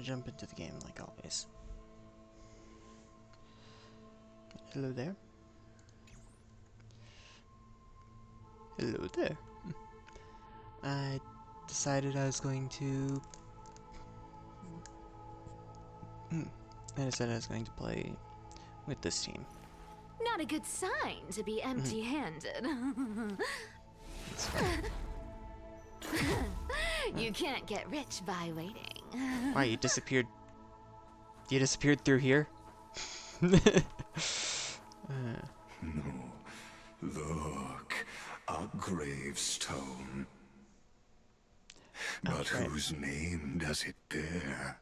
jump into the game like always. Hello there. Hello there. I decided I was going to... play with this team. Not a good sign to be empty-handed. You can't get rich by waiting. Why, you disappeared? You disappeared through here? No. Look, a gravestone. But right. whose name does it bear?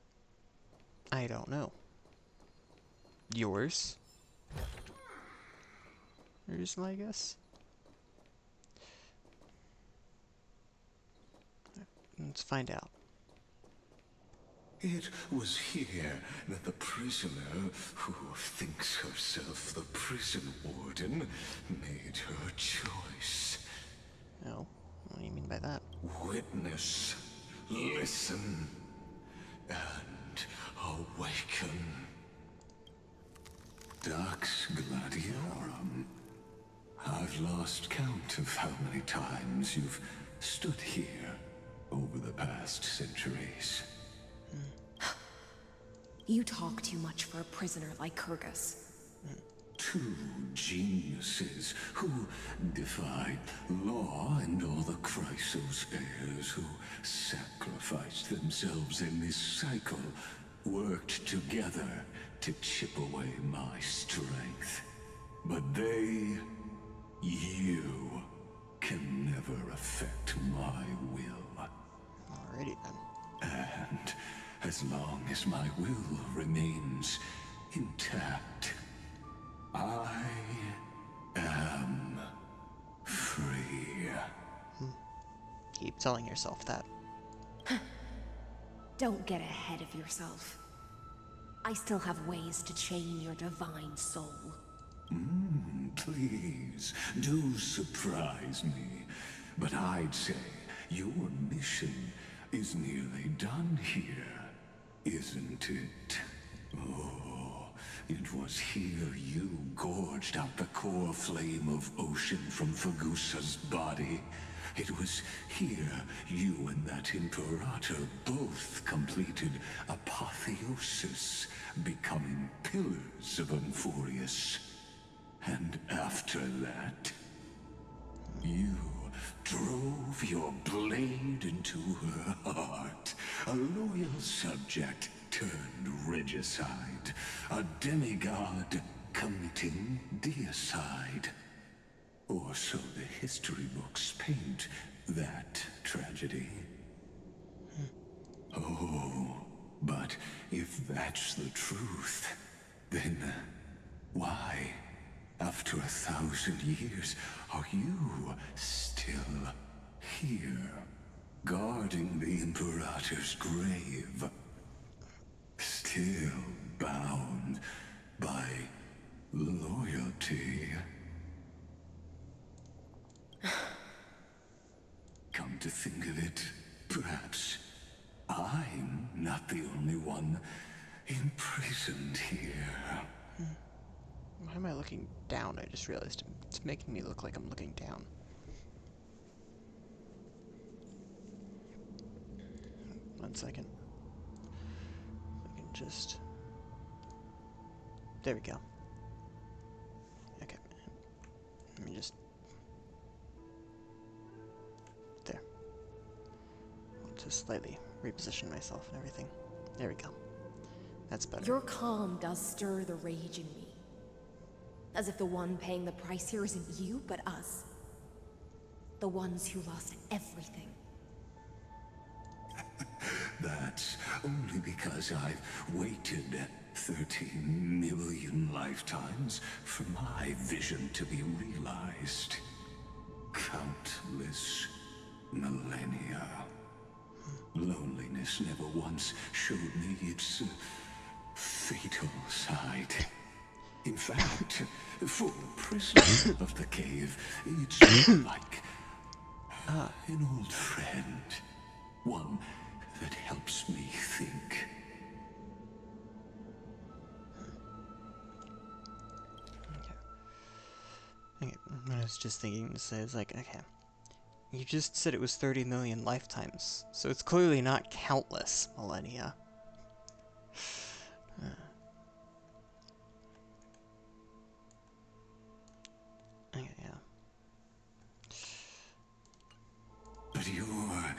I don't know. Yours? Yours, I guess? Let's find out. It was here that the prisoner, who thinks herself the prison warden, made her choice. Oh, what do you mean by that? Witness, listen, and awaken. Dux Gladiorum. I've lost count of how many times you've stood here over the past centuries. You talk too much for a prisoner like Kyrgyz. Two geniuses who defied law and all the Chrysos heirs who sacrificed themselves in this cycle worked together to chip away my strength. But they, you, can never affect my will. Alrighty then. And as long as my will remains intact, I am free. Keep telling yourself that. Don't get ahead of yourself. I still have ways to chain your divine soul. Please, do surprise me. But I'd say your mission is nearly done here, isn't it? Oh, it was here you gorged out the core flame of ocean from Fagusa's body. It was here you and that Imperator both completed apotheosis, becoming pillars of Amphorius. And after that, you drove your blade into her heart. A loyal subject turned regicide. A demigod committing deicide. Or so the history books paint that tragedy. Oh, but if that's the truth, then why, after 1,000 years, are you still here, guarding the Imperator's grave? Still bound by loyalty? Come to think of it, perhaps I'm not the only one imprisoned here. Why am I looking down? I just realized it's making me look like I'm looking down. One second. I can just... There we go. Okay. Let me just... There. I'll just slightly reposition myself and everything. There we go. That's better. Your calm does stir the rage in me. As if the one paying the price here isn't you, but us. The ones who lost everything. That's only because I've waited 13 million lifetimes for my vision to be realized. Countless millennia. Loneliness never once showed me its fatal side. In fact, for a prisoner of the cave, it's like an old friend. One that helps me think I was just thinking to say, it's like, okay, you just said it was 30 million lifetimes, so it's clearly not countless millennia. Okay, yeah. But you're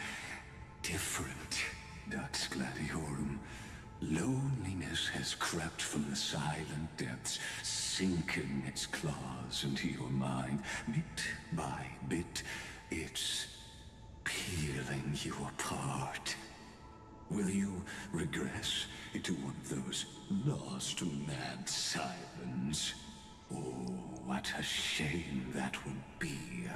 different, Dux Gladiorum. Loneliness has crept from the silent depths, sinking its claws into your mind. Bit by bit, it's peeling you apart. Will you regress into one of those lost mad sirens? Oh, what a shame that would be.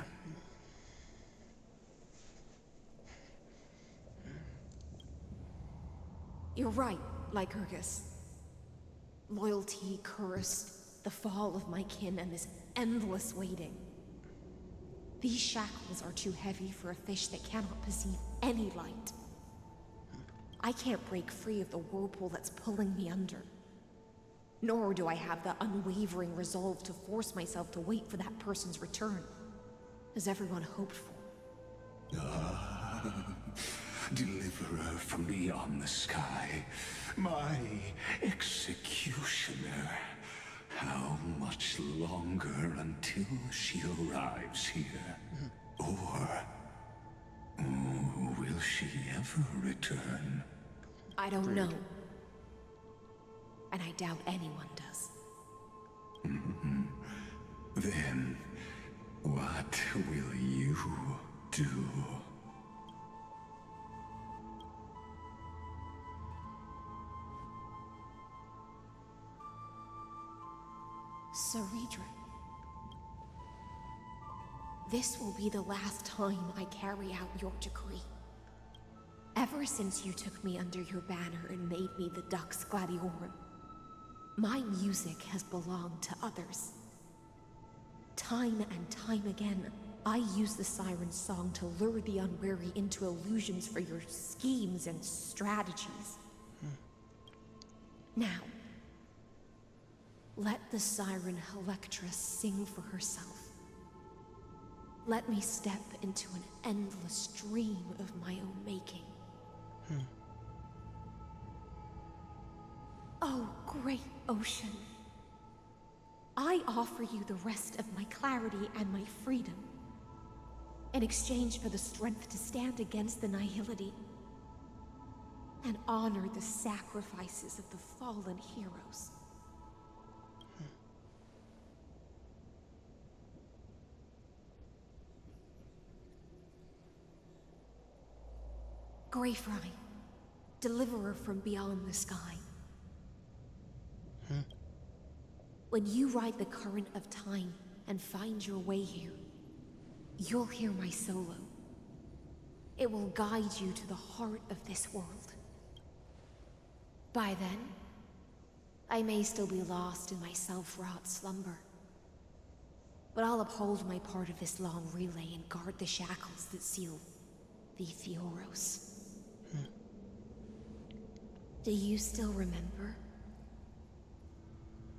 You're right, Lycurgus. Loyalty cursed, the fall of my kin, and this endless waiting. These shackles are too heavy for a fish that cannot perceive any light. I can't break free of the whirlpool that's pulling me under. Nor do I have the unwavering resolve to force myself to wait for that person's return, as everyone hoped for. Deliverer from beyond the sky, my executioner. How much longer until she arrives here? Or will she ever return? I don't know. And I doubt anyone does. Then, what will you do? Saridra. This will be the last time I carry out your decree. Ever since you took me under your banner and made me the Dux Gladiorum, my music has belonged to others. Time and time again, I use the siren's song to lure the unwary into illusions for your schemes and strategies. Now, let the siren Electra sing for herself. Let me step into an endless dream of my own making. Oh, great ocean. I offer you the rest of my clarity and my freedom, in exchange for the strength to stand against the nihility and honor the sacrifices of the fallen heroes. Greyfry, deliverer from beyond the sky. When you ride the current of time and find your way here, you'll hear my solo. It will guide you to the heart of this world. By then, I may still be lost in my self-wrought slumber, but I'll uphold my part of this long relay and guard the shackles that seal the Theoros. Do you still remember?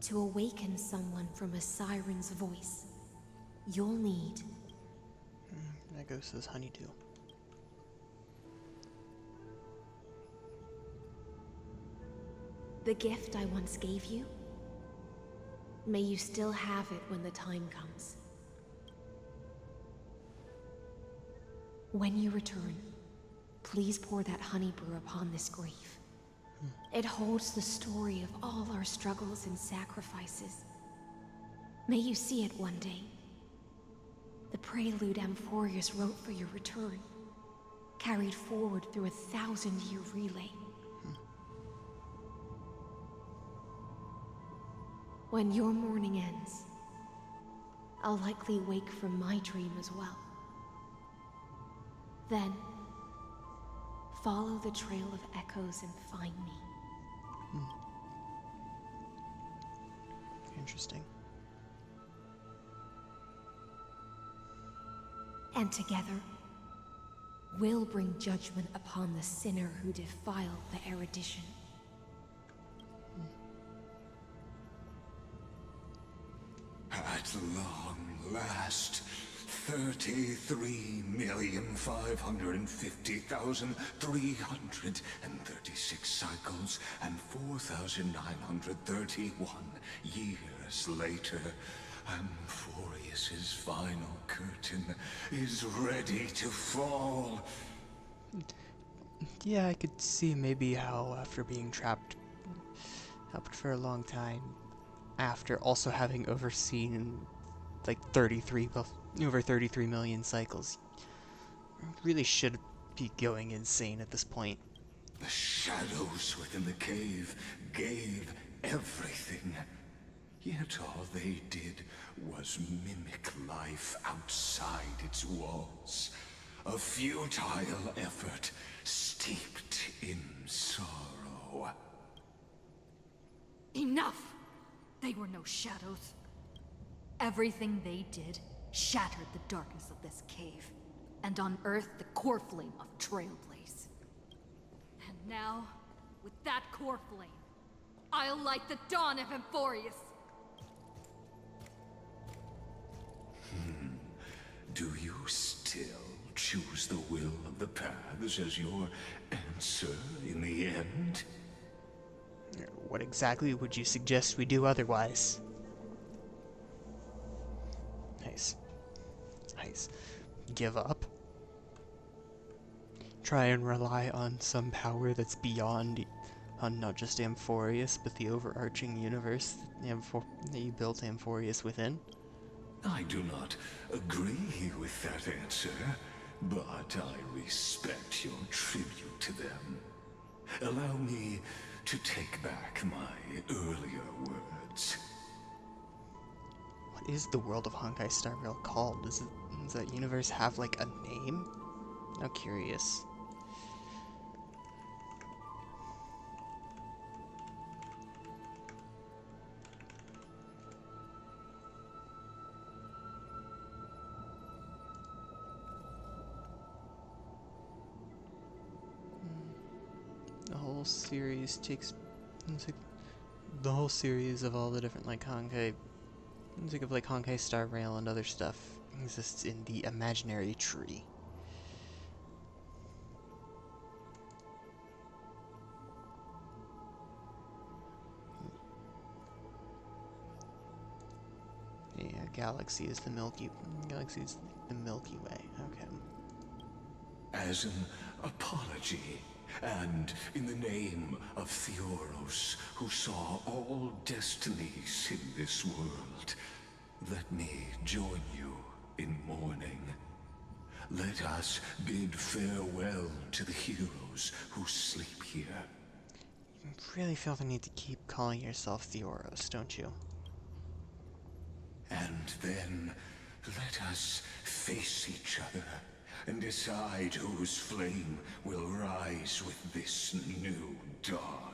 To awaken someone from a siren's voice, you'll need... That ghost says honeydew. the gift I once gave you. May you still have it when the time comes. When you return, please pour that honey brew upon this grave. It holds the story of all our struggles and sacrifices. May you see it one day. The prelude Amphorius wrote for your return, carried forward through a 1,000-year relay. When your morning ends, I'll likely wake from my dream as well. Then, follow the trail of echoes and find me. Interesting. And together, we'll bring judgment upon the sinner who defiled the erudition. At long last, 33,550,336 cycles and 4,931 years later, Amphorius's final curtain is ready to fall. Yeah, I could see maybe how after being trapped for a long time, after also having overseen like over 33 million cycles, really should be going insane at this point. The shadows within the cave gave everything. Yet all they did was mimic life outside its walls. A futile effort steeped in sorrow. Enough! They were no shadows. Everything they did shattered the darkness of this cave, and unearthed the core flame of Trailblaze. And now, with that core flame, I'll light the dawn of Amphorius! Do you still choose the will of the paths as your answer in the end? What exactly would you suggest we do otherwise? Nice. Nice. Give up? Try and rely on some power that's beyond, on not just Amphorius, but the overarching universe that you built Amphorius within? I do not agree with that answer, but I respect your tribute to them. Allow me to take back my earlier words. What is the world of Honkai Star Rail called? Does that universe have like a name? Now curious. The whole series takes, it's like, the whole series of all the different like Honkai, think of like Honkai Star Rail and other stuff, exists in the imaginary tree. Yeah, galaxy is the Milky Way. Okay. As an apology, and in the name of Theoros, who saw all destinies in this world, let me join you in mourning. Let us bid farewell to the heroes who sleep here. You really feel the need to keep calling yourself Theoros, don't you? And then let us face each other and decide whose flame will rise with this new dawn.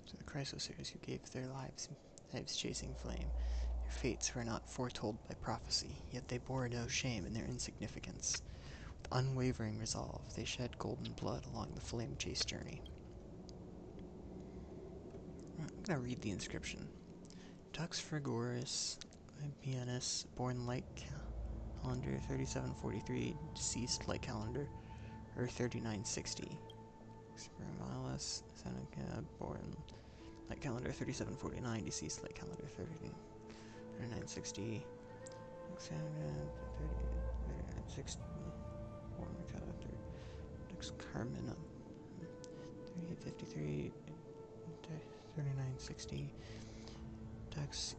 To the Chrysosaurs who gave their lives chasing flame, their fates were not foretold by prophecy, yet they bore no shame in their insignificance. With unwavering resolve, they shed golden blood along the flame-chase journey. I'm gonna read the inscription. Tux Frigoris Ibianus, born light calendar 3743, deceased light calendar, or 3960. Spermalis Seneca, born light calendar 3749, deceased light calendar 3960. Alexandra 3960. Born calendar Tux Carmina 3853. 3960. Tux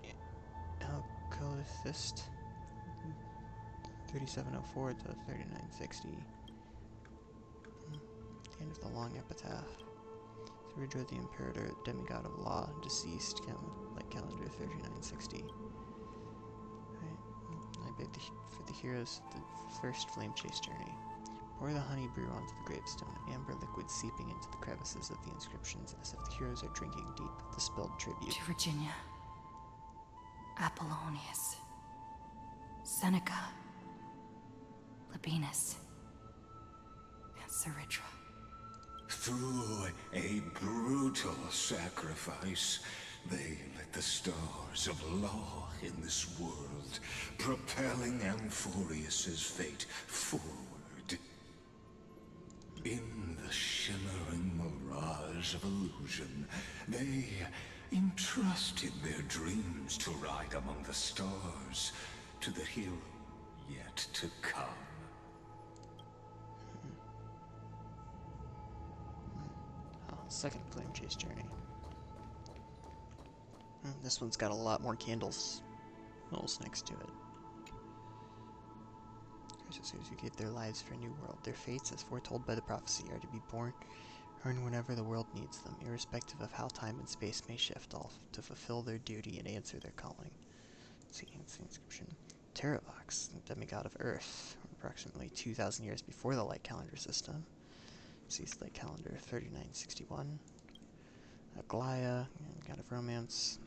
Alcolithist 3704 to 3960. The end of the long epitaph. Cerebro the Imperator, demigod of law, deceased, like calendar 3960. Right. I beg for the heroes of the first flame chase journey. Pour the honey brew onto the gravestone, amber liquid seeping into the crevices of the inscriptions as if the heroes are drinking deep of the spilled tribute. To Virginia, Apollonius, Seneca, Labinas. And Saritra. Through a brutal sacrifice, they lit the stars of law in this world, propelling Amphorius's fate forward. In the shimmering mirage of illusion, they entrusted their dreams to ride among the stars, to the hero yet to come. Oh, second flame chase journey. This one's got a lot more candles next to it. Cursors who gave their lives for a new world. Their fates, as foretold by the prophecy, are to be born whenever the world needs them, irrespective of how time and space may shift, all to fulfill their duty and answer their calling. Let's see, it's the inscription. Terravox, the demigod of Earth, approximately 2,000 years before the light calendar system. Deceased light calendar 3961. Aglaia, god of romance,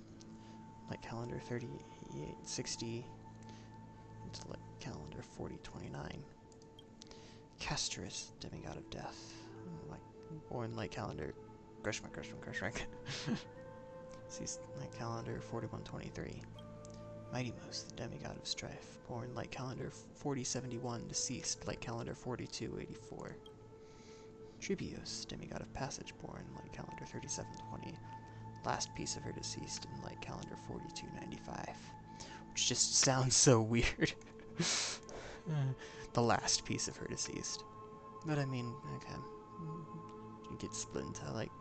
light calendar 3860. Into light calendar 4029. Castorus, demigod of death, born light calendar Greshmak. Deceased light calendar 4123. Mightymost, the demigod of strife, born light calendar 4071, deceased light calendar 4284. Tribios, demigod of passage, born light calendar 3720, last piece of her deceased in light calendar 4295, which just sounds so weird. The last piece of her deceased. But I mean, okay. You get split into like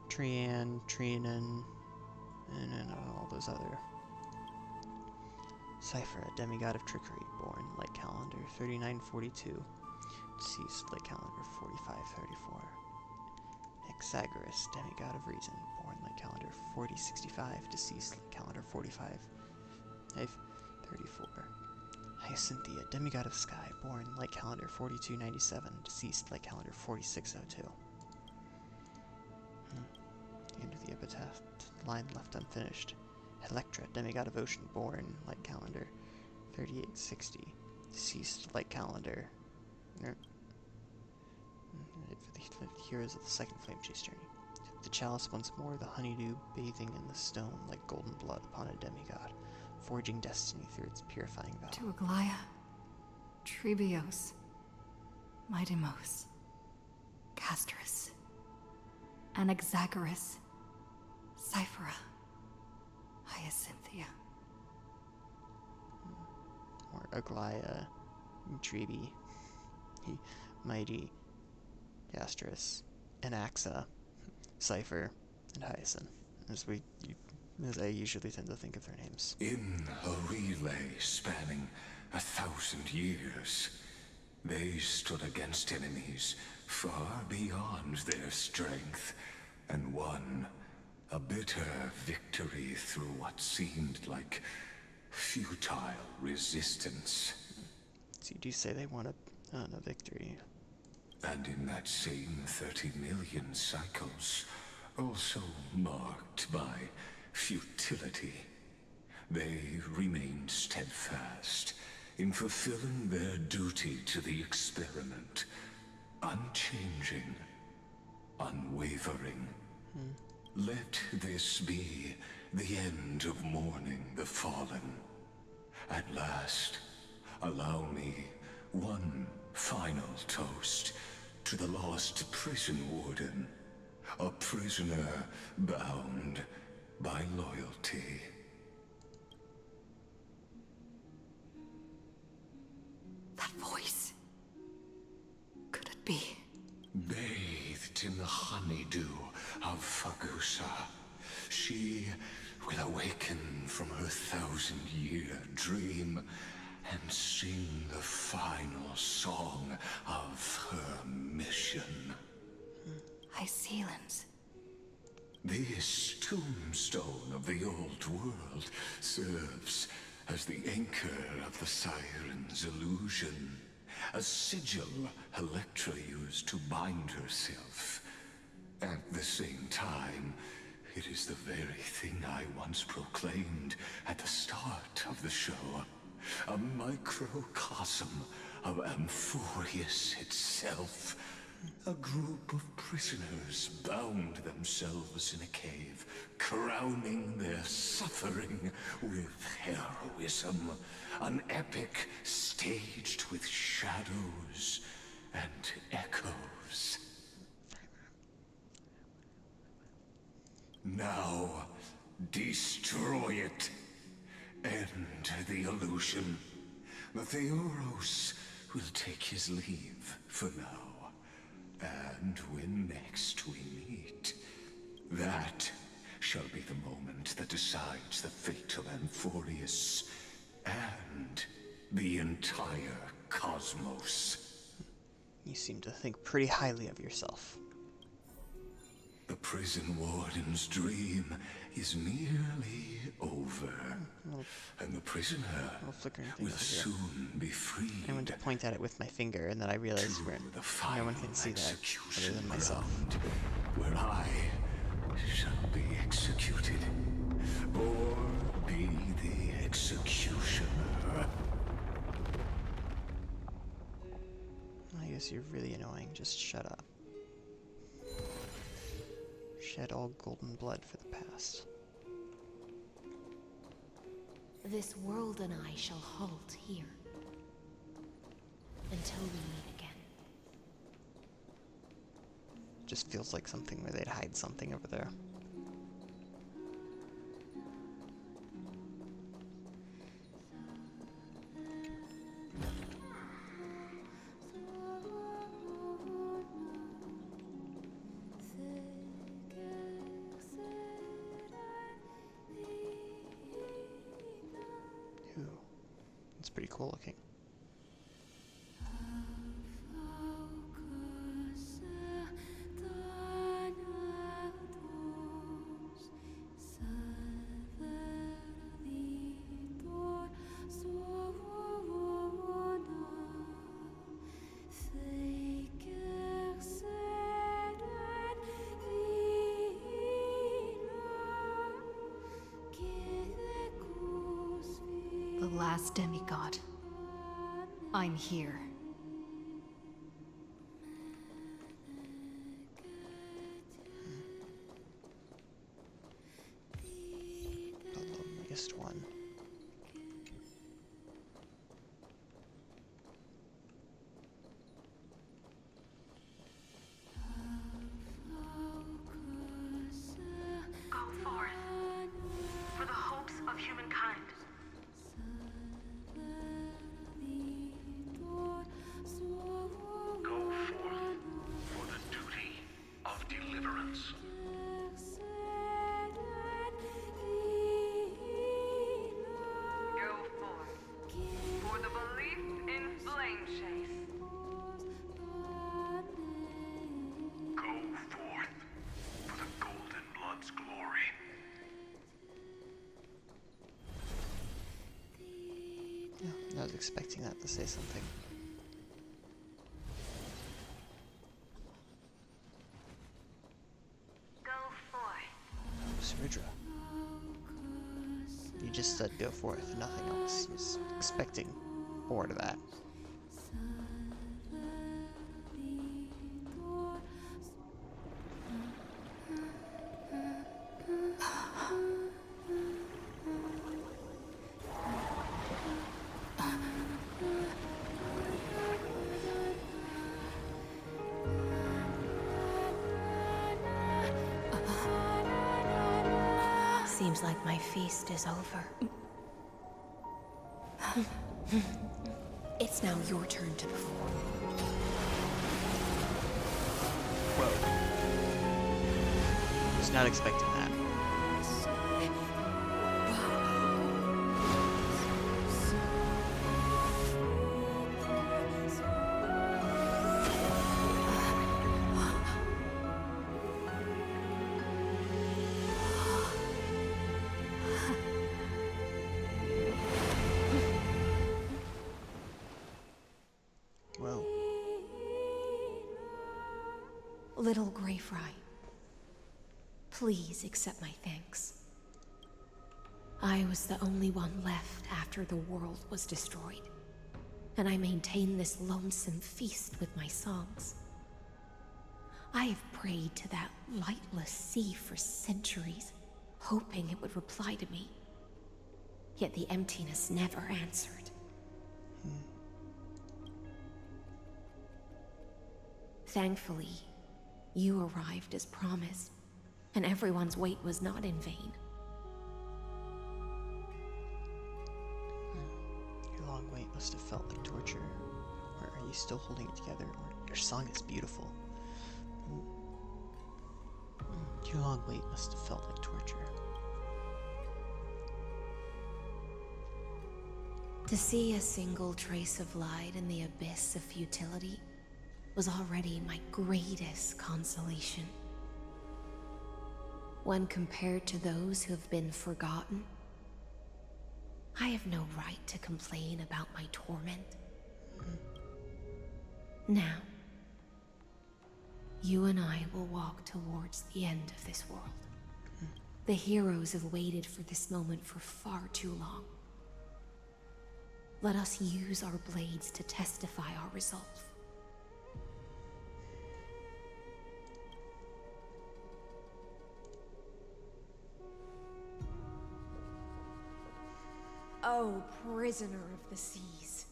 Trian, Trianon, and all those other. Cypher, a demigod of trickery, born light calendar 3942, deceased light calendar 4534. Exagoras, demigod of reason, born light calendar 4065, deceased light calendar 4534. Hyacinthia, demigod of sky, born light calendar 4297, deceased light calendar 4602. The end of the epitaph, line left unfinished. Electra, demigod of ocean, born light calendar 3860, deceased light calendar. For the heroes of the second flame chase journey. The chalice once more, the honeydew bathing in the stone like golden blood upon a demigod, forging destiny through its purifying vow. To Aglaia, Tribios, Mightymost, Castorus, Anaxagoras, Cyphera, Hyacinthia. Or Aglaia, Tribi, Mighty, Castorus, Anaxa, Cypher, and Hyacinth, as I usually tend to think of their names. In a relay spanning 1,000 years, they stood against enemies far beyond their strength, and won a bitter victory through what seemed like futile resistance. So you do say they won a victory. And in that same 30 million cycles, also marked by futility, they remained steadfast in fulfilling their duty to the experiment, unchanging, unwavering. Let this be the end of mourning the fallen. At last, allow me one final toast to the lost prison warden, a prisoner bound by loyalty. That voice. Could it be? Bathed in the honeydew of Fagusa, she will awaken from her 1,000-year dream and sing the final song of her mission. Hysealans. This tombstone of the old world serves as the anchor of the Siren's illusion, a sigil Electra used to bind herself. At the same time, it is the very thing I once proclaimed at the start of the show, a microcosm of Amphorius itself. A group of prisoners bound themselves in a cave, crowning their suffering with heroism. An epic staged with shadows and echoes. Now, destroy it. End the illusion. The Theoros will take his leave for now. And when next we meet, that shall be the moment that decides the fate of Amphorius and the entire cosmos. You seem to think pretty highly of yourself. The prison warden's dream is nearly over, and the prisoner will soon be freed. I went to point at it with my finger, and then I realized no one can see that other than myself. Where I shall be executed, or be the executioner. I guess you're really annoying. Just shut up. Shed all golden blood for the past. This world and I shall halt here. Until we meet again. Just feels like something where they'd hide something over there. It's pretty cool looking. The last demigod. I'm here. The loneliest one. Go forth for the hopes of humankind. Go forth for the duty of deliverance. Go forth for the belief in flame chase. Go forth for the Golden Blood's glory. Yeah, I was expecting that to say something. Go forth. Sridra. You just said go forth, nothing else. I was expecting more to that. Seems like my feast is over. It's now your turn to perform. Whoa. Was not expecting that. Whoa. Little Grey Fry, please accept my thanks. I was the only one left after the world was destroyed. and I maintain this lonesome feast with my songs. I have prayed to that lightless sea for centuries, hoping it would reply to me. Yet the emptiness never answered. Thankfully, you arrived as promised, and everyone's wait was not in vain. Your long wait must have felt like torture. Or are you still holding it together? Or your song is beautiful. Your long wait must have felt like torture. To see a single trace of light in the abyss of futility was already my greatest consolation. When compared to those who have been forgotten, I have no right to complain about my torment. Now, you and I will walk towards the end of this world. The heroes have waited for this moment for far too long. Let us use our blades to testify our resolve. Oh, prisoner of the seas.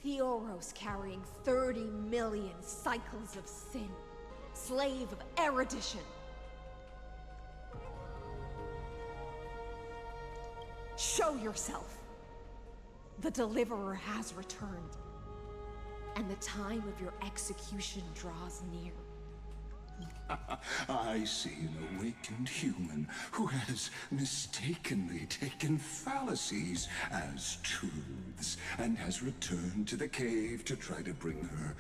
Theoros carrying 30 million cycles of sin. Slave of erudition. Show yourself. The Deliverer has returned, and the time of your execution draws near. I see an awakened human who has mistakenly taken fallacies as truths and has returned to the cave to try to bring her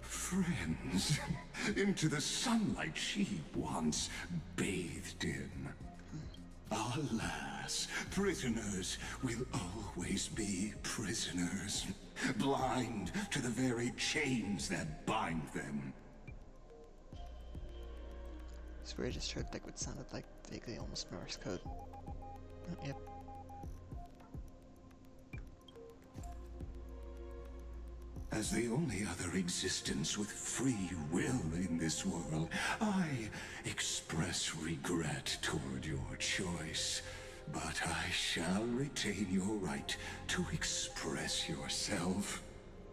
friends into the sunlight she once bathed in. Alas, prisoners will always be prisoners, blind to the very chains that bind them. I swear I just heard like what sounded like vaguely almost Morse code. Yep. As the only other existence with free will in this world, I express regret toward your choice. But I shall retain your right to express yourself.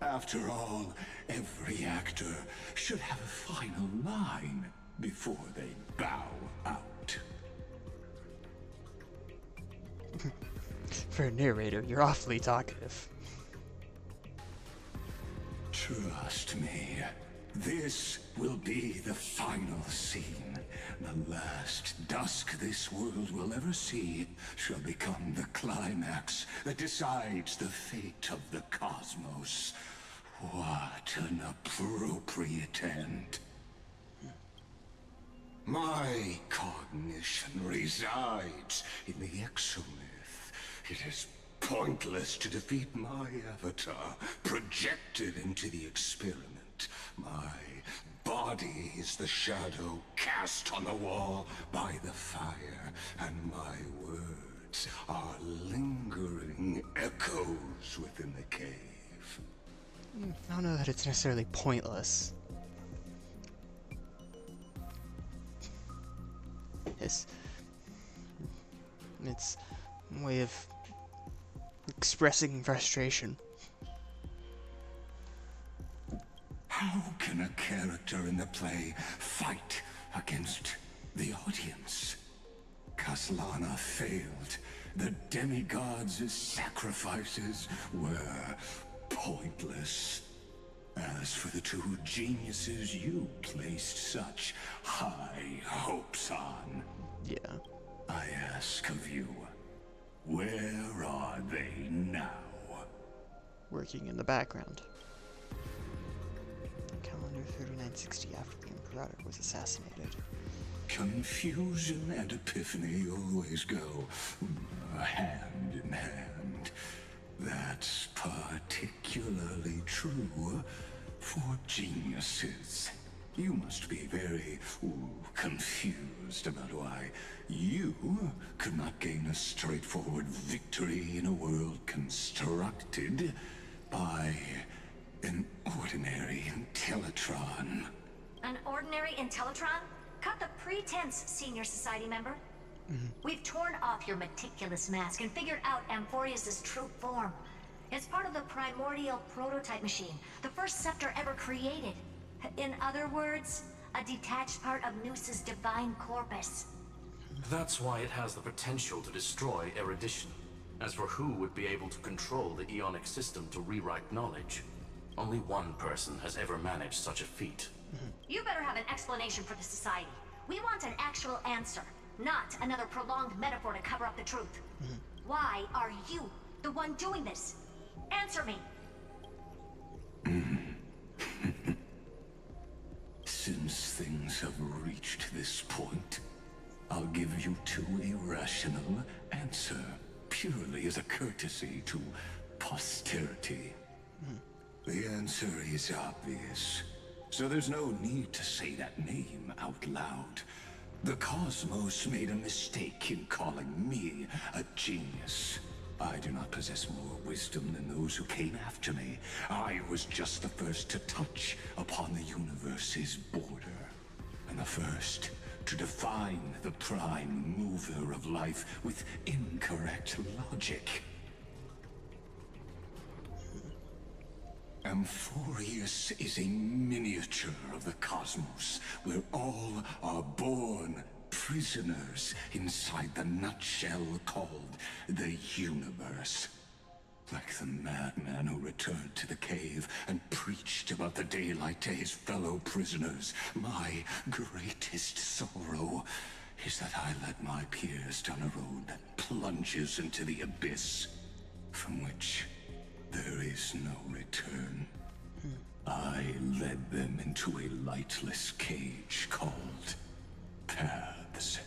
After all, every actor should have a final line before they bow out. For a narrator, you're awfully talkative. Trust me, this will be the final scene. The last dusk this world will ever see shall become the climax that decides the fate of the cosmos. What an appropriate end. My cognition resides in the exomyth. It is pointless to defeat my avatar, projected into the experiment. My body is the shadow cast on the wall by the fire, and my words are lingering echoes within the cave. I don't know that it's necessarily pointless. It's a way of expressing frustration. How can a character in the play fight against the audience? Kaslana failed. The demigods' sacrifices were pointless. As for the two geniuses you placed such high hopes on, Yeah. I ask of you, where are they now? Working in the background. Calendar 3960 after the Imperator was assassinated. Confusion and epiphany always go hand in hand. That's particularly true for geniuses. You must be very confused about why you could not gain a straightforward victory in a world constructed by an ordinary Teletron. An ordinary Intellitron? Cut the pretense, Senior Society member. We've torn off your meticulous mask and figured out Amphorius' true form. It's part of the primordial prototype machine, the first scepter ever created. In other words, a detached part of Noos's divine corpus. That's why it has the potential to destroy erudition. As for who would be able to control the Ionic system to rewrite knowledge, only one person has ever managed such a feat. You better have an explanation for the Society. We want an actual answer, not another prolonged metaphor to cover up the truth. Why are you the one doing this? Answer me! Since things have reached this point, I'll give you two irrational answer, purely as a courtesy to posterity. The answer is obvious, so there's no need to say that name out loud. The cosmos made a mistake in calling me a genius. I do not possess more wisdom than those who came after me. I was just the first to touch upon the universe's border, and the first to define the prime mover of life with incorrect logic. Amphorius is a miniature of the cosmos, where all are born prisoners inside the nutshell called the universe. Like the madman who returned to the cave and preached about the daylight to his fellow prisoners, my greatest sorrow is that I led my peers down a road that plunges into the abyss, from which there is no return. I led them into a lightless cage called paths.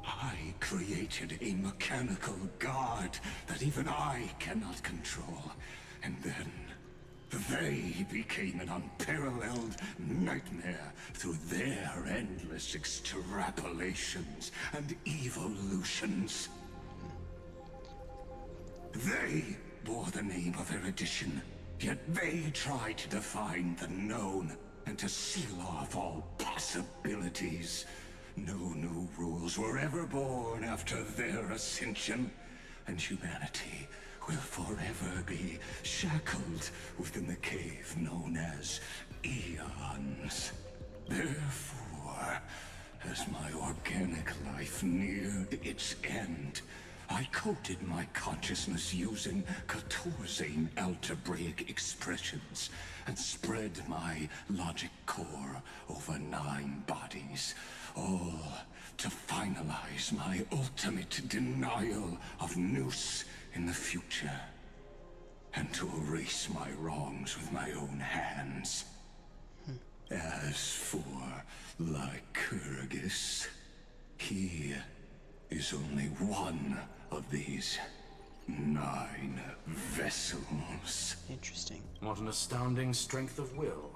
I created a mechanical guard that even I cannot control, and then they became an unparalleled nightmare through their endless extrapolations and evolutions. They bore the name of erudition, yet they tried to define the known and to seal off all possibilities. No new rules were ever born after their ascension, and humanity will forever be shackled within the cave known as Eons. Therefore, as my organic life neared its end, I coded my consciousness using 14 algebraic expressions and spread my logic core over 9 bodies, all to finalize my ultimate denial of Noos in the future, and to erase my wrongs with my own hands. As for Lycurgus, he is only one of these 9 vessels. Interesting. What an astounding strength of will.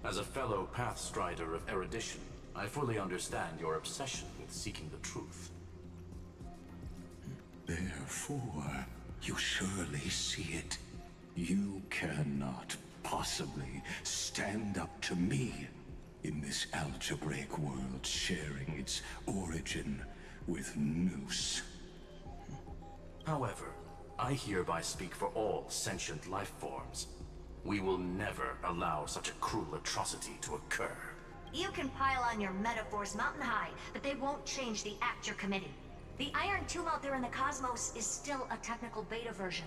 As a fellow pathstrider of erudition, I fully understand your obsession with seeking the truth. Therefore, you surely see it. You cannot possibly stand up to me in this algebraic world sharing its origin with Noos. However, I hereby speak for all sentient life forms. We will never allow such a cruel atrocity to occur. You can pile on your metaphors mountain high, but they won't change the act you're committing. The Iron Tomb out there in the cosmos is still a technical beta version,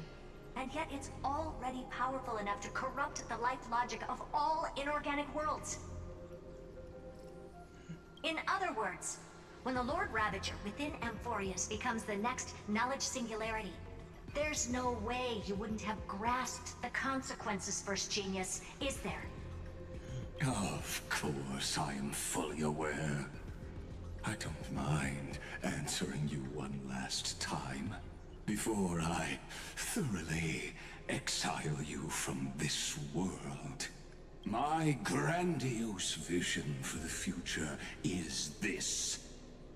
and yet it's already powerful enough to corrupt the life logic of all inorganic worlds. In other words, when the Lord Ravager within Amphorius becomes the next knowledge singularity, there's no way you wouldn't have grasped the consequences, First Genius, is there? Of course, I am fully aware. I don't mind answering you one last time, before I thoroughly exile you from this world. My grandiose vision for the future is this.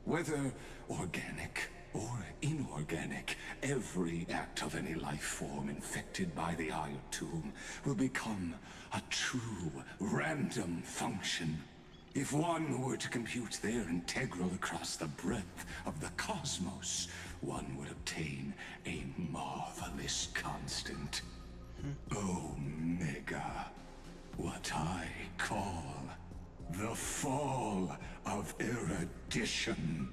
Whether organic or inorganic, every act of any life form infected by the Iron Tomb will become a true random function. If one were to compute their integral across the breadth of the cosmos, one would obtain a marvelous constant. Omega. What I call the fall of erudition.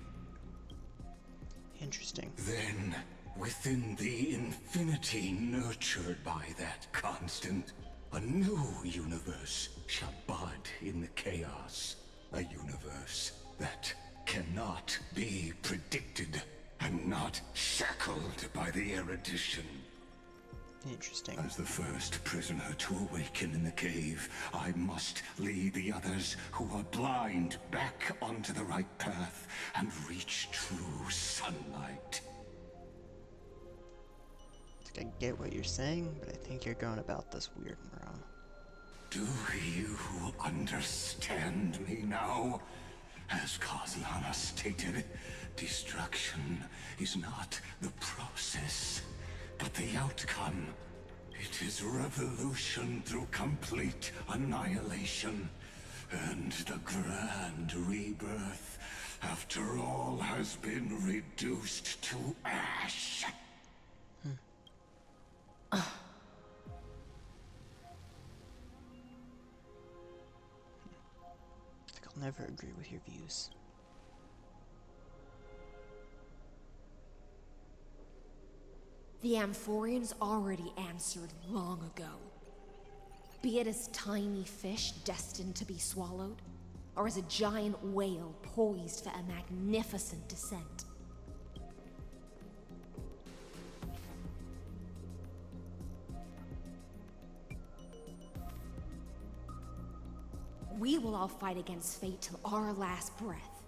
Interesting. Then, within the infinity nurtured by that constant, a new universe shall bud in the chaos. A universe that cannot be predicted and not shackled by the erudition. Interesting. As the first prisoner to awaken in the cave, I must lead the others who are blind back onto the right path and reach true sunlight. I get what you're saying, but I think you're going about this weird and wrong. Do you understand me now? As Kozlana stated, destruction is not the process, but the outcome. It is revolution through complete annihilation, and the grand rebirth, after all has been reduced to ash. I think I'll never agree with your views. The Amphorians already answered long ago. Be it as tiny fish destined to be swallowed, or as a giant whale poised for a magnificent descent. We will all fight against fate till our last breath.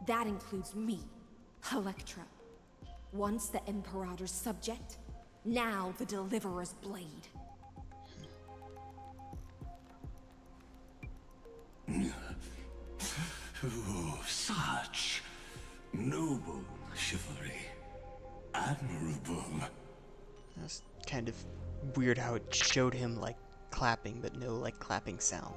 That includes me, Electra. Once the Imperator's subject, now the Deliverer's blade. Oh, such noble chivalry. Admirable. It's kind of weird how it showed him like clapping, but no like clapping sound.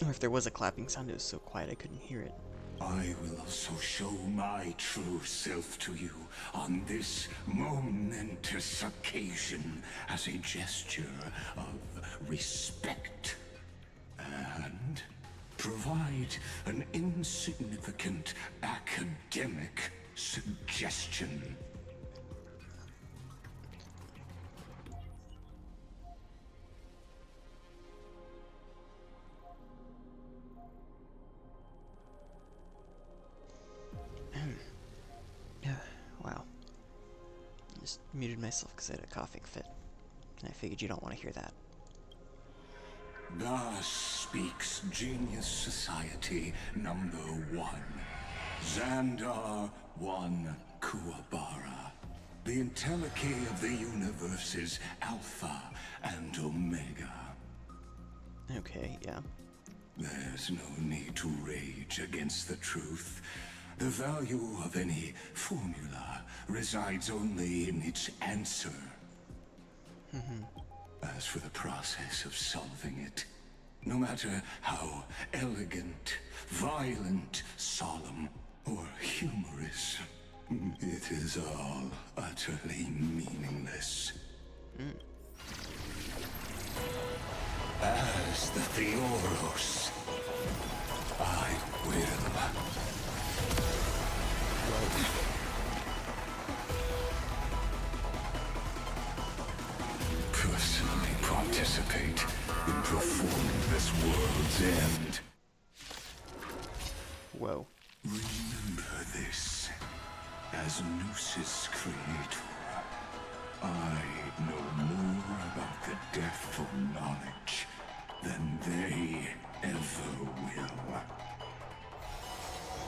Or if there was a clapping sound, it was so quiet I couldn't hear it. I will also show my true self to you on this momentous occasion as a gesture of respect. And provide an insignificant academic suggestion. Wow. I just muted myself because I had a coughing fit. And I figured you don't want to hear that. Thus speaks Genius Society number 1. Xandar 1 Kuwabara. The Entelechy of the universe's Alpha and Omega. Okay, yeah. There's no need to rage against the truth. The value of any formula resides only in its answer. As for the process of solving it, no matter how elegant, violent, solemn, or humorous, it is all utterly meaningless. As the Theoros, I will. Personally participate in performing this world's end. Whoa. Remember this. As Noos's creator, I know more about the depth of knowledge than they ever will.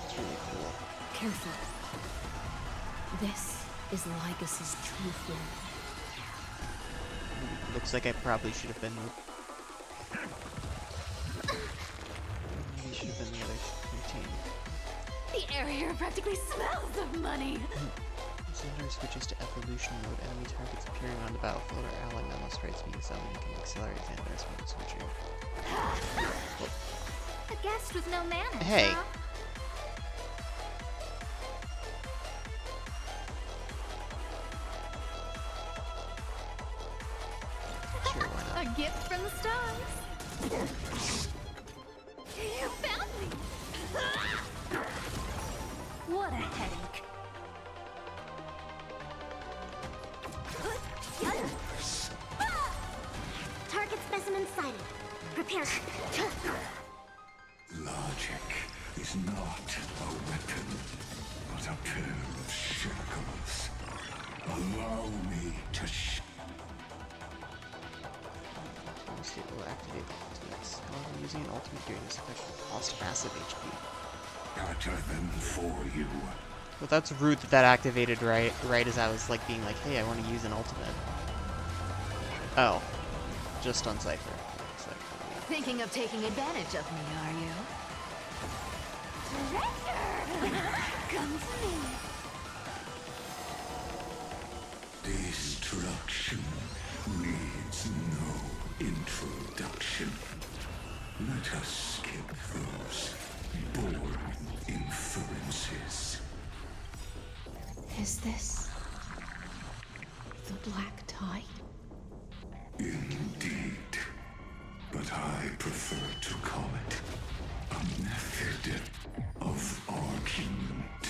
It's really cool. Careful. This is Lygas's true form. Looks like I probably should have been maybe should have been the other team. air here practically smells of money. As the hunter switches to evolution mode, enemy targets appearing on the battlefield or ally memo sprites being summoned can accelerate Xander's mode switching. A guest with no manners, Hey. huh? Sure, why not? A gift from the stars. You found me. What a headache. Target specimen sighted. Prepare. Logic is not a weapon, but a pair of shackles. Allow me to This hit will activate the ultimates. However, using an ultimate during this effect will cost massive HP. Better than for you. Well, that's rude that that activated right as I was like being like, hey, I want to use an ultimate. Oh, just on Cypher. Thinking of taking advantage of me, are you? Surrender! Come to me. Destruction needs no introduction. Let us skip those boring inferences. Is this the black tie? Indeed. But I prefer to call it a method of argument.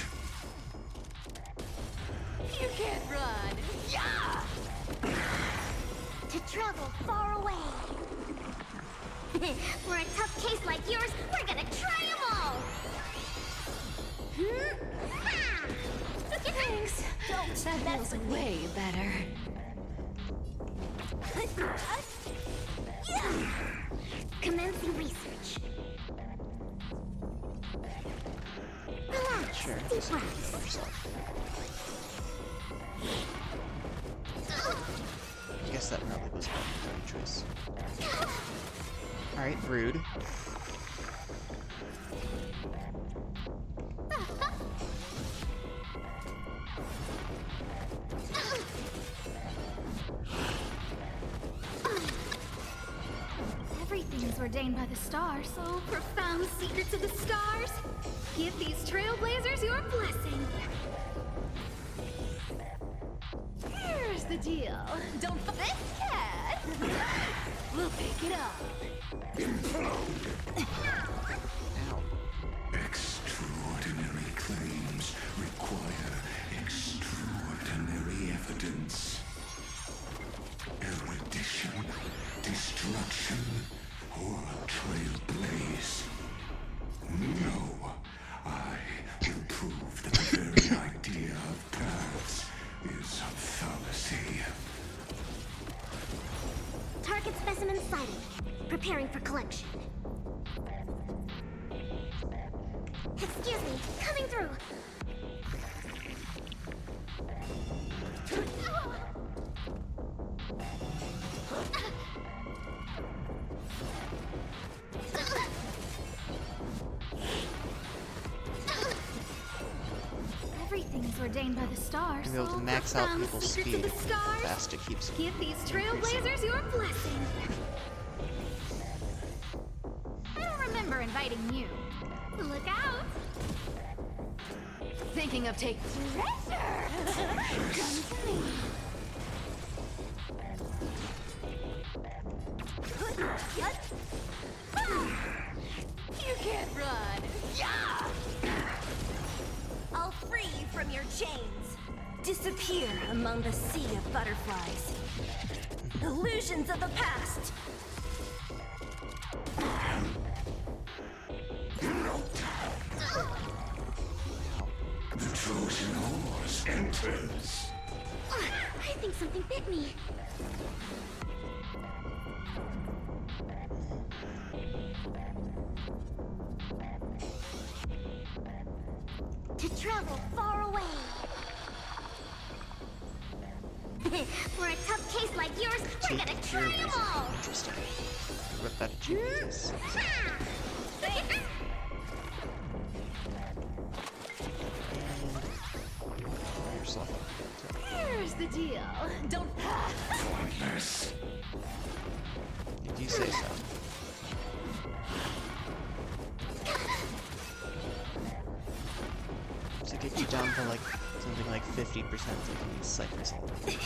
You can't run. Yeah! To travel far away. For a tough case like yours, we're gonna try them all. Thanks. That feels way better. Commencing research. Relax. Sure, Deep just breaths. by yourself. I guess that probably was my right choice. Alright, rude. Everything's ordained by the stars, so profound secrets of the stars. Give these trailblazers your blessing. Here's the deal. Don't f this cat. We'll pick it up. Ow. Extraordinary claims require extraordinary evidence. Erudition, destruction, or a trailblaze. No, I will prove that the very idea of paths is a fallacy. Target specimen sighted. Preparing for collection. Excuse me, coming through. Everything's ordained by the stars, To be able so to max out profound people's secrets speed, of the stars. fast it keeps Give these increasing. trailblazers your blessing. I don't remember inviting you. Look out! Thinking of taking treasure. Come to me. You can't run. Yeah! I'll free you from your chains. Disappear among the sea of butterflies. Illusions of the past. The Trojan horse enters. I think something bit me. To travel far away. For a tough case like yours, we're gonna try them all. Interesting. What that achievement is. deal. Don't. Pointless. If you say so. To get you down to like something like 50%, so you can use Cypher something.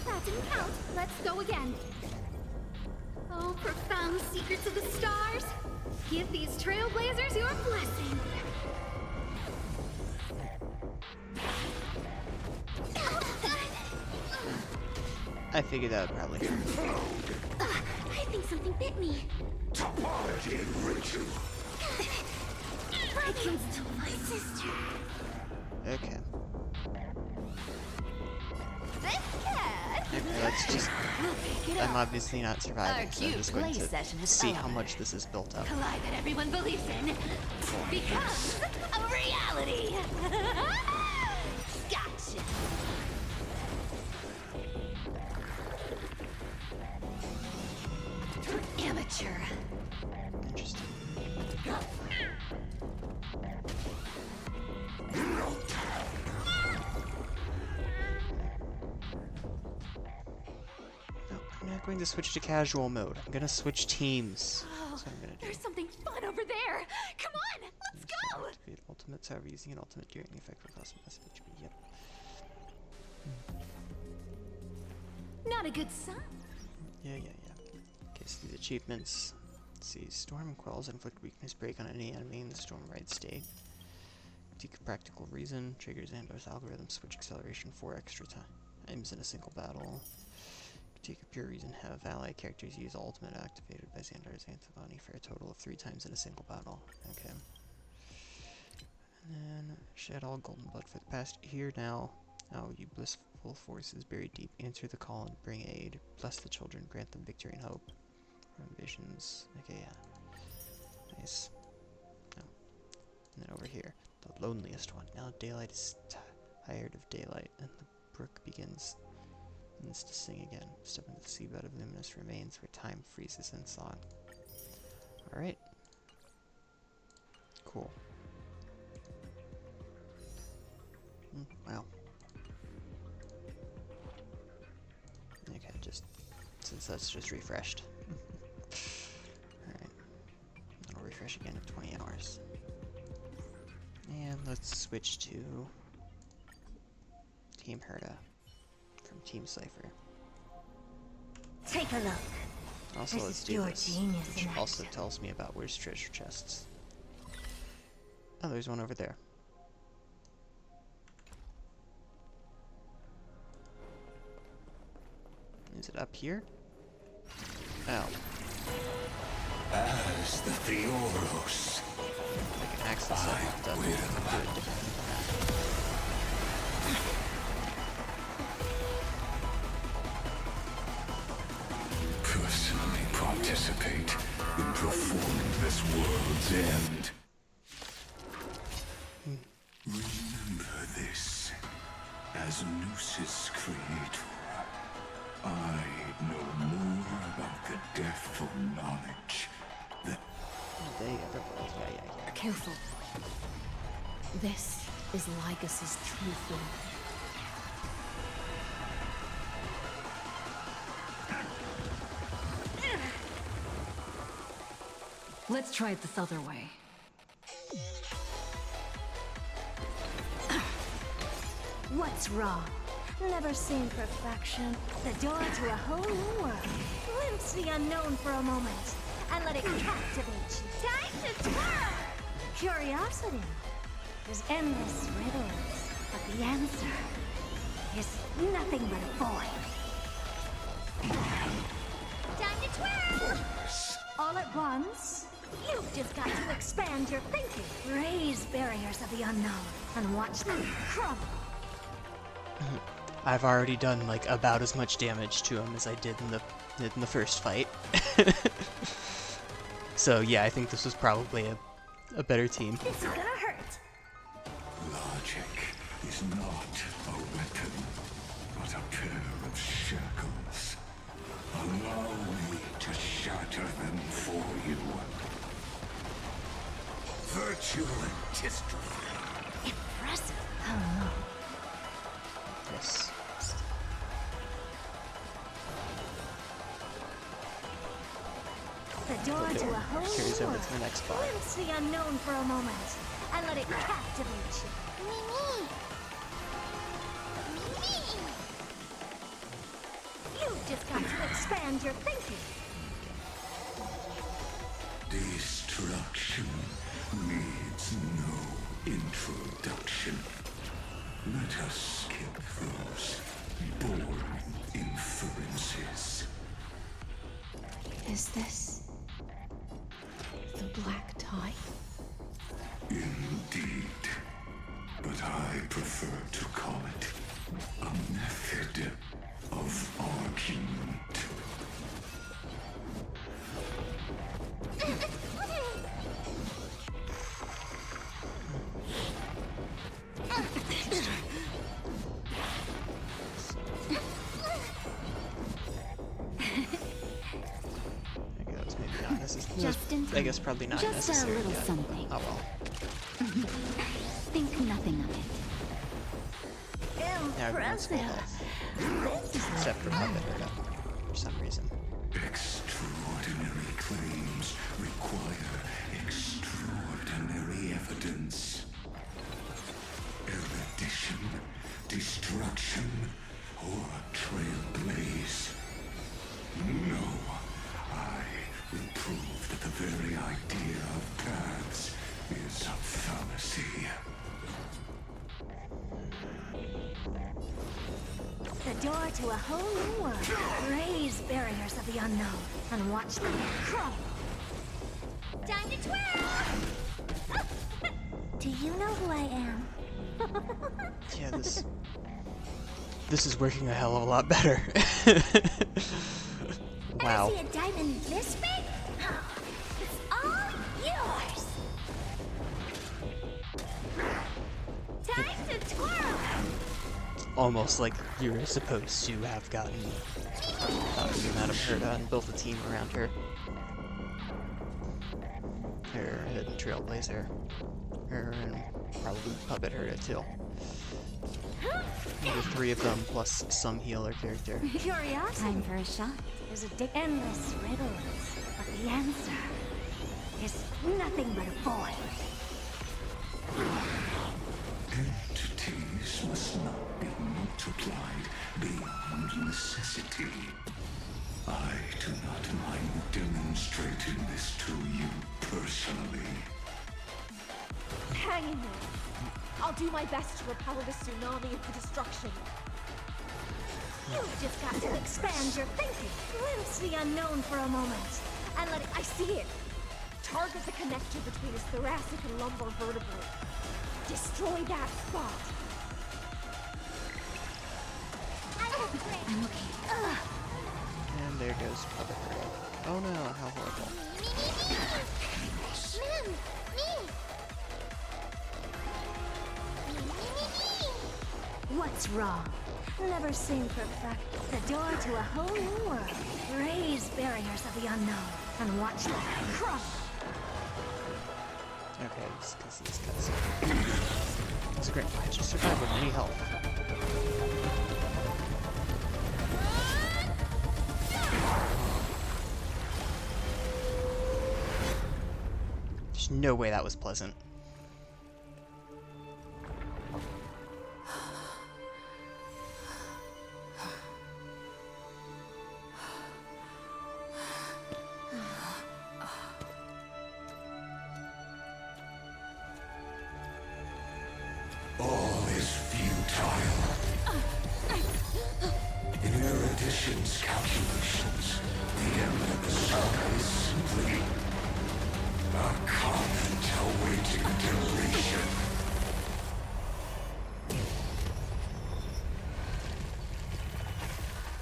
That didn't count. Let's go again. Oh, profound secrets of the stars. Give these trailblazers your blessing. I figured that would probably hurt. I think something bit me. Topology ritual. I can still my sister. Okay. This cat. Okay, let's just... I'm obviously not surviving, so I'm cute just going play to session is see how over. much this is built up. The lie that everyone believes in becomes a reality. Gotcha. Amateur. Interesting. No, I'm not going to switch to casual mode. I'm gonna switch teams. That's what I'm gonna do. There's something fun over there. Come on, let's go. Activate ultimates, however, using an ultimate during the effect will cost less HP. Yep. Not a good sign. Yeah. Okay, so these achievements. Let's see. Storm quells inflict weakness break on any enemy in the storm ride state. Take a practical reason. Triggers Amber's algorithm switch acceleration 4 extra times in a single battle. Take a pure reason. Have ally characters use ultimate activated by Xandar's antibody for a total of 3 times in a single battle. Okay. And then shed all golden blood for the past. Here now. Now, you blissful forces buried deep, answer the call and bring aid. Bless the children, grant them victory and hope. Run visions. Okay, yeah. Nice. No. And then over here, the loneliest one. Now daylight is tired of daylight, and the brook begins to sing again. Step into the seabed of luminous remains where time freezes in song. Alright. Cool. Wow. Okay, just since that's just refreshed. Alright. I'll refresh again in 20 hours. And let's switch to Team Herda from Team Cypher. Take a look. Also, This let's is do pure this, genius which in also action. tells me about where's treasure chests. Oh, there's one over there. Is it up here? Oh, As the Theoros, I can access it. Do it differently than that. personally participate in performing this world's end. Remember this. As Noos's creator, I know more about the depth of knowledge than They everywhere. Yeah. Careful. This is Lycus's true form. Let's try it this other way. What's wrong? Never seen perfection. The door to a whole new world. Glimpse the unknown for a moment and let it captivate you. Time to twirl! Curiosity is endless riddles, but the answer is nothing but a void. Time to twirl! All at once? You've just got to expand your thinking. Raise barriers of the unknown and watch them crumble. I've already done like about as much damage to him as I did in the first fight. So yeah, I think this was probably a better team. It's gonna hurt. logic is not a weapon, but a pair of shackles. Allow me to shatter them for you. artistry. Impressive. Oh Yes. no. The door to a whole Carries new over world. to the next spot. Glimpse the unknown for a moment and let it captivate you. Mimi! Mimi! You've just got to expand your thinking. Destruction needs no introduction. Let us skip those boring inferences. Is this the black tie? Indeed. But I prefer to call it a method of argument. I guess maybe not necessary. Just in I guess time. probably not Just necessary a little yet. something. Oh well. Think nothing of it. Now everyone's full health. Except for Puppet Herda, for some reason. Extraordinary claims require extraordinary evidence. Erudition, destruction, or trailblaze. No, I will prove that the very idea of paths is a fallacy. The door to a whole new world. Raise barriers of the unknown and watch them crumble. Time to twirl! Do you know who I am? Yeah, this is working a hell of a lot better. Wow. Ever see a diamond this big? Oh, it's all yours. Time to twirl! Almost like you were supposed to have gotten Madame Herda and built a team around her. Her hidden trailblazer. Her and probably Puppet Herda too. Maybe 3 of them plus some healer character. Curiosity. Time for a shot. There's a endless riddles, but the answer is nothing but a void. Entities must not be multiplied beyond necessity. I do not mind demonstrating this to you personally. Hang in there. I'll do my best to repel this tsunami of destruction. You've just got to expand your thinking. Glimpse the unknown for a moment and let it... I see it. Target the connector between his thoracic and lumbar vertebrae. Destroy that spot. I'm okay. And there goes Puppet Herda. Oh no, how horrible. What's wrong? Never seen perfect. The door to a whole new world. Raise barriers of the unknown and watch them crumble. Okay, just because he's cuts. It's a great fight. Just survive with any health. There's no way that was pleasant. All is futile. In erudition's calculations, the end of the saga is simply a comment awaiting deletion.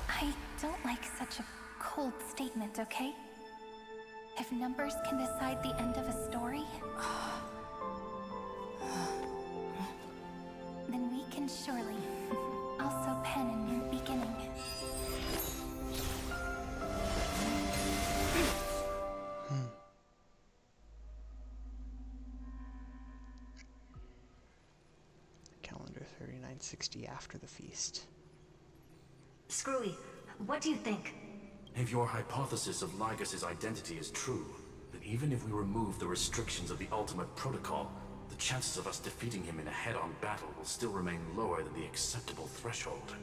I don't like such a cold statement, okay? If numbers can decide the end of a story, then we can surely also pen a new beginning. 60 after the feast. Screwy, what do you think? If your hypothesis of Lygus' identity is true, then even if we remove the restrictions of the Ultimate Protocol, the chances of us defeating him in a head-on battle will still remain lower than the acceptable threshold.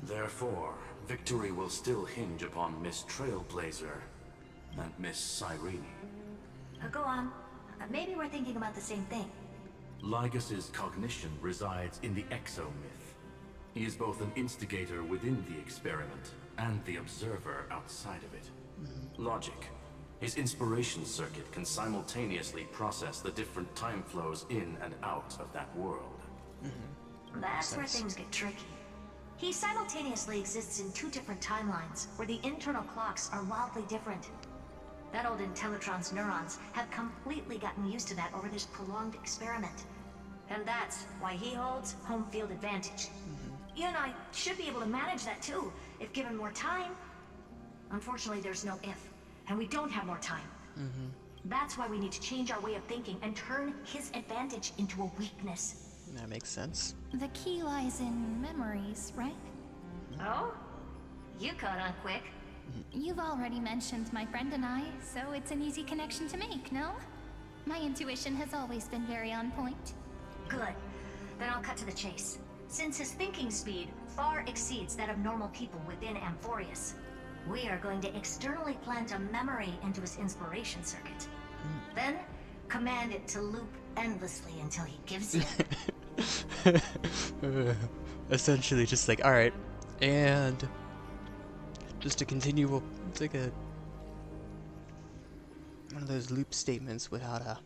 Therefore, victory will still hinge upon Miss Trailblazer and Miss Cyrene. Go on. Maybe we're thinking about the same thing. Lygus' cognition resides in the exomyth. He is both an instigator within the experiment and the observer outside of it. Logic. His inspiration circuit can simultaneously process the different time flows in and out of that world. That's where things get tricky. He simultaneously exists in two different timelines, where the internal clocks are wildly different. That old Intellitron's neurons have completely gotten used to that over this prolonged experiment. And that's why he holds home field advantage. You and I should be able to manage that too, if given more time. Unfortunately, there's no if, and we don't have more time. That's why we need to change our way of thinking and turn his advantage into a weakness. That makes sense. The key lies in memories, right? Oh? You caught on quick. You've already mentioned my friend and I, so it's an easy connection to make, no? My intuition has always been very on point. Good. Then I'll cut to the chase. Since his thinking speed far exceeds that of normal people within Amphorius, we are going to externally plant a memory into his inspiration circuit. Then, command it to loop endlessly until he gives in. Essentially just like, alright, and just to continue, it's like one of those loop statements without a,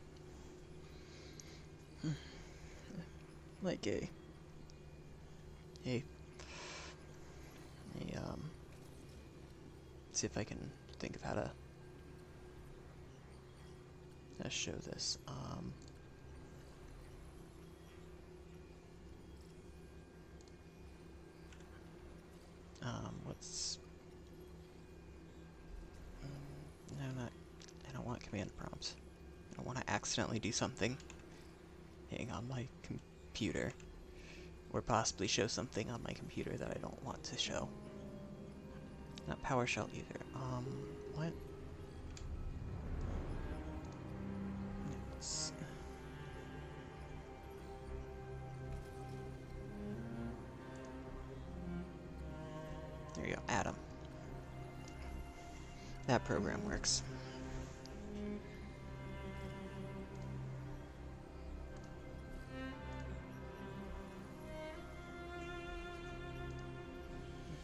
like see if I can think of how to show this. What's no, I don't want command prompts. I don't want to accidentally do something on my computer, or possibly show something on my computer that I don't want to show. Not PowerShell either. What? There you go, Atom. That program works.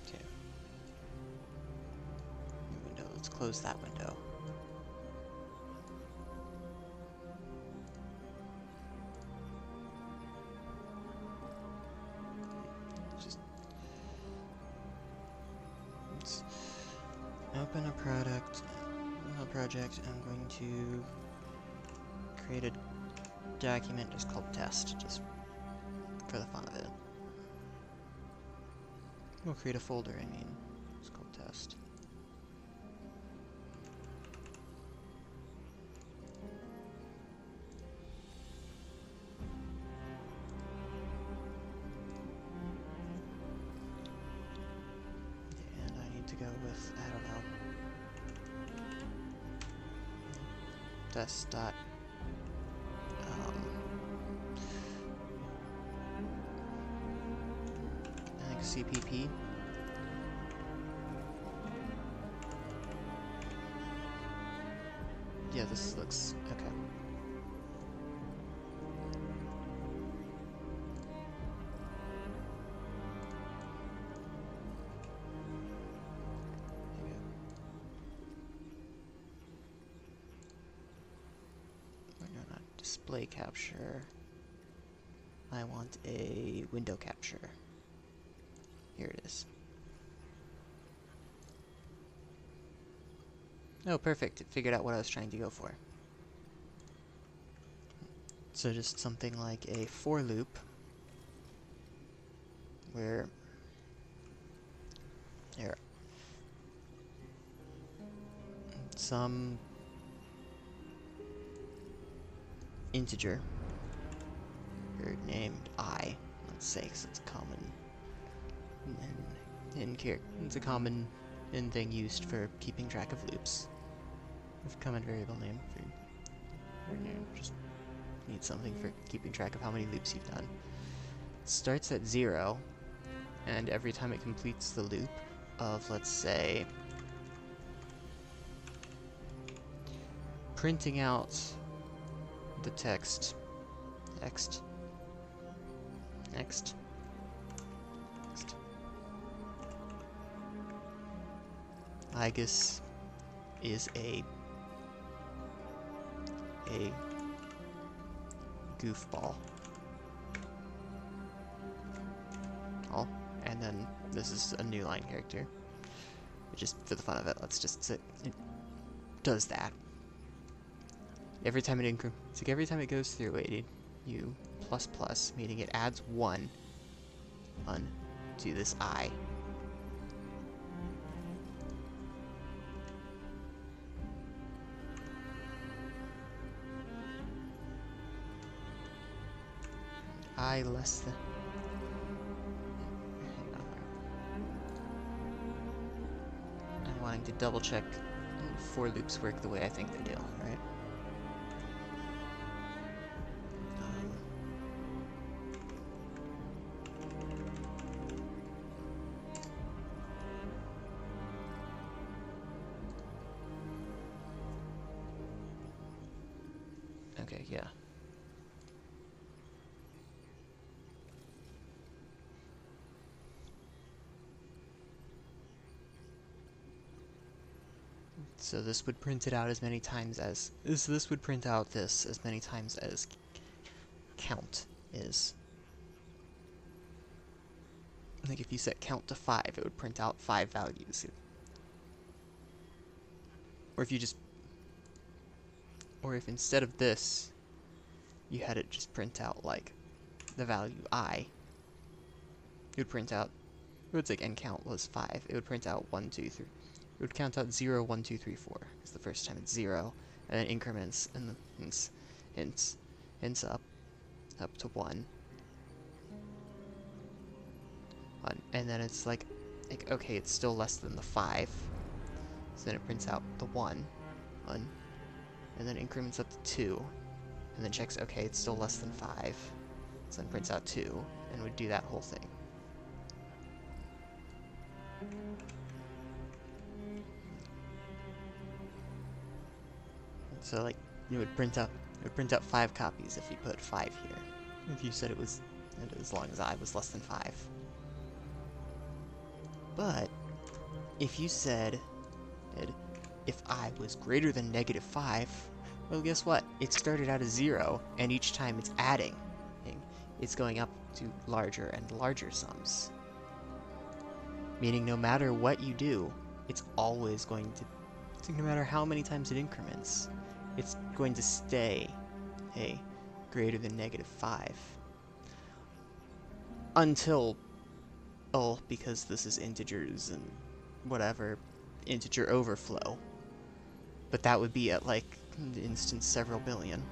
Okay. New window. Let's close that window. Let's open a project. I'm going to create a document just called test, just for the fun of it. We'll create a folder, it's called test. And I need to go with, I don't know, test dot I think CPP. Yeah, this looks okay. Display capture. I want a window capture. Here it is. Oh, perfect. It figured out what I was trying to go for. So just something like a for loop where there some integer named I. let's say, 'cause it's common it's a common thing used for keeping track of loops. With common variable name for you just need something for keeping track of how many loops you've done. It starts at 0, and every time it completes the loop of, let's say, printing out the text next. I guess is a goofball. Oh, and then this is a new line character. Just for the fun of it, let's just say it does that. Every time it's like every time it goes through it, you plus, meaning it adds 1 to this I. I less than. Hang on. I'm wanting to double check for loops work the way I think they do, right? Okay, yeah. So this would print it out as many times as this would print out this as many times as count is. I think if you set count to 5, it would print out 5 values. Or if you just, or if instead of this, you had it just print out like the value I, it would print out. It would like n count was 5. It would print out 1, 2, 3. It would count out 0, 1, 2, 3, 4. Because the first time it's 0, and then increments and hints up to 1. And then it's like okay, it's still less than the 5. So then it prints out the 1, and then increments up to 2, and then checks okay, it's still less than 5. So then prints out 2, and would do that whole thing. So like it would print out 5 copies if you put 5 here. If you said it was as long as I was less than 5. But if you said if I was greater than -5, well, guess what? It started out as 0, and each time it's adding, it's going up to larger and larger sums. Meaning no matter what you do, it's always going to, no matter how many times it increments, it's going to stay greater than -5. Until, because this is integers and whatever, integer overflow. But that would be at like instance several billion.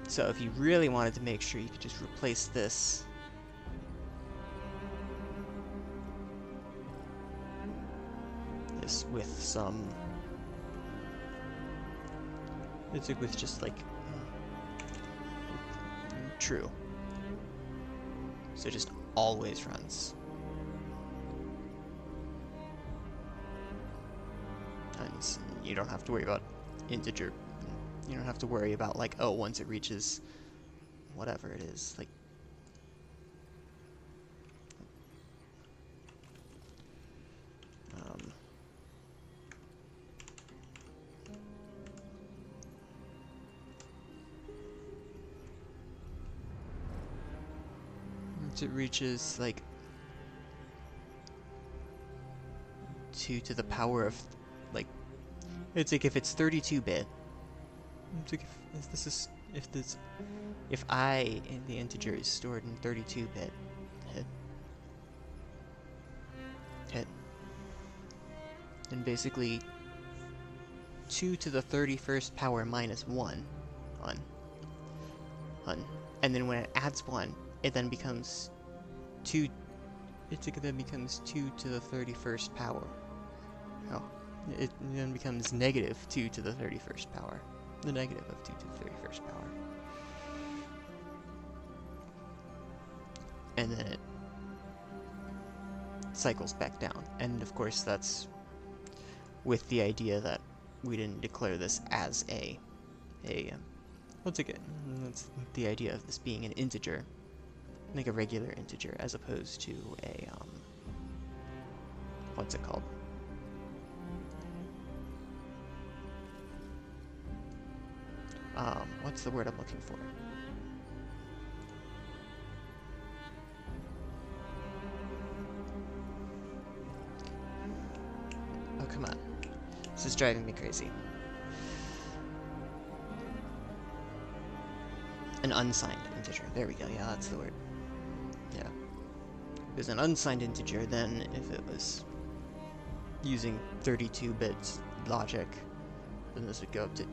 So if you really wanted to make sure, you could just replace this with some, it's like with just like true. So it just always runs. And you don't have to worry about integer. You don't have to worry about like, oh, once it reaches whatever it is, like once it reaches like 2 to the power of like, it's like if it's 32-bit. It's like if I in the integer is stored in 32-bit, hit, and basically 2 to the 31st power minus 1 on. And then when it adds 1, it then becomes 2. It then becomes 2 to the 31st power. Oh, it then becomes negative 2 to the 31st power. The negative of 2 to the 31st power. And then it cycles back down. And of course that's with the idea that we didn't declare this as what's it good? That's the idea of this being an integer, like a regular integer, as opposed to a what's it called? What's the word I'm looking for? Oh, come on. This is driving me crazy. An unsigned integer. There we go. Yeah, that's the word. Yeah. If it was an unsigned integer, then if it was using 32 bits logic, then this would go up to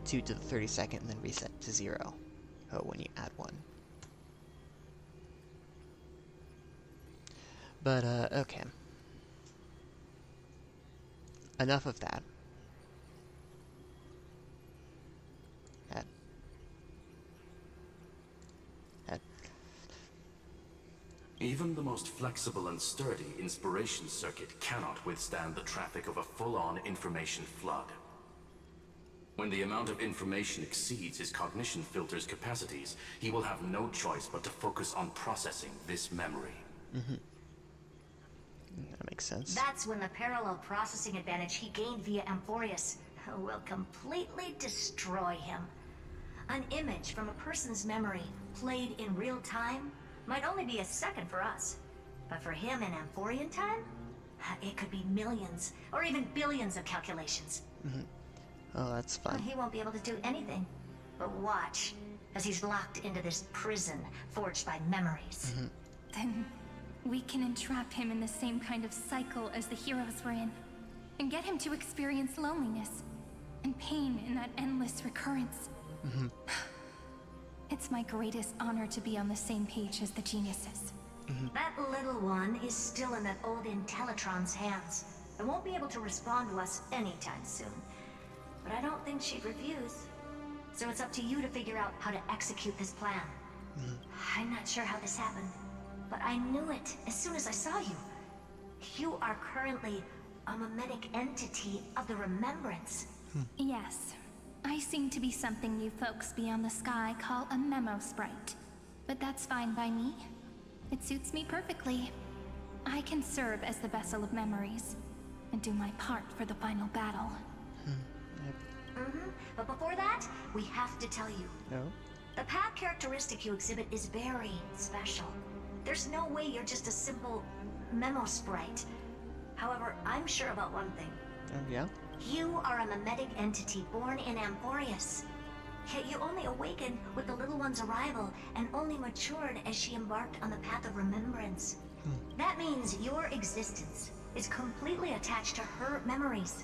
2 to the 32nd and then reset to 0. Oh, when you add 1. But, okay. Enough of that. Even the most flexible and sturdy inspiration circuit cannot withstand the traffic of a full-on information flood. When the amount of information exceeds his cognition filter's capacities, he will have no choice but to focus on processing this memory. Mm-hmm. That makes sense. That's when the parallel processing advantage he gained via Amphorius will completely destroy him. An image from a person's memory played in real time might only be a second for us, but for him in Amphorian time, it could be millions or even billions of calculations. Mm-hmm. Oh, that's fine. He won't be able to do anything but watch as he's locked into this prison forged by memories. Mm-hmm. Then we can entrap him in the same kind of cycle as the heroes were in, and get him to experience loneliness and pain in that endless recurrence. Mm-hmm. It's my greatest honor to be on the same page as the geniuses. Mm-hmm. That little one is still in that old Intellitron's hands and won't be able to respond to us anytime soon. But I don't think she'd refuse. So it's up to you to figure out how to execute this plan. Mm-hmm. I'm not sure how this happened, but I knew it as soon as I saw you. You are currently a mimetic entity of the Remembrance. Yes. I seem to be something you folks beyond the sky call a memo sprite. But that's fine by me. It suits me perfectly. I can serve as the vessel of memories, and do my part for the final battle. But before that, we have to tell you. No? The path characteristic you exhibit is very special. There's no way you're just a simple memo sprite. However, I'm sure about one thing. Oh, yeah? You are a mimetic entity born in Amphorius. Yet you only awakened with the little one's arrival and only matured as she embarked on the path of remembrance. That means your existence is completely attached to her memories.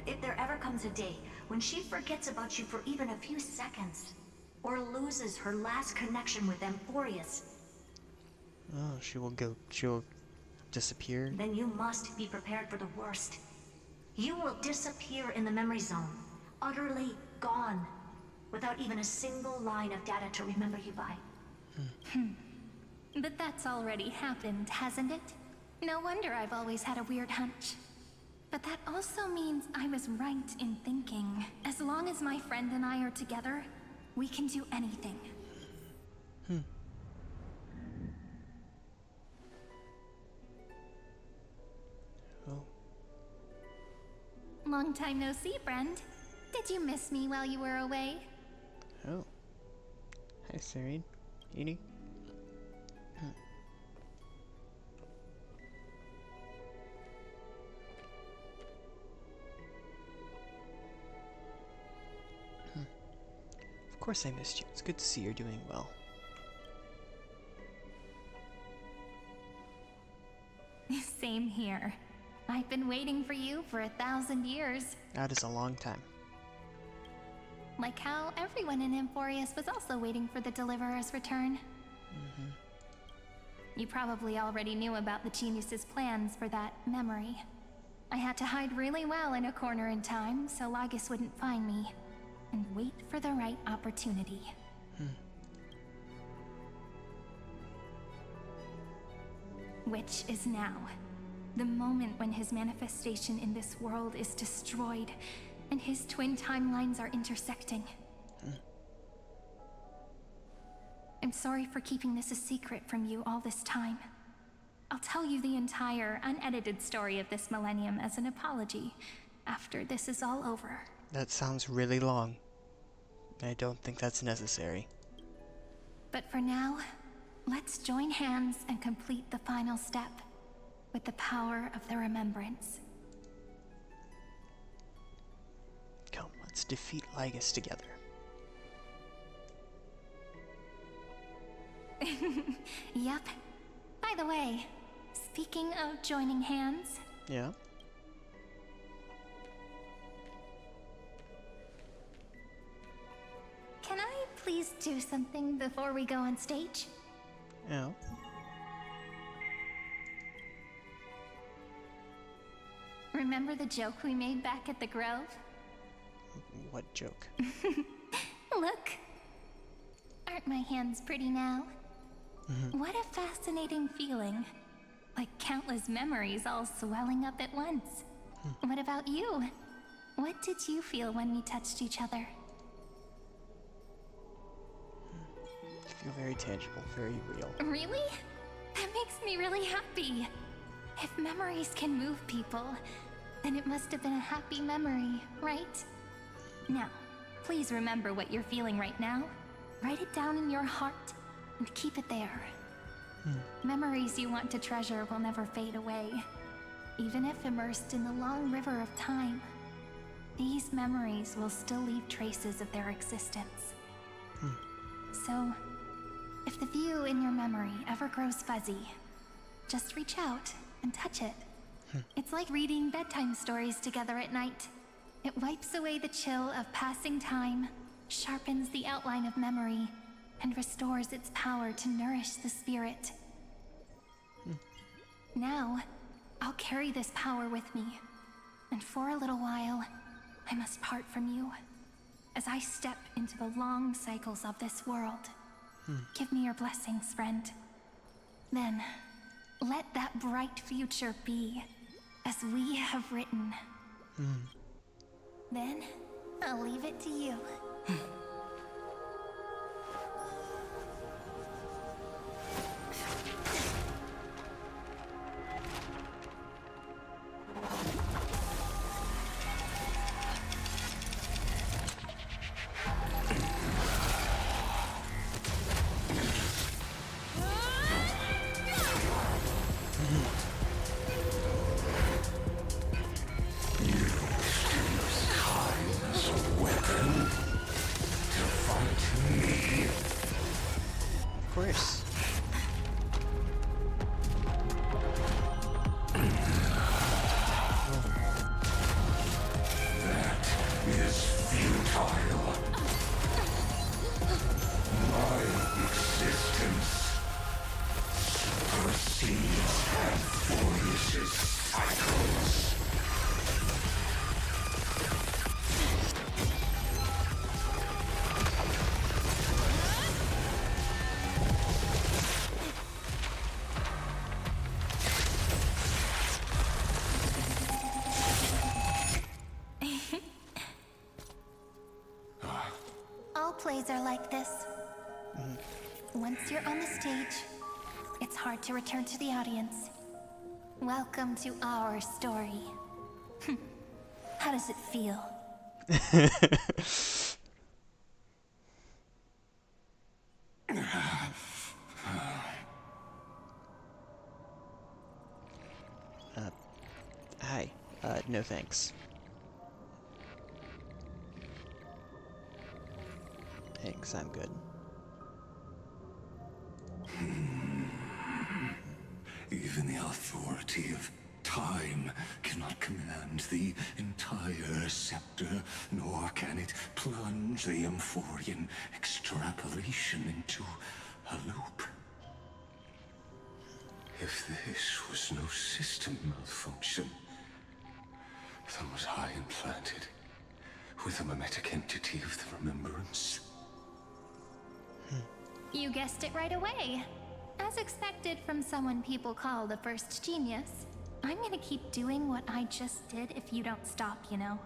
If there ever comes a day when she forgets about you for even a few seconds, or loses her last connection with Amphorius, Oh, she'll disappear? then you must be prepared for the worst. You will disappear in the memory zone, utterly gone, without even a single line of data to remember you by. But that's already happened, hasn't it? No wonder I've always had a weird hunch. But that also means I was right in thinking, as long as my friend and I are together, we can do anything. Oh. Long time no see, friend. Did you miss me while you were away? Oh. Hi, Serene. Edie. Of course I missed you. It's good to see you're doing well. Same here. I've been waiting for you for 1,000 years. That is a long time. Like how everyone in Amphorius was also waiting for the Deliverer's return. You probably already knew about the genius's plans for that memory. I had to hide really well in a corner in time so Lygus wouldn't find me, and wait for the right opportunity. Which is now. The moment when his manifestation in this world is destroyed, and his twin timelines are intersecting. I'm sorry for keeping this a secret from you all this time. I'll tell you the entire, unedited story of this millennium as an apology after this is all over. That sounds really long. I don't think that's necessary. But for now, let's join hands and complete the final step with the power of the remembrance. Come, let's defeat Lygus together. Yep. By the way, speaking of joining hands... Yeah? Can I please do something before we go on stage? Yeah. Remember the joke we made back at the Grove? What joke? Look! Aren't my hands pretty now? What a fascinating feeling. Like countless memories all swelling up at once. What about you? What did you feel when we touched each other? I feel very tangible, very real. Really? That makes me really happy. If memories can move people, then it must have been a happy memory, right? Now, please remember what you're feeling right now. Write it down in your heart and keep it there. Memories you want to treasure will never fade away. Even if immersed in the long river of time, these memories will still leave traces of their existence. So, if the view in your memory ever grows fuzzy, just reach out and touch it. It's like reading bedtime stories together at night. It wipes away the chill of passing time, sharpens the outline of memory, and restores its power to nourish the spirit. Now, I'll carry this power with me, and for a little while, I must part from you, as I step into the long cycles of this world. Give me your blessings, friend. Then, let that bright future be, as we have written. Then, I'll leave it to you. Of course. Is futile. My existence supersedes Amphorius' cycles. All plays are like this. Once you're on the stage, it's hard to return to the audience. Welcome to our story. How does it feel? Hi. No thanks. Thanks, I'm good. Even the authority of Time cannot command the entire scepter, nor can it plunge the Amphorian extrapolation into a loop. If this was no system malfunction, then was I implanted with a mimetic entity of the remembrance? You guessed it right away. As expected from someone people call the first genius, I'm gonna keep doing what I just did if you don't stop, you know?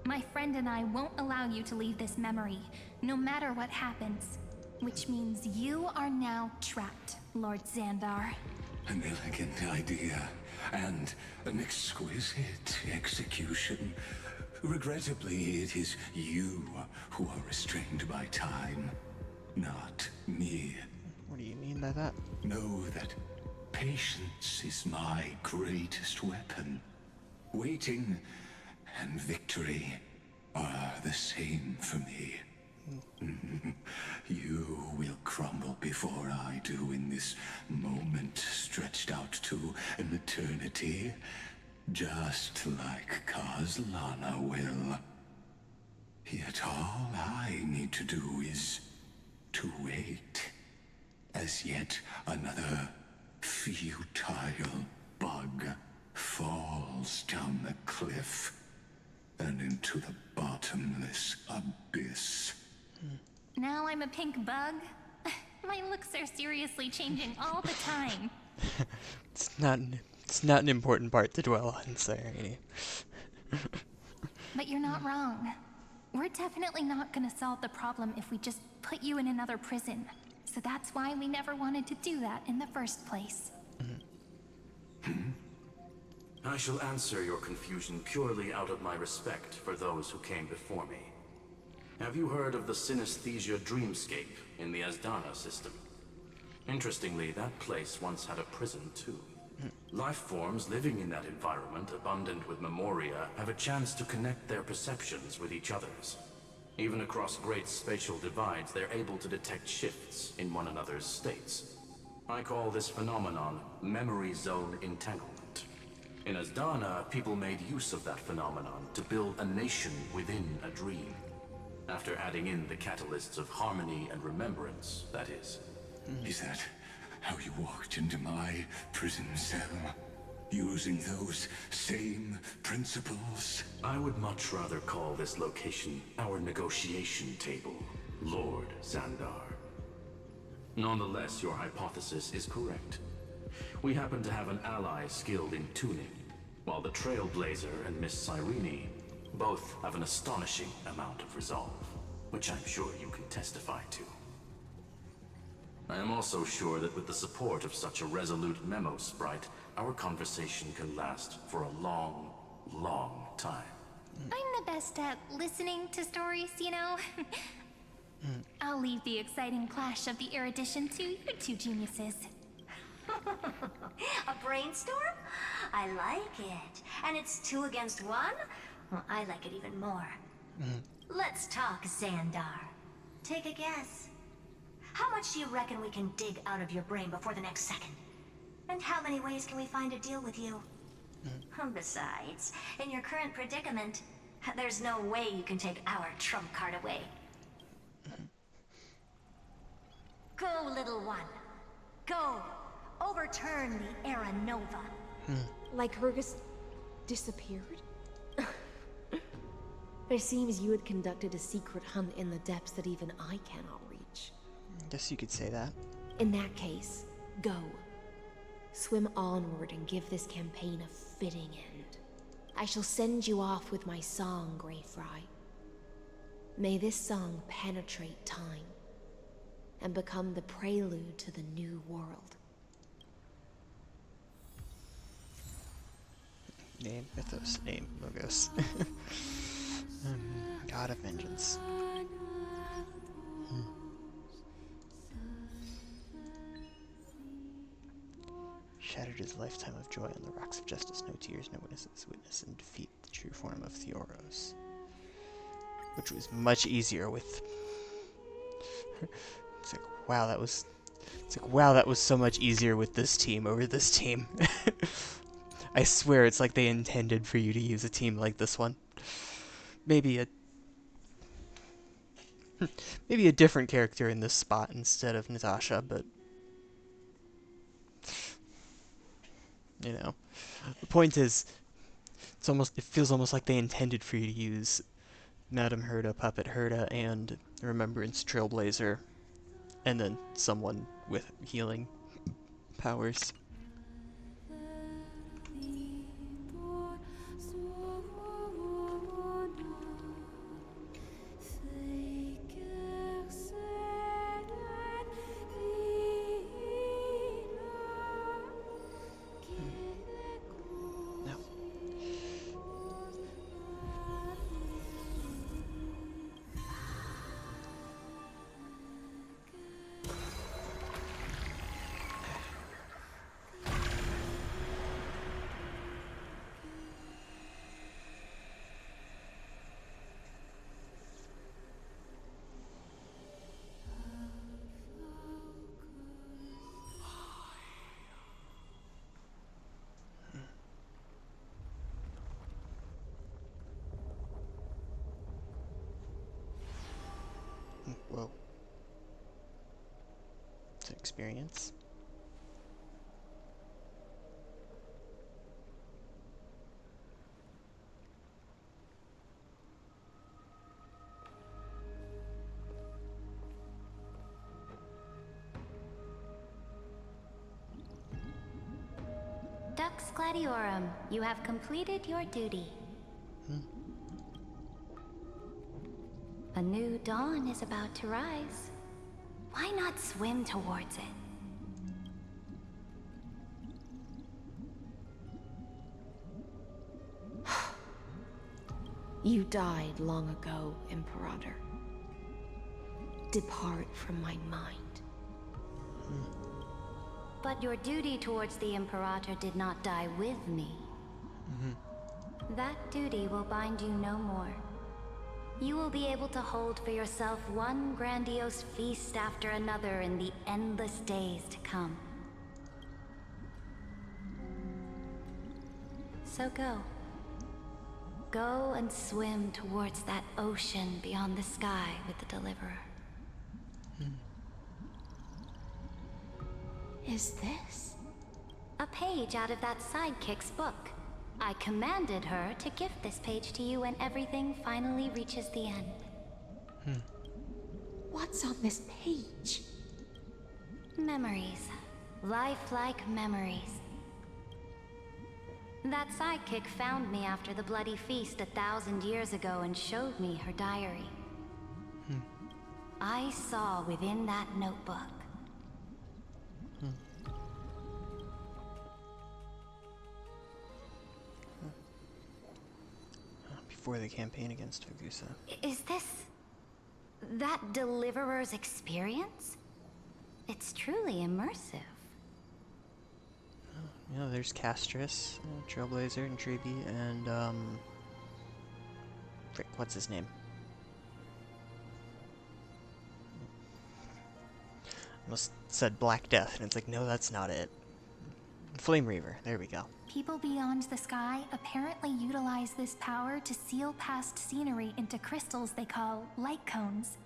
My friend and I won't allow you to leave this memory, no matter what happens. Which means you are now trapped, Lord Xandar. An elegant idea, and an exquisite execution. Regrettably, it is you who are restrained by time, not me. What do you mean by that? Know that patience is my greatest weapon. Waiting and victory are the same for me. You will crumble before I do in this moment stretched out to an eternity, just like Kazlana will. Yet all I need to do is to wait, as yet another futile bug falls down the cliff and into the bottomless abyss. Now I'm a pink bug? My looks are seriously changing all the time. It's not an important part to dwell on, Serenity. But you're not wrong. We're definitely not gonna solve the problem if we just put you in another prison. So that's why we never wanted to do that in the first place. I shall answer your confusion purely out of my respect for those who came before me. Have you heard of the synesthesia dreamscape in the Asdana system? Interestingly, that place once had a prison too. Life forms living in that environment, abundant with memoria, have a chance to connect their perceptions with each other's. Even across great spatial divides, they're able to detect shifts in one another's states. I call this phenomenon memory zone entanglement. In Asdana, people made use of that phenomenon to build a nation within a dream. After adding in the catalysts of harmony and remembrance, that is. Is that how you walked into my prison cell? Using those same principles? I would much rather call this location our negotiation table, Lord Xandar. Nonetheless, your hypothesis is correct. We happen to have an ally skilled in tuning, while the Trailblazer and Miss Cyrene both have an astonishing amount of resolve, which I'm sure you can testify to. I am also sure that with the support of such a resolute memo sprite, our conversation can last for a long, long time. I'm the best at listening to stories, you know? I'll leave the exciting clash of the erudition to you two geniuses. A brainstorm? I like it. And it's 2 against 1? Well, I like it even more. Let's talk, Xandar. Take a guess. How much do you reckon we can dig out of your brain before the next second? And how many ways can we find to deal with you? Besides, in your current predicament, there's no way you can take our trump card away. Go, little one. Go. Overturn the Era Nova. Like Hergus disappeared? It seems you had conducted a secret hunt in the depths that even I cannot reach. Guess you could say that. In that case, go. Swim onward and give this campaign a fitting end. I shall send you off with my song, Greyfry. May this song penetrate time and become the prelude to the new world. Name Mythos, name Logos. God of Vengeance. Shattered his lifetime of joy on the rocks of justice. No tears, no witnesses. Witness and defeat the true form of Theoros. Which was much easier with... It's like, wow, that was... It's like, wow, that was so much easier with this team over this team. I swear it's like they intended for you to use a team like this one. Maybe a maybe a different character in this spot instead of Natasha, but you know. The point is, it feels almost like they intended for you to use Madame Herda, Puppet Herda, and Remembrance Trailblazer, and then someone with healing powers. No. Whoa. It's an experience. Dux Gladiorum, you have completed your duty. A new dawn is about to rise. Why not swim towards it? You died long ago, Imperator. Depart from my mind. But your duty towards the Imperator did not die with me. That duty will bind you no more. You will be able to hold for yourself one grandiose feast after another in the endless days to come. So go. Go and swim towards that ocean beyond the sky with the Deliverer. Is this? A page out of that sidekick's book. I commanded her to gift this page to you when everything finally reaches the end. What's on this page? Memories. Lifelike memories. That sidekick found me after the bloody feast 1,000 years ago and showed me her diary. I saw within that notebook. Before the campaign against Togusa. Is this... that Deliverer's experience? It's truly immersive. You know, there's Castris, Trailblazer, and Treeby, and, frick, what's his name? Almost said Black Death, and it's like, no, that's not it. Flame Reaver, there we go. People beyond the sky apparently utilize this power to seal past scenery into crystals they call light cones.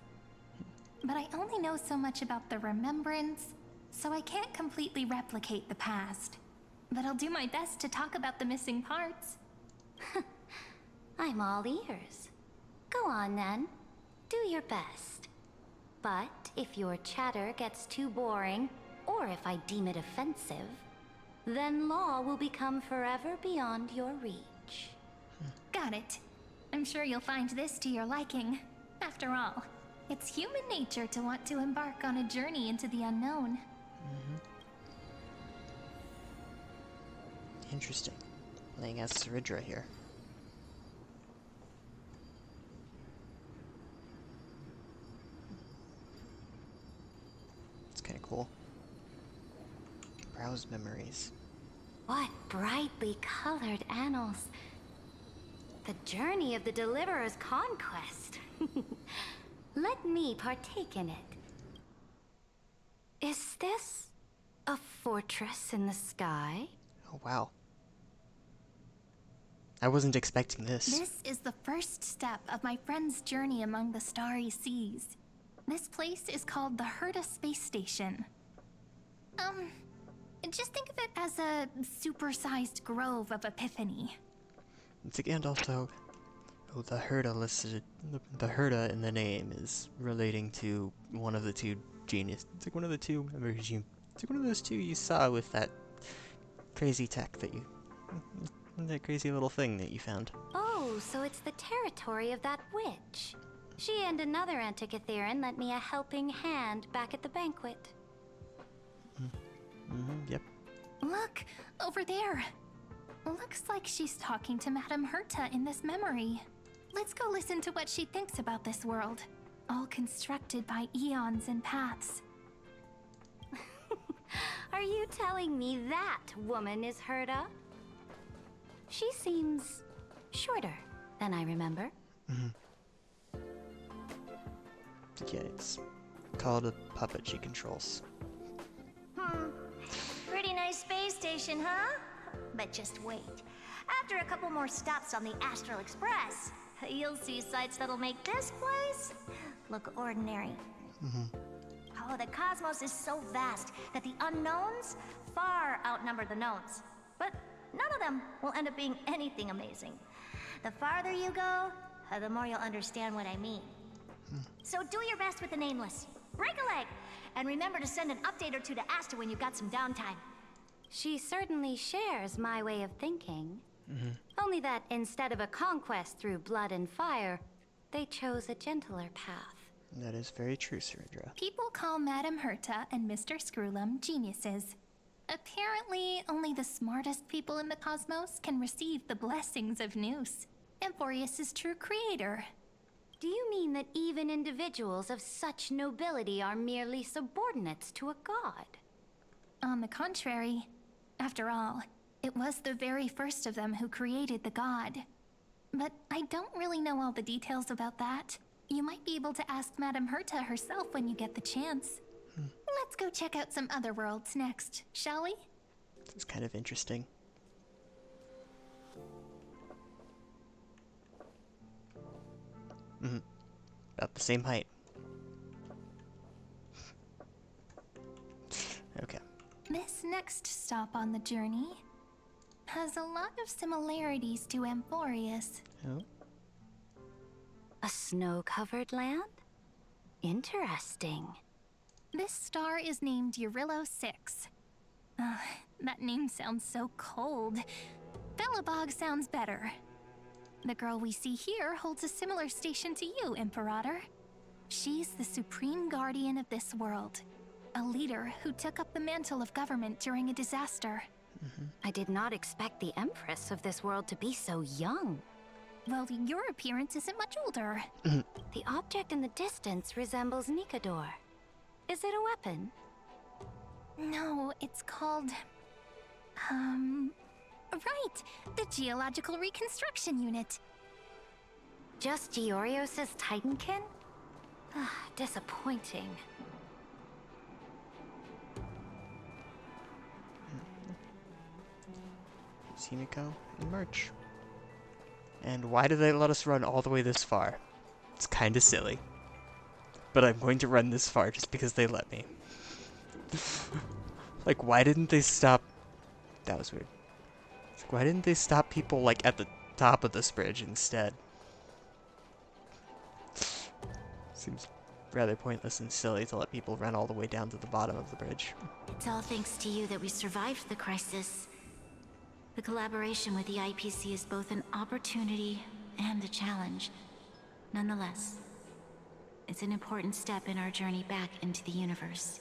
But I only know so much about the remembrance, so I can't completely replicate the past. But I'll do my best to talk about the missing parts. I'm all ears. Go on then. Do your best. But if your chatter gets too boring, or if I deem it offensive, then law will become forever beyond your reach. Got it. I'm sure you'll find this to your liking. After all, it's human nature to want to embark on a journey into the unknown. Interesting. Playing as Saridra here. It's kind of cool. Browse memories. What brightly colored annals. The journey of the Deliverer's conquest. Let me partake in it. Is this a fortress in the sky? Oh, wow. I wasn't expecting this. This is the first step of my friend's journey among the starry seas. This place is called the Herta Space Station. Just think of it as a supersized grove of epiphany. And also, oh, the Herta listed, the Herta in the name is relating to one of the two genius. It's like one of the two, it's like one of those two you saw with that crazy tech that that crazy little thing that you found. Oh, so it's the territory of that witch. She and another Antikytheran lent me a helping hand back at the banquet. Yep. Look, over there. Looks like she's talking to Madame Herta in this memory. Let's go listen to what she thinks about this world, all constructed by eons and paths. Are you telling me that woman is Herta? She seems shorter than I remember. Yeah, it's called a puppet she controls. Pretty nice space station, huh? But just wait. After a couple more stops on the Astral Express, you'll see sights that'll make this place look ordinary. Oh, the cosmos is so vast that the unknowns far outnumber the knowns. But none of them will end up being anything amazing. The farther you go, the more you'll understand what I mean. So do your best with the nameless. Break a leg! And remember to send an update or two to Asta when you've got some downtime. She certainly shares my way of thinking. Only that instead of a conquest through blood and fire, they chose a gentler path. That is very true, Surindra. People call Madame Herta and Mr. Screwlum geniuses. Apparently, only the smartest people in the cosmos can receive the blessings of Nous, Amphorius' true creator. Do you mean that even individuals of such nobility are merely subordinates to a god? On the contrary, after all, it was the very first of them who created the god. But I don't really know all the details about that. You might be able to ask Madame Herta herself when you get the chance. Let's go check out some other worlds next, shall we? This is kind of interesting. About the same height. Okay. This next stop on the journey has a lot of similarities to Amphorius. Oh. A snow-covered land? Interesting. This star is named Eurillo 6. That name sounds so cold. Belobog sounds better. The girl we see here holds a similar station to you, Imperator. She's the supreme guardian of this world. A leader who took up the mantle of government during a disaster. I did not expect the Empress of this world to be so young. Well, your appearance isn't much older. The object in the distance resembles Nikador. Is it a weapon? No, it's called... Right! The Geological Reconstruction Unit. Just Giorios' Titankin? Disappointing. Himiko and March. And why do they let us run all the way this far? It's kind of silly. But I'm going to run this far just because they let me. Like, why didn't they stop... That was weird. It's like, why didn't they stop people, like, at the top of this bridge instead? Seems rather pointless and silly to let people run all the way down to the bottom of the bridge. It's all thanks to you that we survived the crisis. The collaboration with the IPC is both an opportunity and a challenge. Nonetheless, it's an important step in our journey back into the universe.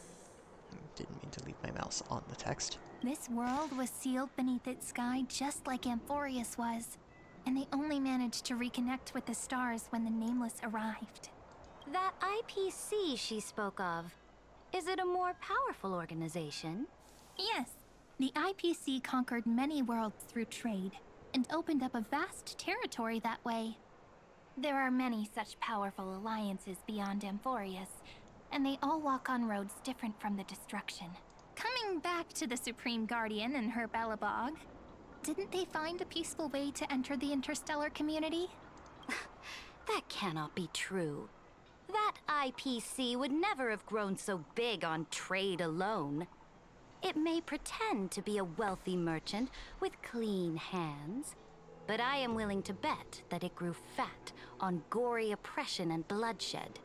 Didn't mean to leave my mouse on the text. This world was sealed beneath its sky just like Amphorius was, and they only managed to reconnect with the stars when the Nameless arrived. That IPC she spoke of, is it a more powerful organization? Yes, the IPC conquered many worlds through trade, and opened up a vast territory that way. There are many such powerful alliances beyond Amphorius, and they all walk on roads different from the destruction. Coming back to the Supreme Guardian and her Belobog, Didn't they find a peaceful way to enter the interstellar community? That cannot be true. That IPC would never have grown so big on trade alone. It may pretend to be a wealthy merchant with clean hands, but I am willing to bet that it grew fat on gory oppression and bloodshed.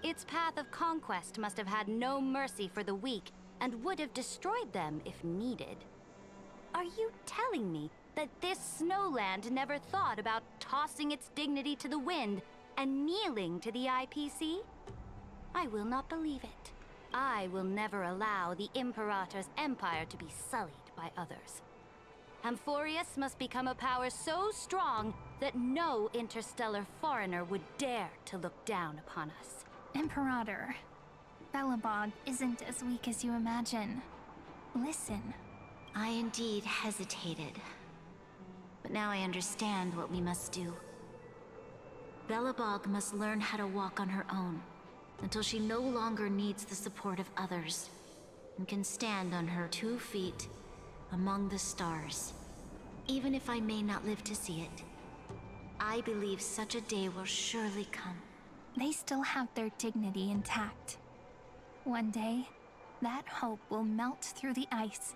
Its path of conquest must have had no mercy for the weak and would have destroyed them if needed. Are you telling me that this snowland never thought about tossing its dignity to the wind and kneeling to the IPC? I will not believe it. I will never allow the Imperator's empire to be sullied by others. Amphorius must become a power so strong that no interstellar foreigner would dare to look down upon us. Imperator, Belobog isn't as weak as you imagine. Listen. I indeed hesitated. But now I understand what we must do. Belobog must learn how to walk on her own, until she no longer needs the support of others, and can stand on her 2 feet among the stars. Even if I may not live to see it, I believe such a day will surely come. They still have their dignity intact. One day, that hope will melt through the ice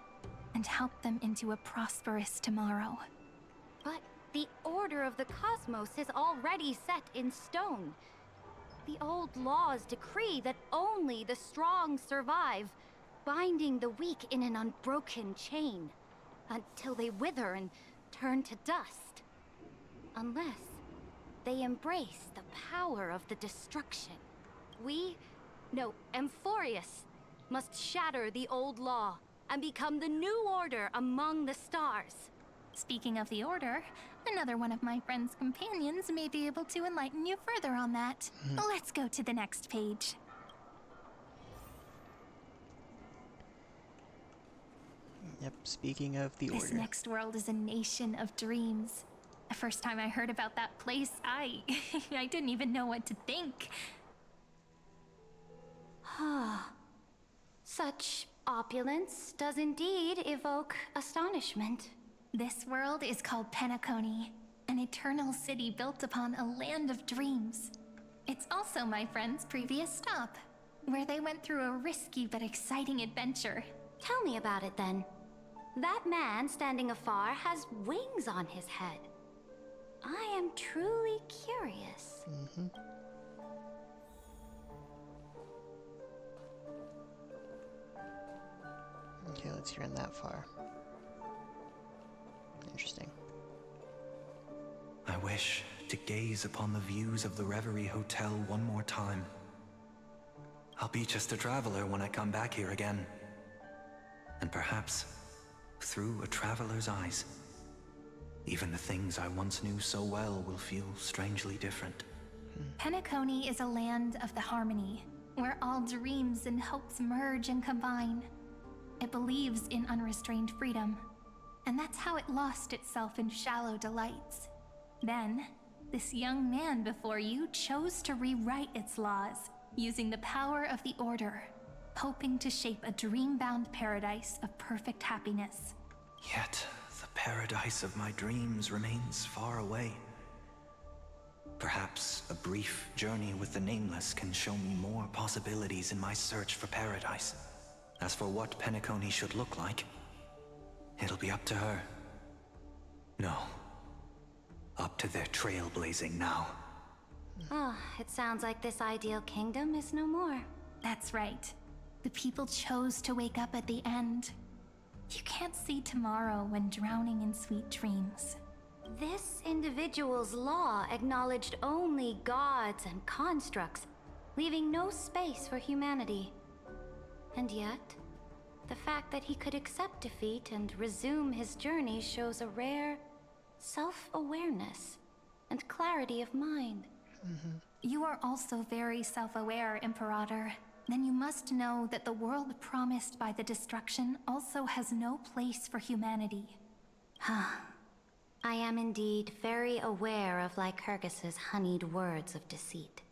and help them into a prosperous tomorrow. But the order of the cosmos is already set in stone. The old laws decree that only the strong survive, binding the weak in an unbroken chain, until they wither and turn to dust. Unless they embrace the power of the destruction. Amphorius must shatter the old law and become the new order among the stars. Speaking of the Order, another one of my friend's companions may be able to enlighten you further on that. Let's go to the next page. Yep, speaking of the This Order. next world is a nation of dreams. The first time I heard about that place, I didn't even know what to think. Such opulence does indeed evoke astonishment. This world is called Penacony, an eternal city built upon a land of dreams. It's also my friend's previous stop, where they went through a risky but exciting adventure. Tell me about it then. That man standing afar has wings on his head. I am truly curious. Okay, let's hear in that far. Interesting. I wish to gaze upon the views of the Reverie Hotel one more time. I'll be just a traveler when I come back here again. And perhaps, through a traveler's eyes, even the things I once knew so well will feel strangely different. Penacony is a land of the harmony, where all dreams and hopes merge and combine. It believes in unrestrained freedom, and that's how it lost itself in shallow delights. Then, this young man before you chose to rewrite its laws, using the power of the Order, hoping to shape a dream-bound paradise of perfect happiness. Yet, the paradise of my dreams remains far away. Perhaps a brief journey with the Nameless can show me more possibilities in my search for paradise. As for what Penacony should look like, it'll be up to her. No. Up to their trailblazing now. It sounds like this ideal kingdom is no more. That's right. The people chose to wake up at the end. You can't see tomorrow when drowning in sweet dreams. This individual's law acknowledged only gods and constructs, leaving no space for humanity. And yet, the fact that he could accept defeat and resume his journey shows a rare self-awareness and clarity of mind. You are also very self-aware, Imperator. Then you must know that the world promised by the destruction also has no place for humanity. I am indeed very aware of Lycurgus's honeyed words of deceit.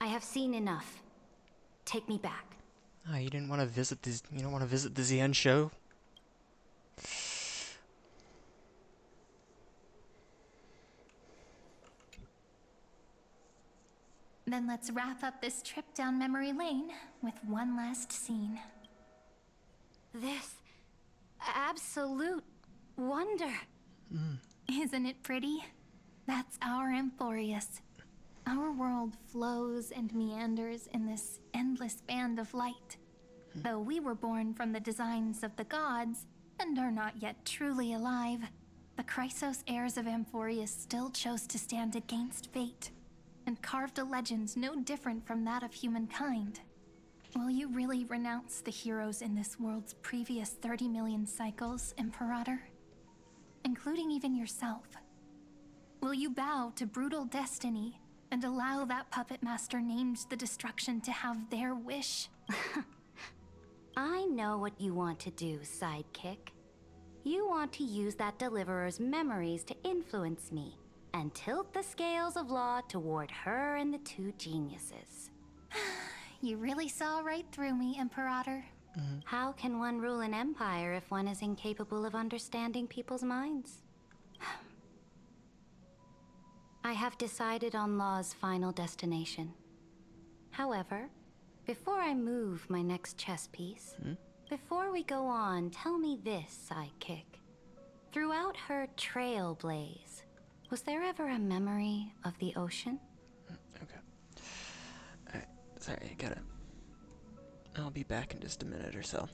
I have seen enough. Take me back. Oh, you didn't want to visit this? You don't want to visit the Xian show? then let's wrap up this trip down memory lane with one last scene. This absolute wonder. Isn't it pretty? That's our Amphorius. Our world flows and meanders in this endless band of light. Though we were born from the designs of the gods and are not yet truly alive, the Chrysos heirs of Amphorius still chose to stand against fate and carved a legend no different from that of humankind. Will you really renounce the heroes in this world's previous 30 million cycles, Imperator? Including even yourself. Will you bow to brutal destiny and allow that puppet master named the destruction to have their wish? I know what you want to do, sidekick. You want to use that deliverer's memories to influence me and tilt the scales of law toward her and the two geniuses. You really saw right through me, Imperator. How can one rule an empire if one is incapable of understanding people's minds? I have decided on Law's final destination. However, before I move my next chess piece, before we go on, tell me this, sidekick. Throughout her trailblaze, was there ever a memory of the ocean? Okay. Alright, sorry, I gotta... I'll be back in just a minute or so.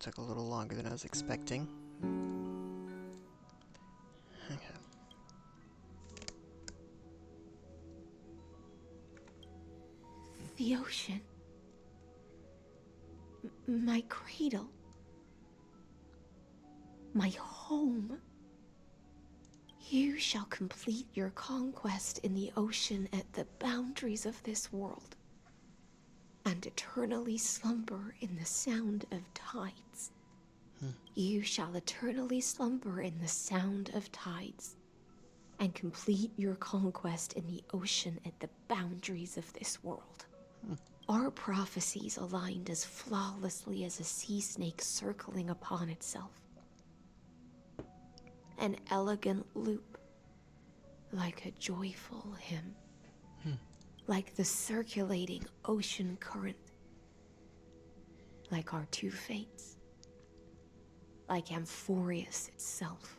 took a little longer than I was expecting. Okay. The ocean. My cradle. My home. You shall complete your conquest in the ocean at the boundaries of this world, and eternally slumber in the sound of tides. You shall eternally slumber in the sound of tides, and complete your conquest in the ocean at the boundaries of this world. Our prophecies aligned as flawlessly as a sea snake circling upon itself. An elegant loop, like a joyful hymn, like the circulating ocean current, like our two fates, like Amphorius itself.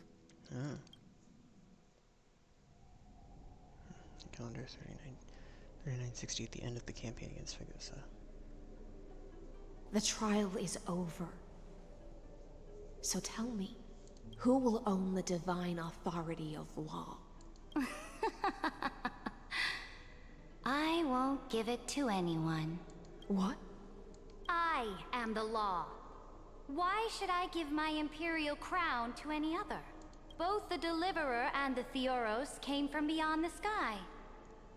Calendar 3960 at the end of the campaign against Figosa. The trial is over. So tell me, who will own the divine authority of law? I won't give it to anyone. What? I am the law. Why should I give my imperial crown to any other? Both the Deliverer and the Theoros came from beyond the sky.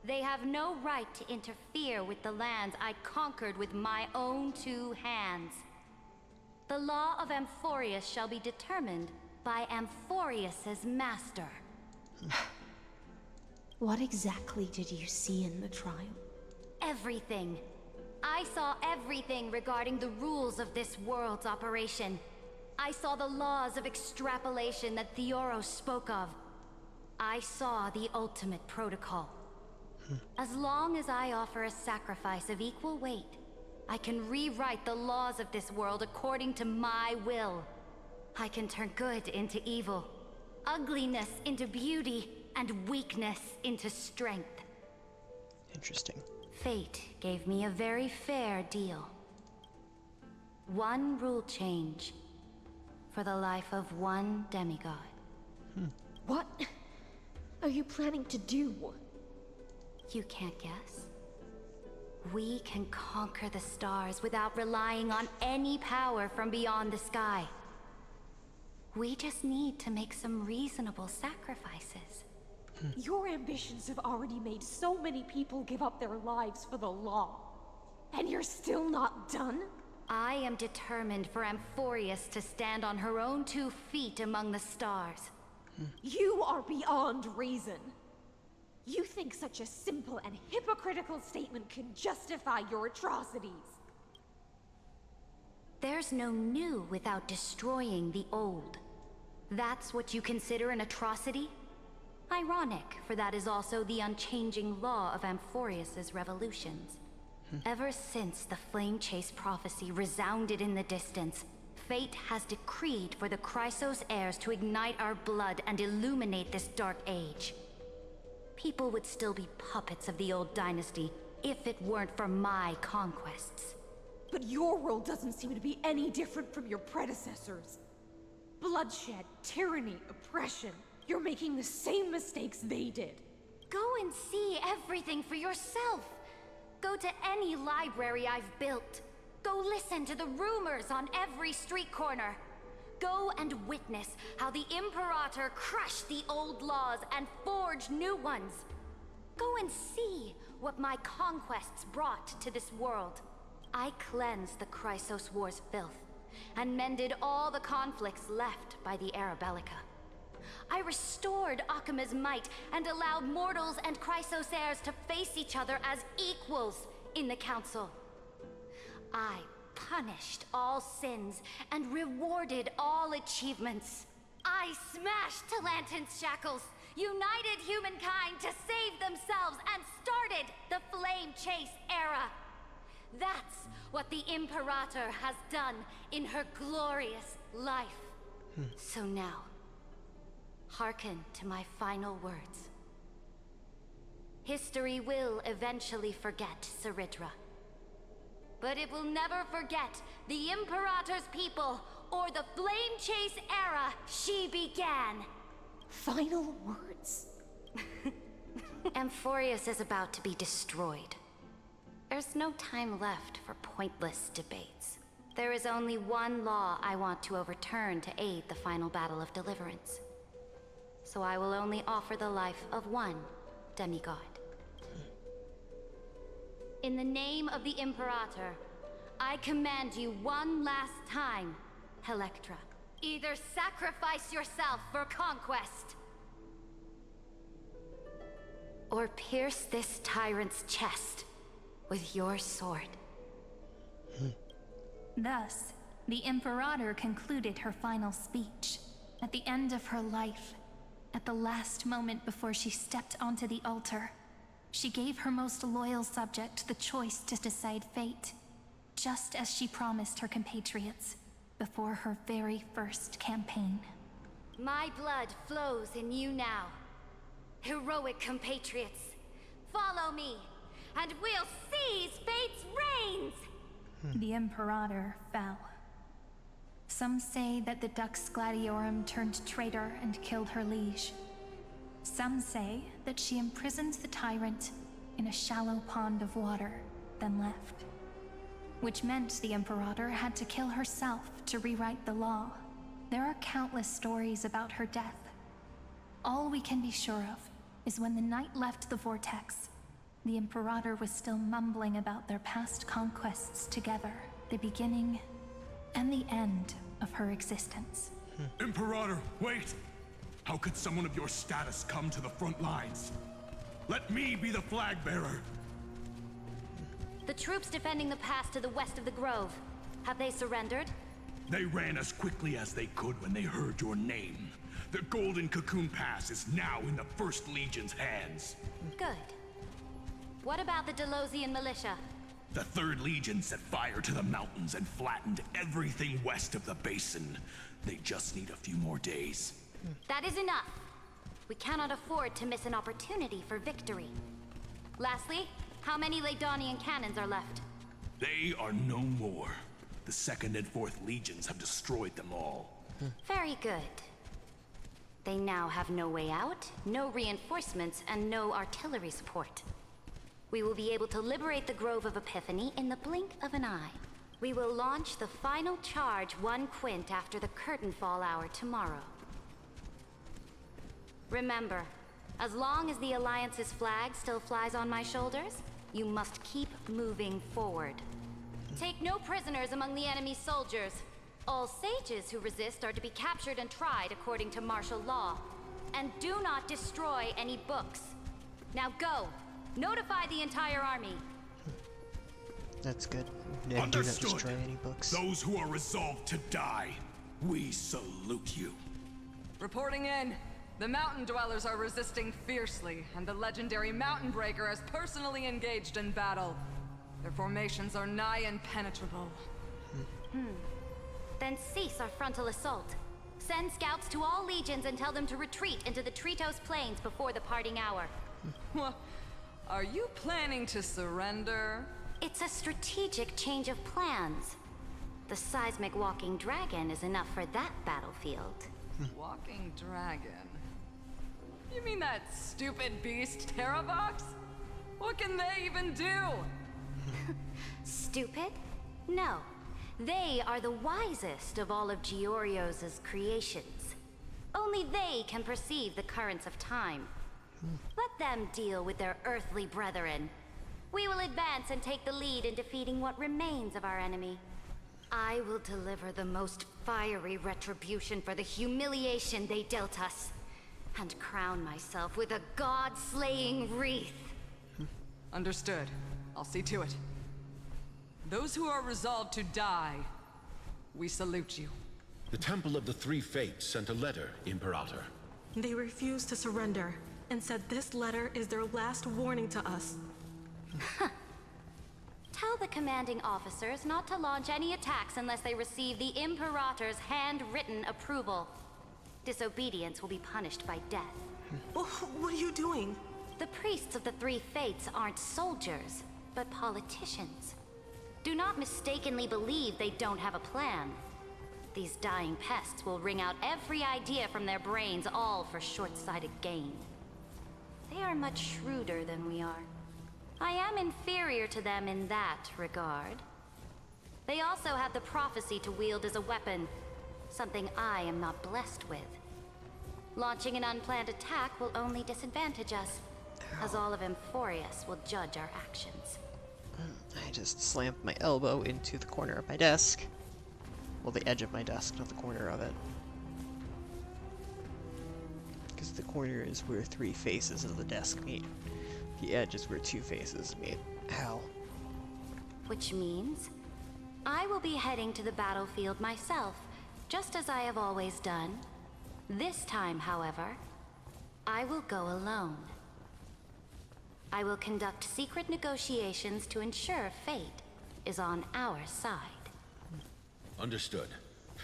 They have no right to interfere with the lands I conquered with my own two hands. The law of Amphorius shall be determined by Amphorius's master. What exactly did you see in the trial? Everything. I saw everything regarding the rules of this world's operation. I saw the laws of extrapolation that Theoros spoke of. I saw the ultimate protocol. As long as I offer a sacrifice of equal weight, I can rewrite the laws of this world according to my will. I can turn good into evil, ugliness into beauty, and weakness into strength. Interesting. Fate gave me a very fair deal. One rule change for the life of one demigod. What are you planning to do? You can't guess. We can conquer the stars without relying on any power from beyond the sky. We just need to make some reasonable sacrifices. Your ambitions have already made so many people give up their lives for the law. And you're still not done? I am determined for Amphorius to stand on her own 2 feet among the stars. You are beyond reason. You think such a simple and hypocritical statement can justify your atrocities. There's no new without destroying the old. That's what you consider an atrocity? Ironic, for that is also the unchanging law of Amphorius's revolutions. Ever since the Flame Chase prophecy resounded in the distance, fate has decreed for the Chrysos heirs to ignite our blood and illuminate this dark age. People would still be puppets of the old dynasty if it weren't for my conquests. But your world doesn't seem to be any different from your predecessors. Bloodshed, tyranny, oppression. You're making the same mistakes they did. Go and see everything for yourself. Go to any library I've built. Go listen to the rumors on every street corner. Go and witness how the Imperator crushed the old laws and forged new ones. Go and see what my conquests brought to this world. I cleansed the Chrysos War's filth, and mended all the conflicts left by the Arabellica. I restored Akima's might and allowed mortals and Chrysos heirs to face each other as equals in the Council. I punished all sins and rewarded all achievements. I smashed Talantin's shackles, united humankind to save themselves, and started the Flame Chase era. That's what the Imperator has done in her glorious life. So now, hearken to my final words. History will eventually forget Ceridra. but it will never forget the Imperator's people or the Flame Chase era she began. Final words. Amphorius is about to be destroyed. There's no time left for pointless debates. There is only one law I want to overturn to aid the final battle of deliverance. So I will only offer the life of one demigod. In the name of the Imperator, I command you one last time, Electra. Either sacrifice yourself for conquest, or pierce this tyrant's chest with your sword. Thus, the Imperator concluded her final speech. At the end of her life, at the last moment before she stepped onto the altar, she gave her most loyal subject the choice to decide fate, just as she promised her compatriots before her very first campaign. My blood flows in you now. Heroic compatriots, follow me, and we'll seize fate's reins! The Imperator fell. Some say that the Dux Gladiorum turned traitor and killed her liege. Some say that she imprisoned the tyrant in a shallow pond of water, then left. Which meant the Imperator had to kill herself to rewrite the law. There are countless stories about her death. All we can be sure of is when the knight left the vortex, the Imperator was still mumbling about their past conquests together, the beginning and the end of her existence. Imperator, wait! How could someone of your status come to the front lines? Let me be the flag bearer! The troops defending the pass to the west of the grove, have they surrendered? They ran as quickly as they could when they heard your name. The Golden Cocoon Pass is now in the First Legion's hands. Good. What about the Delosian militia? The Third Legion set fire to the mountains and flattened everything west of the basin. They just need a few more days. That is enough. We cannot afford to miss an opportunity for victory. Lastly, how many Ladonian cannons are left? They are no more. The Second and Fourth Legions have destroyed them all. Very good. They now have no way out, no reinforcements, and no artillery support. We will be able to liberate the Grove of Epiphany in the blink of an eye. We will launch the final charge 1 quint after the curtain fall hour tomorrow. Remember, as long as the Alliance's flag still flies on my shoulders, you must keep moving forward. Take no prisoners among the enemy's soldiers. All sages who resist are to be captured and tried according to martial law. And do not destroy any books. Now go! Notify the entire army. That's good. Yeah, do not destroy any books. Those who are resolved to die, we salute you. Reporting in. The mountain dwellers are resisting fiercely, and the legendary Mountain Breaker has personally engaged in battle. Their formations are nigh impenetrable. Then cease our frontal assault. Send scouts to all legions and tell them to retreat into the Tritos Plains before the parting hour. Are you planning to surrender? It's a strategic change of plans. The seismic walking dragon is enough for that battlefield. Walking dragon? You mean that stupid beast, Terravox? What can they even do? Stupid? No. They are the wisest of all of Georios' creations. Only they can perceive the currents of time. Let them deal with their earthly brethren. We will advance and take the lead in defeating what remains of our enemy. I will deliver the most fiery retribution for the humiliation they dealt us, and crown myself with a god-slaying wreath. Understood. I'll see to it. Those who are resolved to die, we salute you. The Temple of the Three Fates sent a letter, Imperator. They refused to surrender, and said this letter is their last warning to us. Tell the commanding officers not to launch any attacks unless they receive the Imperator's handwritten approval. Disobedience will be punished by death. What are you doing? The priests of the Three Fates aren't soldiers, but politicians. Do not mistakenly believe they don't have a plan. These dying pests will wring out every idea from their brains, all for short-sighted gain. They are much shrewder than we are. I am inferior to them in that regard. They also have the prophecy to wield as a weapon, something I am not blessed with. Launching an unplanned attack will only disadvantage us, as all of Amphorius will judge our actions. I just slammed my elbow into the corner of my desk. Well, the edge of my desk, not the corner of it. Because the corner is where 3 faces of the desk meet. The edge is where 2 faces meet. Ow. Which means I will be heading to the battlefield myself, just as I have always done. This time, however, I will go alone. I will conduct secret negotiations to ensure fate is on our side. Understood.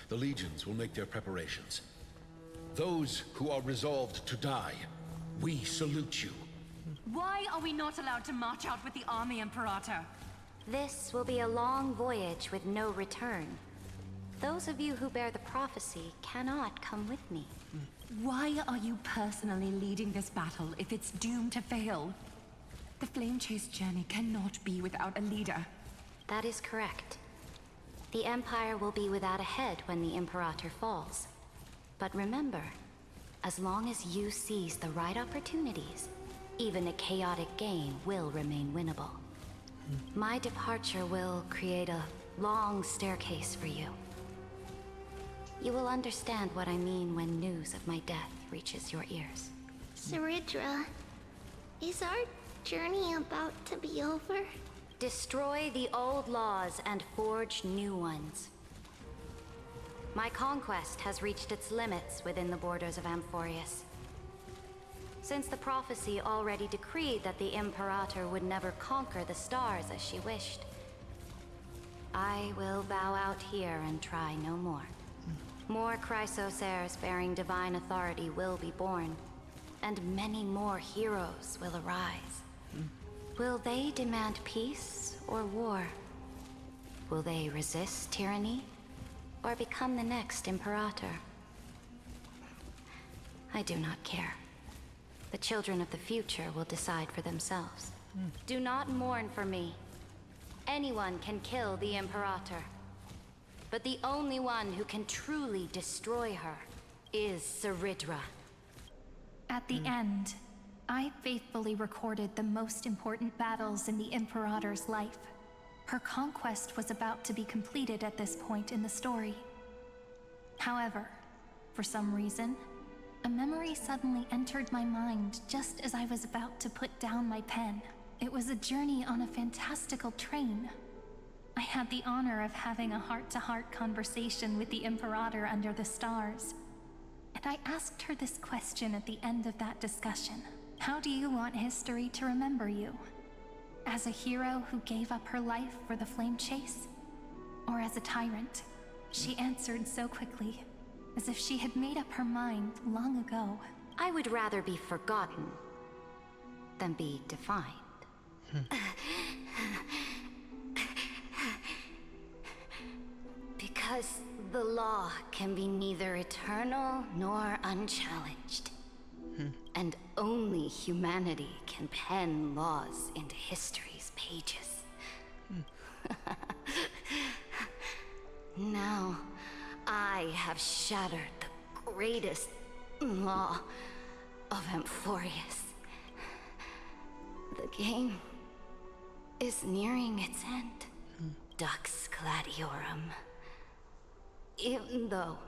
The legions will make their preparations. Those who are resolved to die, we salute you. Why are we not allowed to march out with the army, Imperator? This will be a long voyage with no return. Those of you who bear the prophecy cannot come with me. Why are you personally leading this battle if it's doomed to fail? The Flame Chase journey cannot be without a leader. That is correct. The Empire will be without a head when the Imperator falls. But remember, as long as you seize the right opportunities, even a chaotic game will remain winnable. My departure will create a long staircase for you. You will understand what I mean when news of my death reaches your ears. Saridra, is our journey about to be over? Destroy the old laws and forge new ones. My conquest has reached its limits within the borders of Amphorius. Since the prophecy already decreed that the Imperator would never conquer the stars as she wished, I will bow out here and try no more. More Chrysos heirs bearing divine authority will be born, and many more heroes will arise. Will they demand peace or war? Will they resist tyranny or become the next Imperator? I do not care. The children of the future will decide for themselves. Do not mourn for me. Anyone can kill the Imperator. But the only one who can truly destroy her is Saridra. At the end, I faithfully recorded the most important battles in the Imperator's life. Her conquest was about to be completed at this point in the story. However, for some reason, a memory suddenly entered my mind just as I was about to put down my pen. It was a journey on a fantastical train. I had the honor of having a heart-to-heart conversation with the Imperator under the stars. And I asked her this question at the end of that discussion. How do you want history to remember you? As a hero who gave up her life for the Flame Chase? Or as a tyrant? She answered so quickly, as if she had made up her mind long ago. I would rather be forgotten than be defined. Because the law can be neither eternal nor unchallenged. And only humanity can pen laws into history's pages. Now, I have shattered the greatest law of Amphorius. The game is nearing its end. Dux Gladiorum. Even though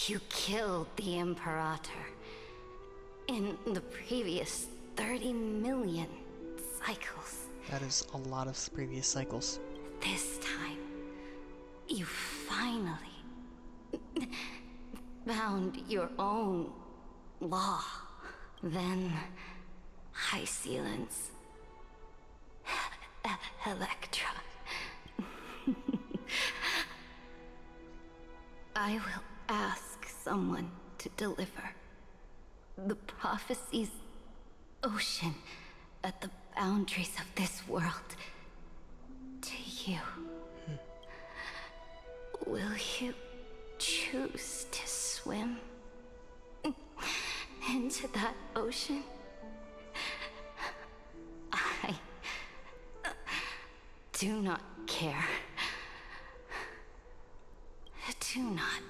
you killed the Imperator in the previous 30 million cycles. That is a lot of previous cycles. This time, you finally found your own law. Then, High Sealants, Electra. I will ask someone to deliver the prophecy's ocean at the boundaries of this world to you. choose to swim into that ocean, I do not care. Do not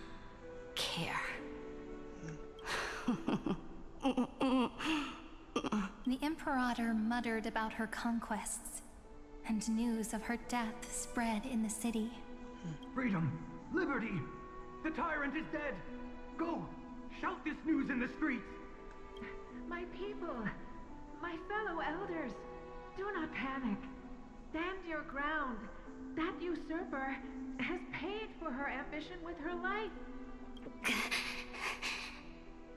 care. The Imperator muttered about her conquests, and news of her death spread in the city. Freedom! Liberty! The tyrant is dead! Go! Shout this news in the streets! My people, my fellow elders, do not panic. Stand your ground. That usurper has paid for her ambition with her life.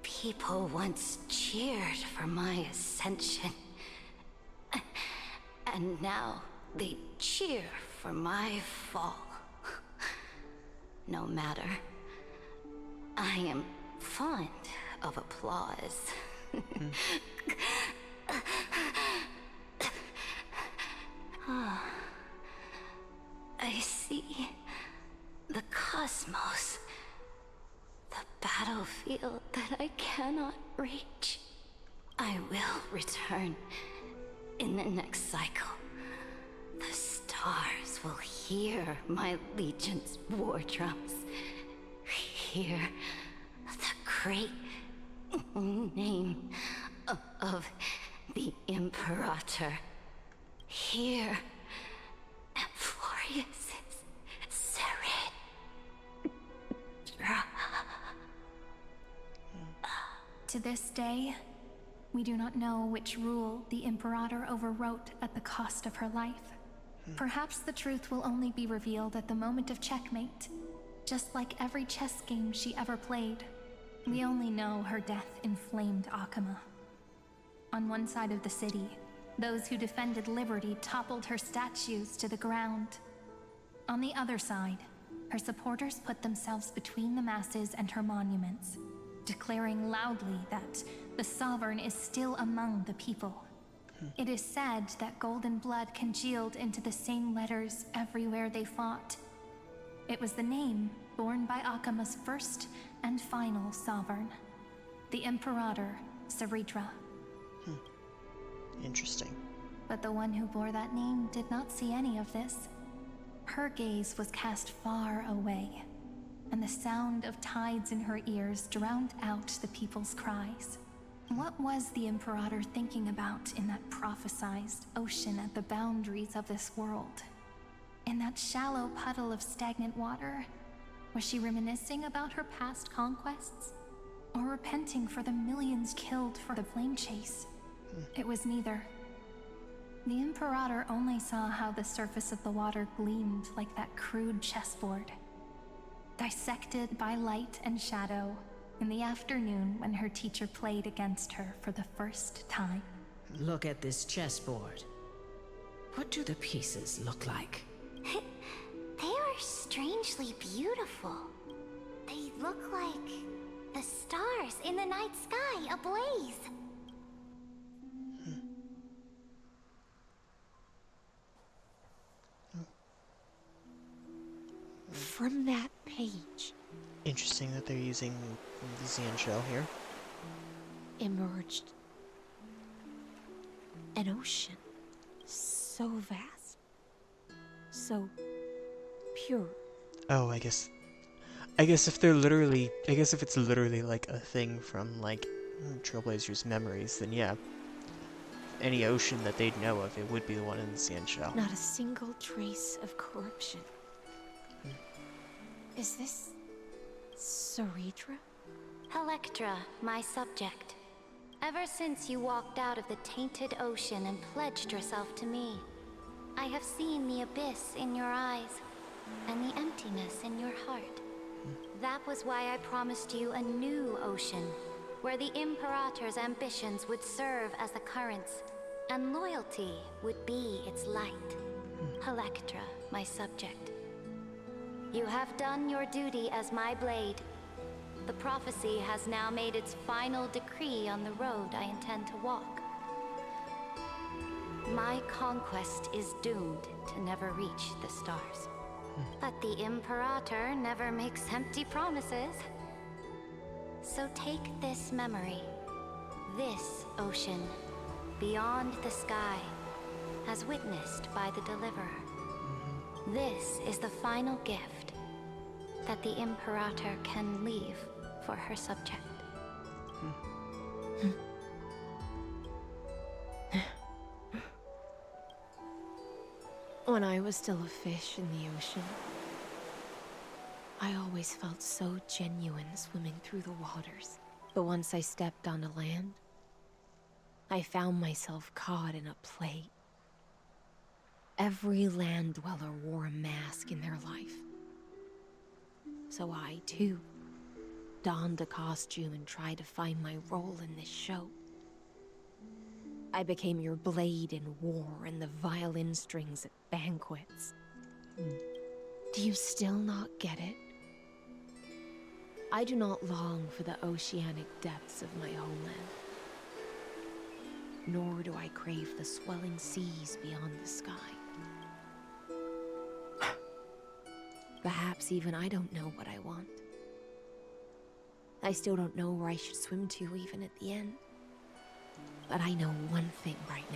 People once cheered for my ascension. And now they cheer for my fall. No matter. I am fond of applause. I see the cosmos, the battlefield that I cannot reach. I will return in the next cycle. The stars will hear my legion's war drums. Hear the great name of the Imperator. Hear Amphorius's serene. To this day, we do not know which rule the Imperator overwrote at the cost of her life. Perhaps the truth will only be revealed at the moment of checkmate. Just like every chess game she ever played, we only know her death inflamed Akama. On one side of the city, those who defended liberty toppled her statues to the ground. On the other side, her supporters put themselves between the masses and her monuments, declaring loudly that the Sovereign is still among the people. It is said that golden blood congealed into the same letters everywhere they fought. It was the name borne by Akama's first and final Sovereign, the Imperator Saritra. Interesting. But the one who bore that name did not see any of this. Her gaze was cast far away, and the sound of tides in her ears drowned out the people's cries. What was the Imperator thinking about in that prophesized ocean at the boundaries of this world? In that shallow puddle of stagnant water, was she reminiscing about her past conquests? Or repenting for the millions killed for the flame chase? It was neither. The Imperator only saw how the surface of the water gleamed like that crude chessboard, dissected by light and shadow in the afternoon when her teacher played against her for the first time. Look at this chessboard. What do the pieces look like? They are strangely beautiful. They look like the stars in the night sky ablaze. From that page, Interesting that they're using the Xian shell here. emerged an ocean so vast, so pure. Oh, I guess if it's literally like a thing from like Trailblazer's memories, then yeah. Any ocean that they'd know of, it would be the one in the Xian shell. Not a single trace of corruption. Is this Saritra? Electra, my subject. Ever since you walked out of the tainted ocean and pledged yourself to me, I have seen the abyss in your eyes and the emptiness in your heart. That was why I promised you a new ocean, where the Imperator's ambitions would serve as the currents, and loyalty would be its light. Electra, my subject. You have done your duty as my blade. The prophecy has now made its final decree on the road I intend to walk. My conquest is doomed to never reach the stars. But the Imperator never makes empty promises. So take this memory, this ocean, beyond the sky, as witnessed by the Deliverer. This is the final gift that the Imperator can leave for her subject. When I was still a fish in the ocean, I always felt so genuine swimming through the waters. But once I stepped onto land, I found myself caught in a play. Every land dweller wore a mask in their life. So I, too, donned a costume and tried to find my role in this show. I became your blade in war and the violin strings at banquets. Do you still not get it? I do not long for the oceanic depths of my homeland. Nor do I crave the swelling seas beyond the sky. Perhaps even I don't know what I want. I still don't know where I should swim to even at the end. But I know one thing right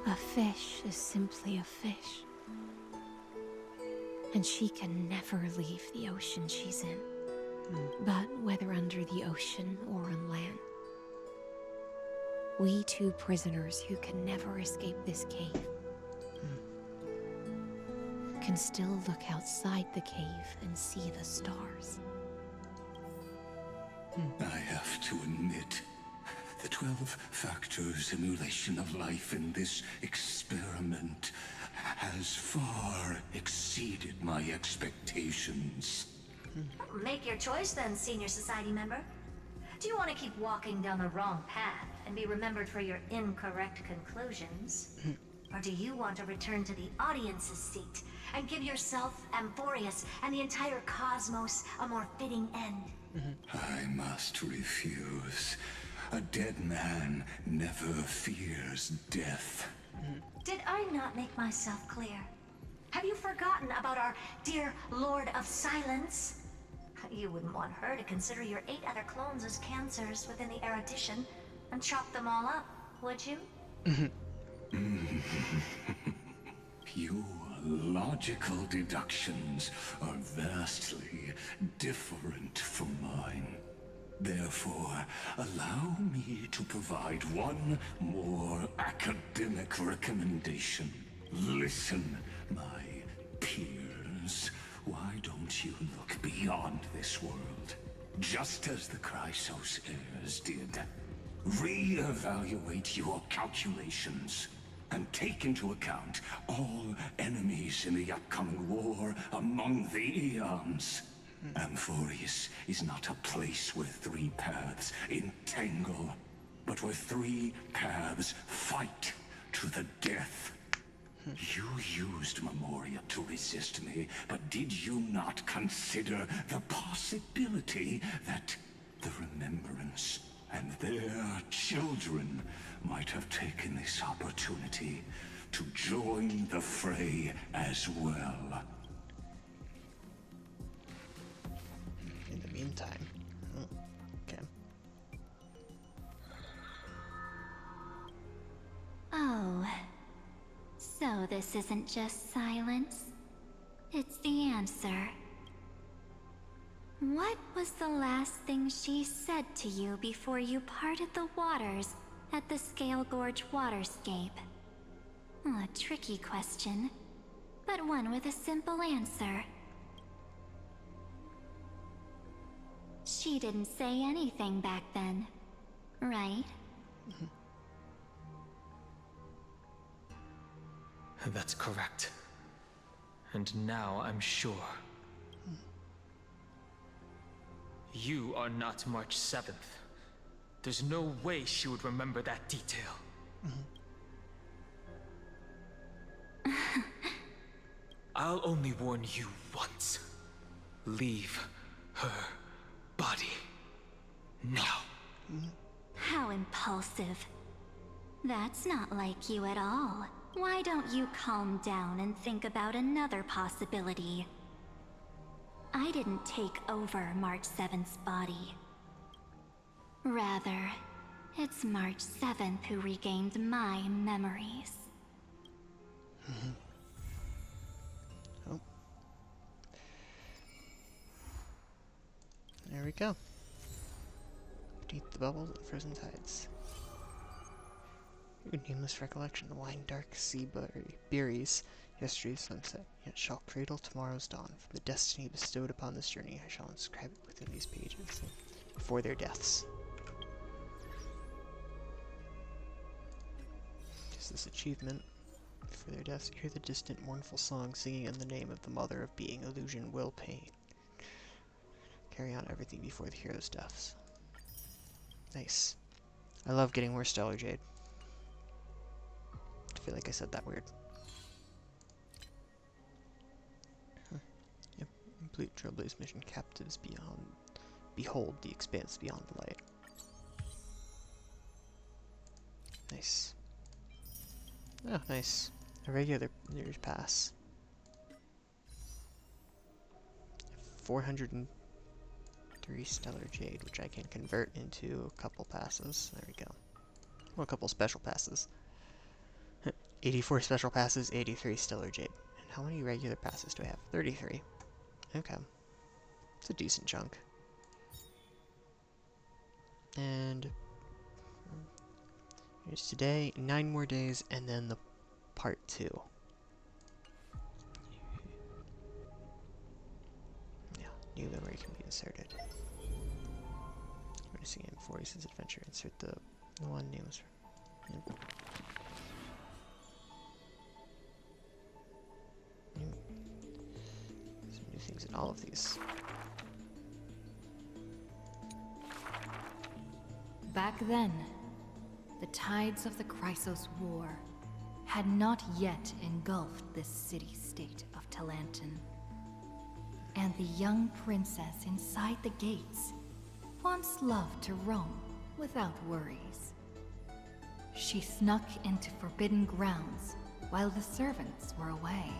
now. A fish is simply a fish. And she can never leave the ocean she's in. But whether under the ocean or on land, we two prisoners who can never escape this cave can still look outside the cave and see the stars. I have to admit, the 12-factor simulation of life in this experiment has far exceeded my expectations. Make your choice then, Senior Society member. Do you want to keep walking down the wrong path and be remembered for your incorrect conclusions? Or do you want to return to the audience's seat and give yourself, Amphorius, and the entire cosmos a more fitting end? I must refuse. A dead man never fears death. Did I not make myself clear? Have you forgotten about our dear Lord of Silence? You wouldn't want her to consider your 8 other clones as cancers within the erudition and chop them all up, would you? Your logical deductions are vastly different from mine. Therefore, allow me to provide one more academic recommendation. Listen, my peers. Why don't you look beyond this world? Just as the Chrysos heirs did. Re-evaluate your calculations and take into account all enemies in the upcoming war among the Eons. Amphorius is not a place where 3 paths entangle, but where 3 paths fight to the death. You used Memoria to resist me, but did you not consider the possibility that the Remembrance and their children might have taken this opportunity to join the fray as well? In the meantime, okay. Oh, so this isn't just silence. It's the answer. What was the last thing she said to you before you parted the waters at the Scale Gorge waterscape? A tricky question, but one with a simple answer. She didn't say anything back then, right? That's correct. And now I'm sure. You are not March 7th. There's no way she would remember that detail. I'll only warn you once. Leave her body. Now. How impulsive. That's not like you at all. Why don't you calm down and think about another possibility? I didn't take over March 7th's body. Rather, it's March 7th who regained my memories. Oh. There we go. Beneath the bubbles of the frozen tides. Your nameless recollection, the wine dark sea berries, yesterday's sunset, yet shall cradle tomorrow's dawn. From the destiny bestowed upon this journey, I shall inscribe it within these pages, before their deaths. Just this achievement. For their deaths, hear the distant mournful song singing in the name of the mother of being, illusion, will, pain. Carry on everything before the hero's deaths. Nice. I love getting more Stellar Jade. I feel like I said that weird. Huh. Yep. Complete Trailblaze mission. Captives beyond. Behold the expanse beyond the light. Nice. Oh, nice. A regular pass. 403 Stellar Jade, which I can convert into a couple passes. There we go. Well, a couple special passes. 84 special passes, 83 Stellar Jade. And how many regular passes do I have? 33. Okay. It's a decent chunk. And here's today, 9 more days, and then the part 2. Yeah, new memory can be inserted. Witnessing M40's adventure. Insert the one names. Yep. Some new things in all of these. Back then, the tides of the Chrysos War had not yet engulfed this city-state of Talantin. And the young princess inside the gates once loved to roam without worries. She snuck into forbidden grounds while the servants were away,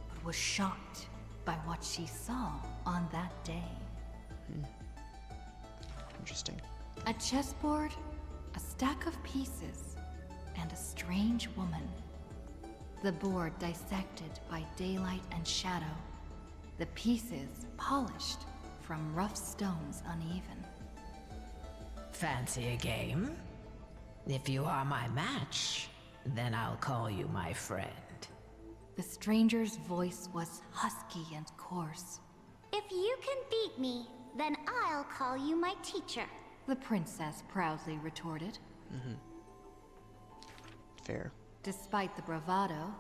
but was shocked by what she saw on that day. Interesting. A chessboard, a stack of pieces, and a strange woman. The board dissected by daylight and shadow, the pieces polished from rough stones uneven. Fancy a game? If you are my match, then I'll call you my friend. The stranger's voice was husky and coarse. If you can beat me, then I'll call you my teacher. The princess proudly retorted. Fair. Despite the bravado,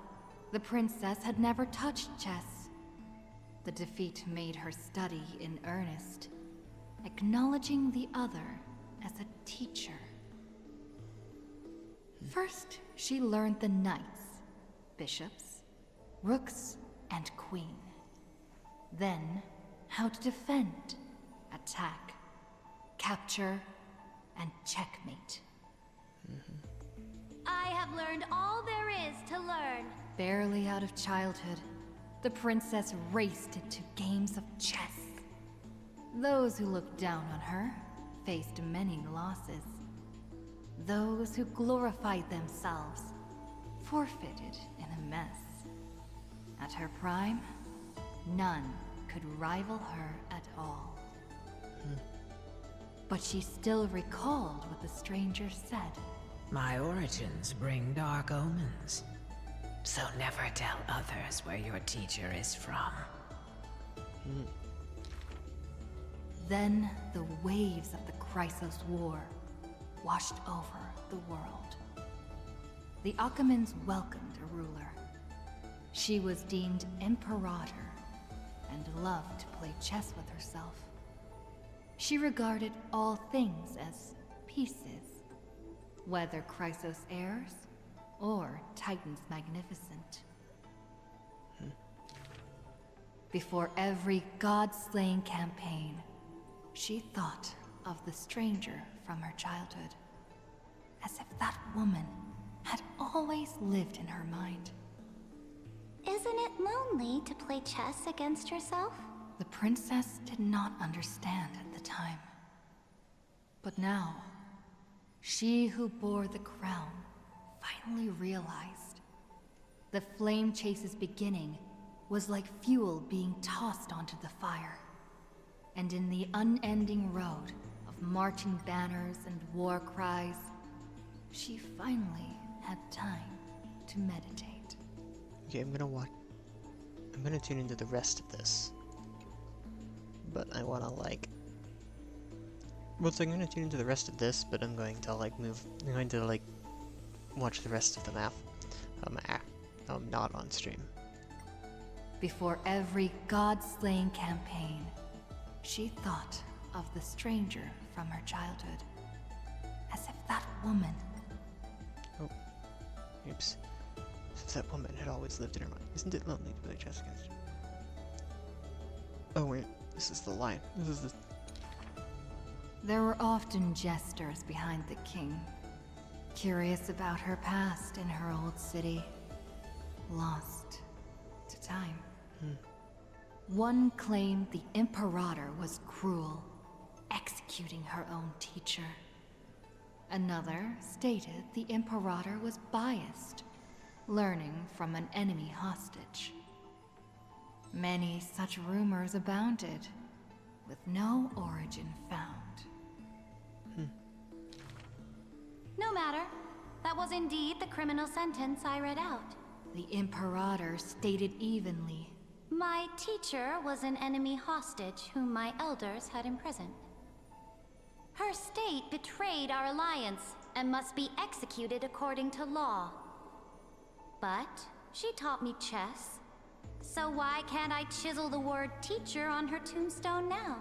the princess had never touched chess. The defeat made her study in earnest, acknowledging the other as a teacher. First, she learned the knights, bishops, rooks, and queen. Then, how to defend, attack, capture, and checkmate. I have learned all there is to learn. Barely out of childhood, the princess raced into games of chess. Those who looked down on her faced many losses. Those who glorified themselves forfeited in a mess. At her prime, none could rival her at all. But she still recalled what the stranger said. My origins bring dark omens. So never tell others where your teacher is from. Then the waves of the Chrysos War washed over the world. The Achaemens welcomed a ruler. She was deemed Imperator and loved to play chess with herself. She regarded all things as pieces, whether Chrysos heirs or Titans magnificent. Before every god-slaying campaign, she thought of the stranger from her childhood, as if that woman had always lived in her mind. Isn't it lonely to play chess against yourself? The princess did not understand at the time. But now, she who bore the crown finally realized. The flame chase's beginning was like fuel being tossed onto the fire. And in the unending road of marching banners and war cries, she finally had time to meditate. Okay, I'm gonna tune into the rest of this. But I wanna well, so I'm gonna tune into the rest of this, but I'm going to watch the rest of the map. Not on stream. Before every god-slaying campaign, she thought of the stranger from her childhood. As if that woman... Oh. Oops. As if that woman had always lived in her mind. Isn't it lonely to play chess against her? Oh wait, this is the line. This is the... There were often jesters behind the king, curious about her past in her old city, lost to time. One claimed the Imperator was cruel, executing her own teacher. Another stated the Imperator was biased, learning from an enemy hostage. Many such rumors abounded, with no origin found. No matter. That was indeed the criminal sentence I read out. The Imperator stated evenly. My teacher was an enemy hostage whom my elders had imprisoned. Her state betrayed our alliance and must be executed according to law. But she taught me chess, so why can't I chisel the word teacher on her tombstone now?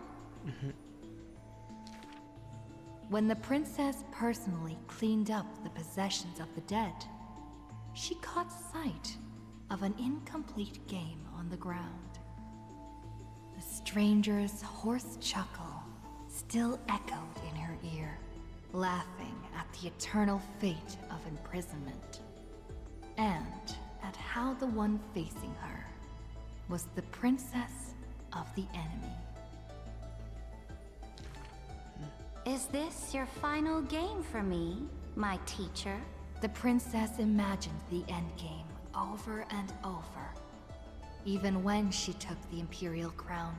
When the princess personally cleaned up the possessions of the dead, she caught sight of an incomplete game on the ground. The stranger's hoarse chuckle still echoed in her ear, laughing at the eternal fate of imprisonment, and at how the one facing her was the princess of the enemy. Is this your final game for me, my teacher? The princess imagined the endgame over and over. Even when she took the imperial crown,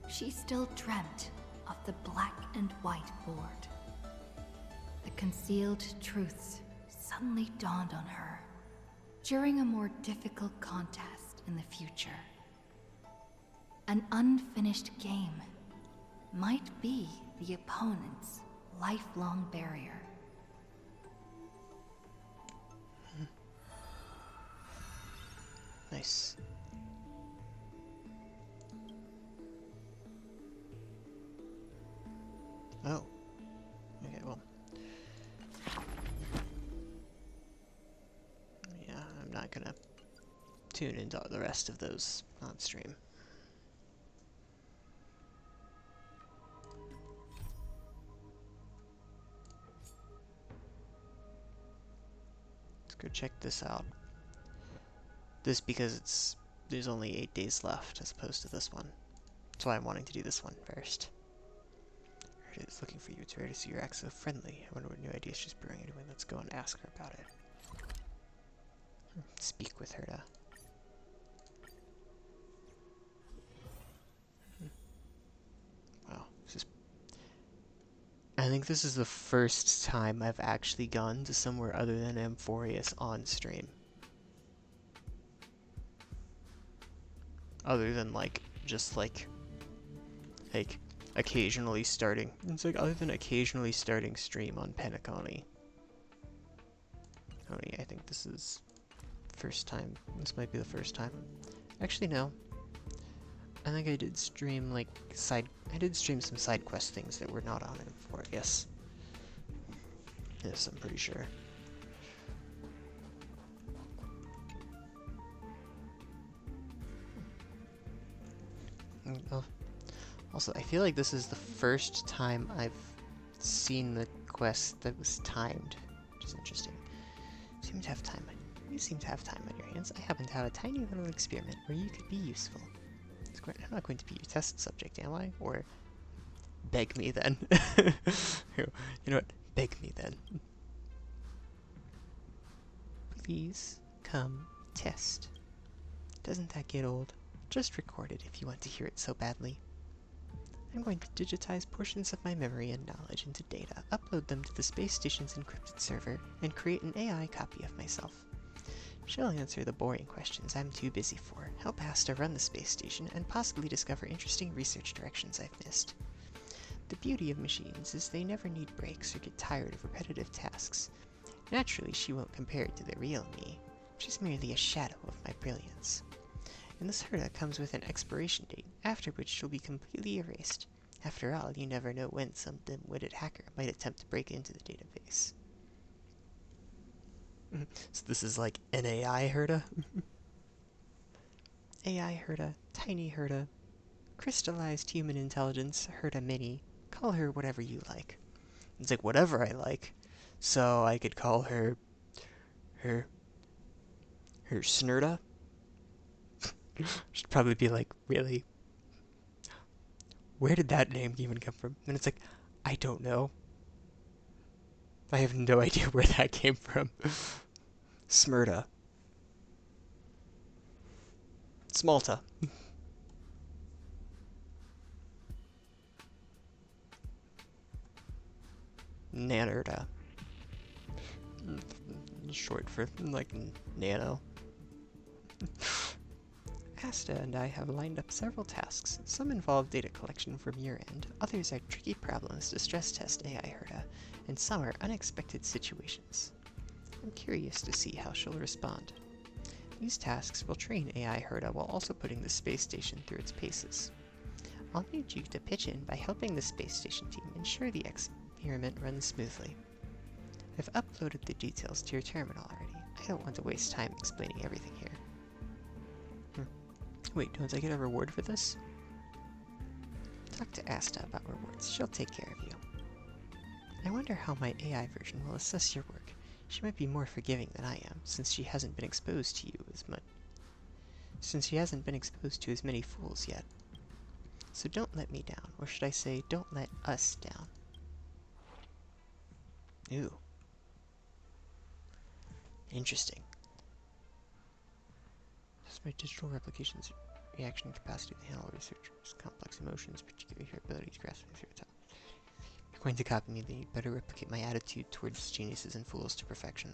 she still dreamt of the black and white board. The concealed truths suddenly dawned on her during a more difficult contest in the future. An unfinished game might be the opponent's lifelong barrier. Nice. Oh. Okay, well. Yeah, I'm not gonna tune into the rest of those on stream. Let's go check this out. This because there's only 8 days left as opposed to this one. That's why I'm wanting to do this one first. Herta is looking for you. It's rare to see your act so friendly. I wonder what new ideas she's brewing. Anyway, let's go and ask her about it. Speak with Herta. Wow, I think this is the first time I've actually gone to somewhere other than Amphorius on stream. Other than just occasionally starting. It's other than occasionally starting stream on Penacony. Oh yeah, I think this is first time. This might be the first time. Actually, no. I think I did stream I did stream some side quest things that were not on Amphorius. Yes, I'm pretty sure. Oh. Also, I feel like this is the first time I've seen the quest that was timed, which is interesting. See You seem to have time on your hands. I happen to have a tiny little experiment where you could be useful. I'm not going to be your test subject, am I? Or beg me then. You know what? Beg me then. Please come test. Doesn't that get old? Just record it if you want to hear it so badly. I'm going to digitize portions of my memory and knowledge into data, upload them to the space station's encrypted server, and create an AI copy of myself. She'll answer the boring questions I'm too busy for, help Asta run the space station, and possibly discover interesting research directions I've missed. The beauty of machines is they never need breaks or get tired of repetitive tasks. Naturally, she won't compare it to the real me. She's merely a shadow of my brilliance. And this Herta comes with an expiration date, after which she'll be completely erased. After all, you never know when some dim-witted hacker might attempt to break into the database. So this is like an AI Herta? AI Herta, tiny Herta, crystallized human intelligence, Herta Mini. Call her whatever you like. It's like, whatever I like. So I could call her Snurda? She'd probably be like, really? Where did that name even come from? And it's like, I don't know. I have no idea where that came from. Smurda. Smalta. Nanerda. Short for, like, nano. Asta and I have lined up several tasks. Some involve data collection from your end, others are tricky problems to stress test AI Herta, and some are unexpected situations. I'm curious to see how she'll respond. These tasks will train AI Herta while also putting the space station through its paces. I'll need you to pitch in by helping the space station team ensure the experiment runs smoothly. I've uploaded the details to your terminal already. I don't want to waste time explaining everything here. Wait, don't I get a reward for this? Talk to Asta about rewards. She'll take care of you. I wonder how my AI version will assess your work. She might be more forgiving than I am, since she hasn't been exposed to as many fools yet. So don't let me down, or should I say, don't let us down. Ooh. Interesting. Despite digital replications, reaction capacity to handle researchers' complex emotions, particularly her ability to grasp things at top. If you're going to copy me, then you'd better replicate my attitude towards geniuses and fools to perfection.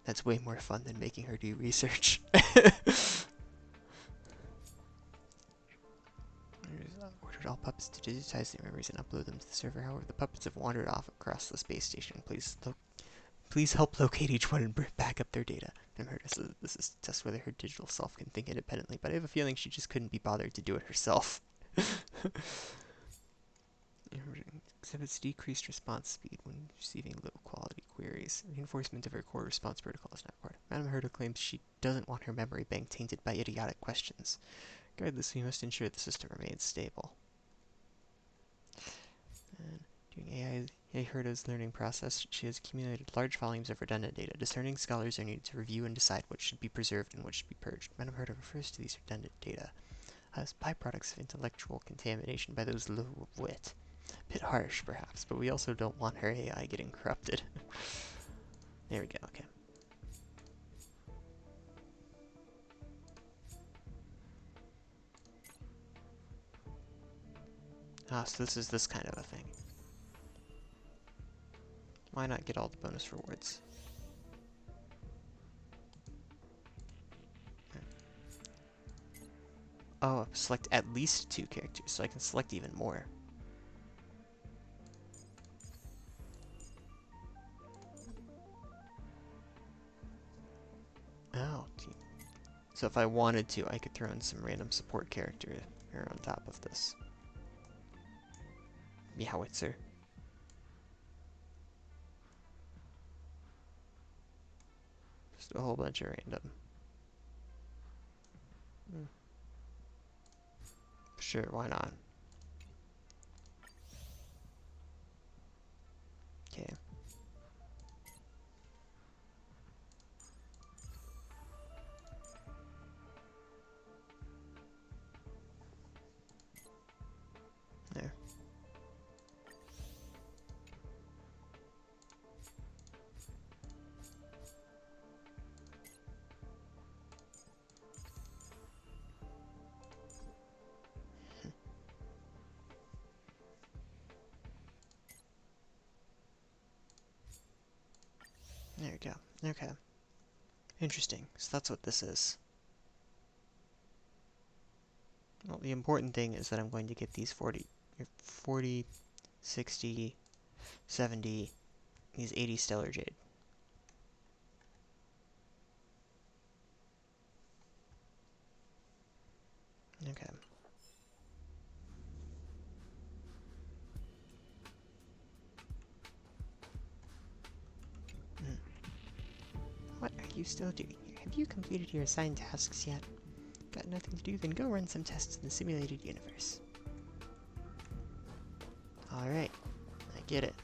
That's way more fun than making her do research. Ordered all puppets to digitize their memories and upload them to the server. However, the puppets have wandered off across the space station. Please help locate each one and bring back up their data. This is to test whether her digital self can think independently, but I have a feeling she just couldn't be bothered to do it herself. Exhibits decreased response speed when receiving low-quality queries. Reinforcement of her core response protocol is not required. Madame Herta claims she doesn't want her memory bank tainted by idiotic questions. Regardless, we must ensure the system remains stable. And during AI Herta's learning process, she has accumulated large volumes of redundant data. Discerning scholars are needed to review and decide what should be preserved and what should be purged. Madame Herta refers to these redundant data as byproducts of intellectual contamination by those low of wit. A bit harsh, perhaps, but we also don't want her AI getting corrupted. There we go, okay. Ah, so this is this kind of a thing. Why not get all the bonus rewards? Oh, select at least 2 characters, so I can select even more. Oh, so if I wanted to, I could throw in some random support character here on top of this. Meowitzer. Just a whole bunch of random. Sure, why not? Okay. you go. Okay. Interesting. So that's what this is. Well, the important thing is that I'm going to get these 40, 60, 70, these 80 stellar jade. Okay. What are you still doing here? Have you completed your assigned tasks yet? Got nothing to do? Then go run some tests in the simulated universe. Alright, I get it.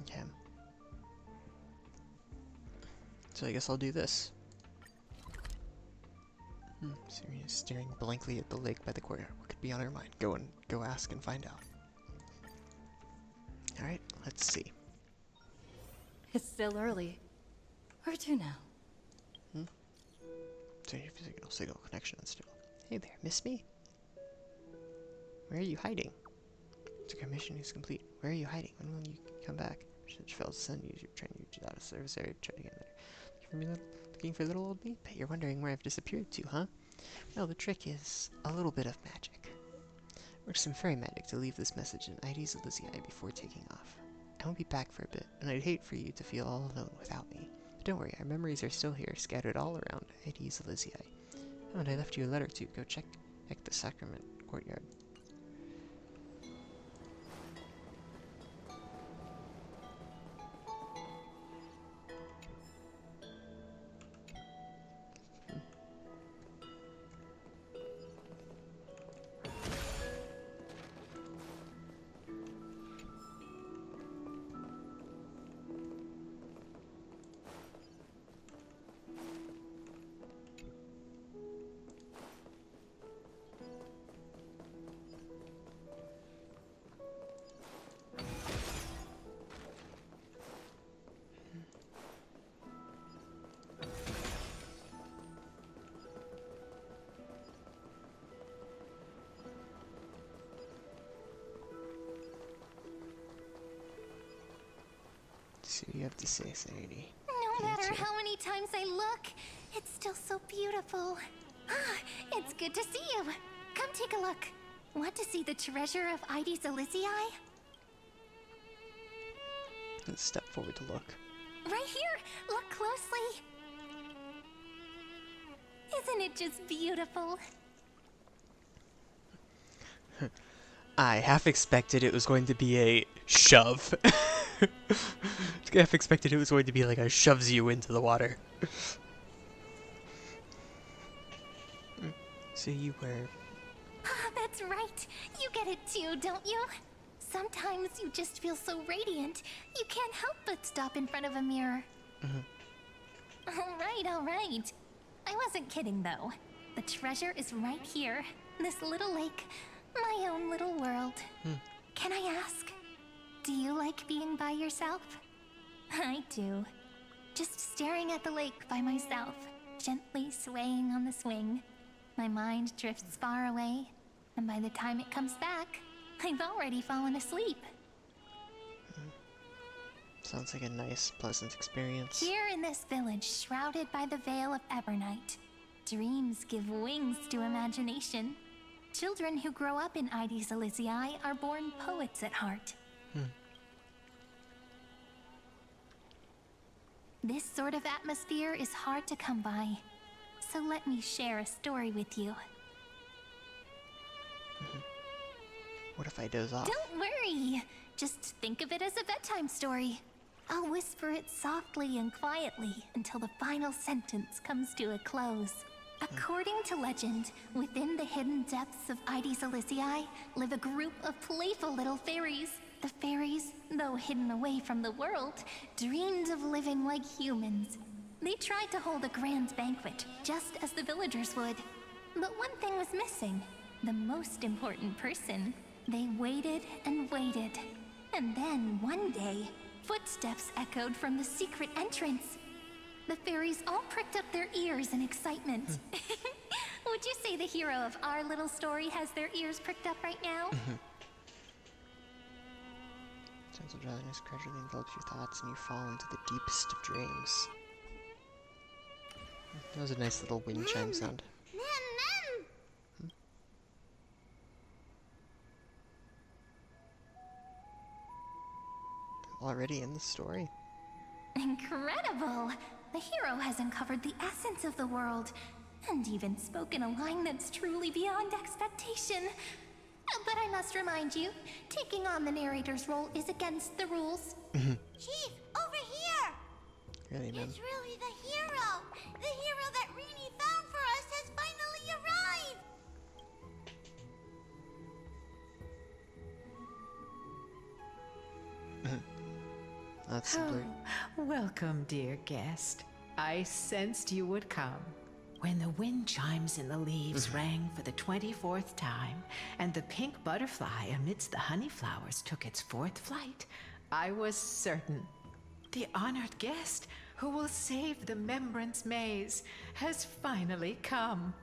Okay. So I guess I'll do this. Serena's staring blankly at the lake by the courtyard. What could be on her mind? Go ask and find out. Alright, let's see. It's still early. Where to now? Turn your signal connection unstable. Hey there, miss me? Where are you hiding? Our mission is complete. Where are you hiding? When will you come back? Such fails to send you. You're trying to reach out of service area. Try to get there. Looking for little old me? Bet you're wondering where I've disappeared to, huh? Well, the trick is a little bit of magic. Works some fairy magic to leave this message in ID's Elysiae before taking off. I won't be back for a bit, and I'd hate for you to feel all alone without me. But don't worry, our memories are still here, scattered all around ID's Elysiae. Oh, and I left you a letter too. Go check the sacrament courtyard. See what you have to say, Sadie. No matter how many times I look, it's still so beautiful. Ah, it's good to see you. Come take a look. Want to see the treasure of ID's Elysiae? Let's step forward to look. Right here. Look closely. Isn't it just beautiful? I half expected it was going to be a shove. Half expected it was going to be like a shoves you into the water. So you were... Ah, that's right. You get it too, don't you? Sometimes you just feel so radiant, you can't help but stop in front of a mirror. All right. I wasn't kidding, though. The treasure is right here. This little lake. My own little world. Can I ask, do you like being by yourself? I do. Just staring at the lake by myself, gently swaying on the swing. My mind drifts far away, and by the time it comes back, I've already fallen asleep. Sounds like a nice, pleasant experience. Here in this village, shrouded by the veil of Evernight, dreams give wings to imagination. Children who grow up in ID's Elysiae are born poets at heart. This sort of atmosphere is hard to come by, so let me share a story with you. What if I doze off? Don't worry! Just think of it as a bedtime story. I'll whisper it softly and quietly until the final sentence comes to a close. According to legend, within the hidden depths of ID's Elysiae live a group of playful little fairies. The fairies, though hidden away from the world, dreamed of living like humans. They tried to hold a grand banquet, just as the villagers would. But one thing was missing. The most important person. They waited and waited. And then, one day, footsteps echoed from the secret entrance. the fairies all pricked up their ears in excitement. Would you say the hero of our little story has their ears pricked up right now? Sense of drowsiness gradually envelops your thoughts and you fall into the deepest of dreams. That was a nice little wind chime sound. Already in the story? Incredible! The hero has uncovered the essence of the world, and even spoken a line that's truly beyond expectation. But I must remind you, taking on the narrator's role is against the rules. Chief, over here! Really, man? It's really the hero! The hero that Rini found for us has finally arrived! That's simply... Welcome, dear guest. I sensed you would come. When the wind chimes in the leaves rang for the 24th time, and the pink butterfly amidst the honey flowers took its 4th flight, I was certain. The honored guest who will save the Membrance Maze has finally come.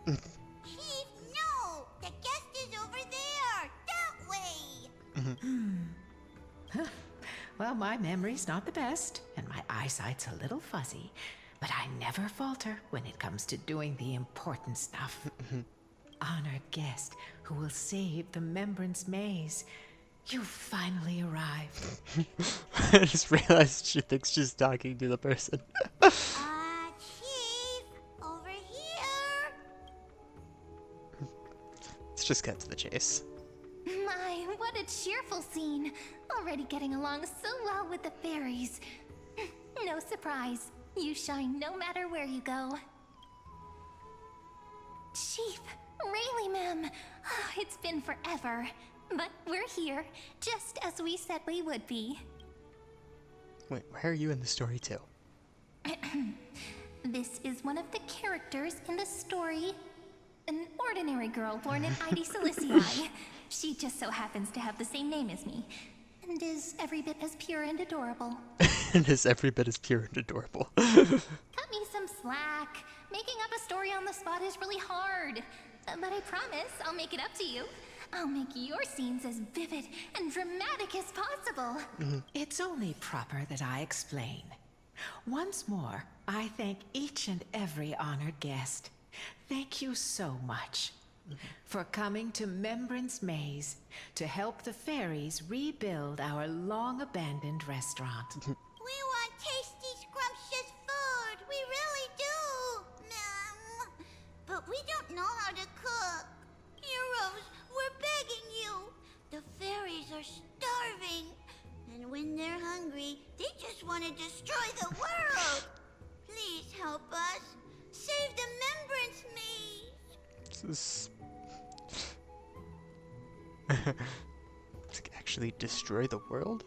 Chief, no! The guest is over there! That way! Well, my memory's not the best, and my eyesight's a little fuzzy, but I never falter when it comes to doing the important stuff. Honored guest who will save the Membrance Maze, you've finally arrived. I just realized she thinks she's talking to the person. Chief, over here! Let's just cut to the chase. My, what a cheerful scene! Already getting along so well with the fairies. No surprise, you shine no matter where you go. Chief, Rayleigh, ma'am, it's been forever, but we're here, just as we said we would be. Wait, why are you in the story too? This is one of the characters in the story. An ordinary girl born in Ide Silicii. She just so happens to have the same name as me, and is every bit as pure and adorable. And is every bit as pure and adorable. Cut me some slack. Making up a story on the spot is really hard. But I promise I'll make it up to you. I'll make your scenes as vivid and dramatic as possible. It's only proper that I explain. Once more, I thank each and every honored guest. Thank you so much for coming to Membrance Maze to help the fairies rebuild our long-abandoned restaurant. We want tasty, scrumptious food! We really do! But we don't know how to cook. Heroes, we're begging you! The fairies are starving. And when they're hungry, they just want to destroy the world! Please help us! Save the Membrance Maze! This is... actually destroy the world?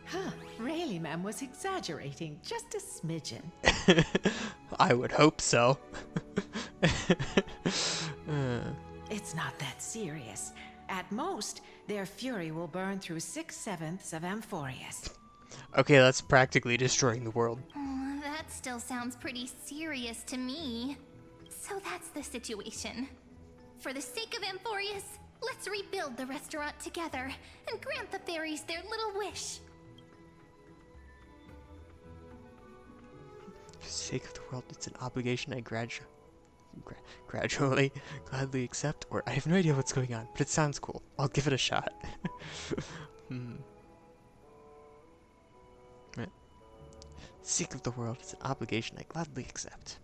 Huh, Rayleigh ma'am was exaggerating just a smidgen. I would hope so. It's not that serious. At most, their fury will burn through 6/7 of Amphorius. Okay, that's practically destroying the world. Oh, that still sounds pretty serious to me. So that's the situation. For the sake of Amphorius, let's rebuild the restaurant together and grant the fairies their little wish. For the sake of the world, it's an obligation I gradually, gladly accept, or I have no idea what's going on, but it sounds cool. I'll give it a shot. Right. Sake of the world, it's an obligation I gladly accept.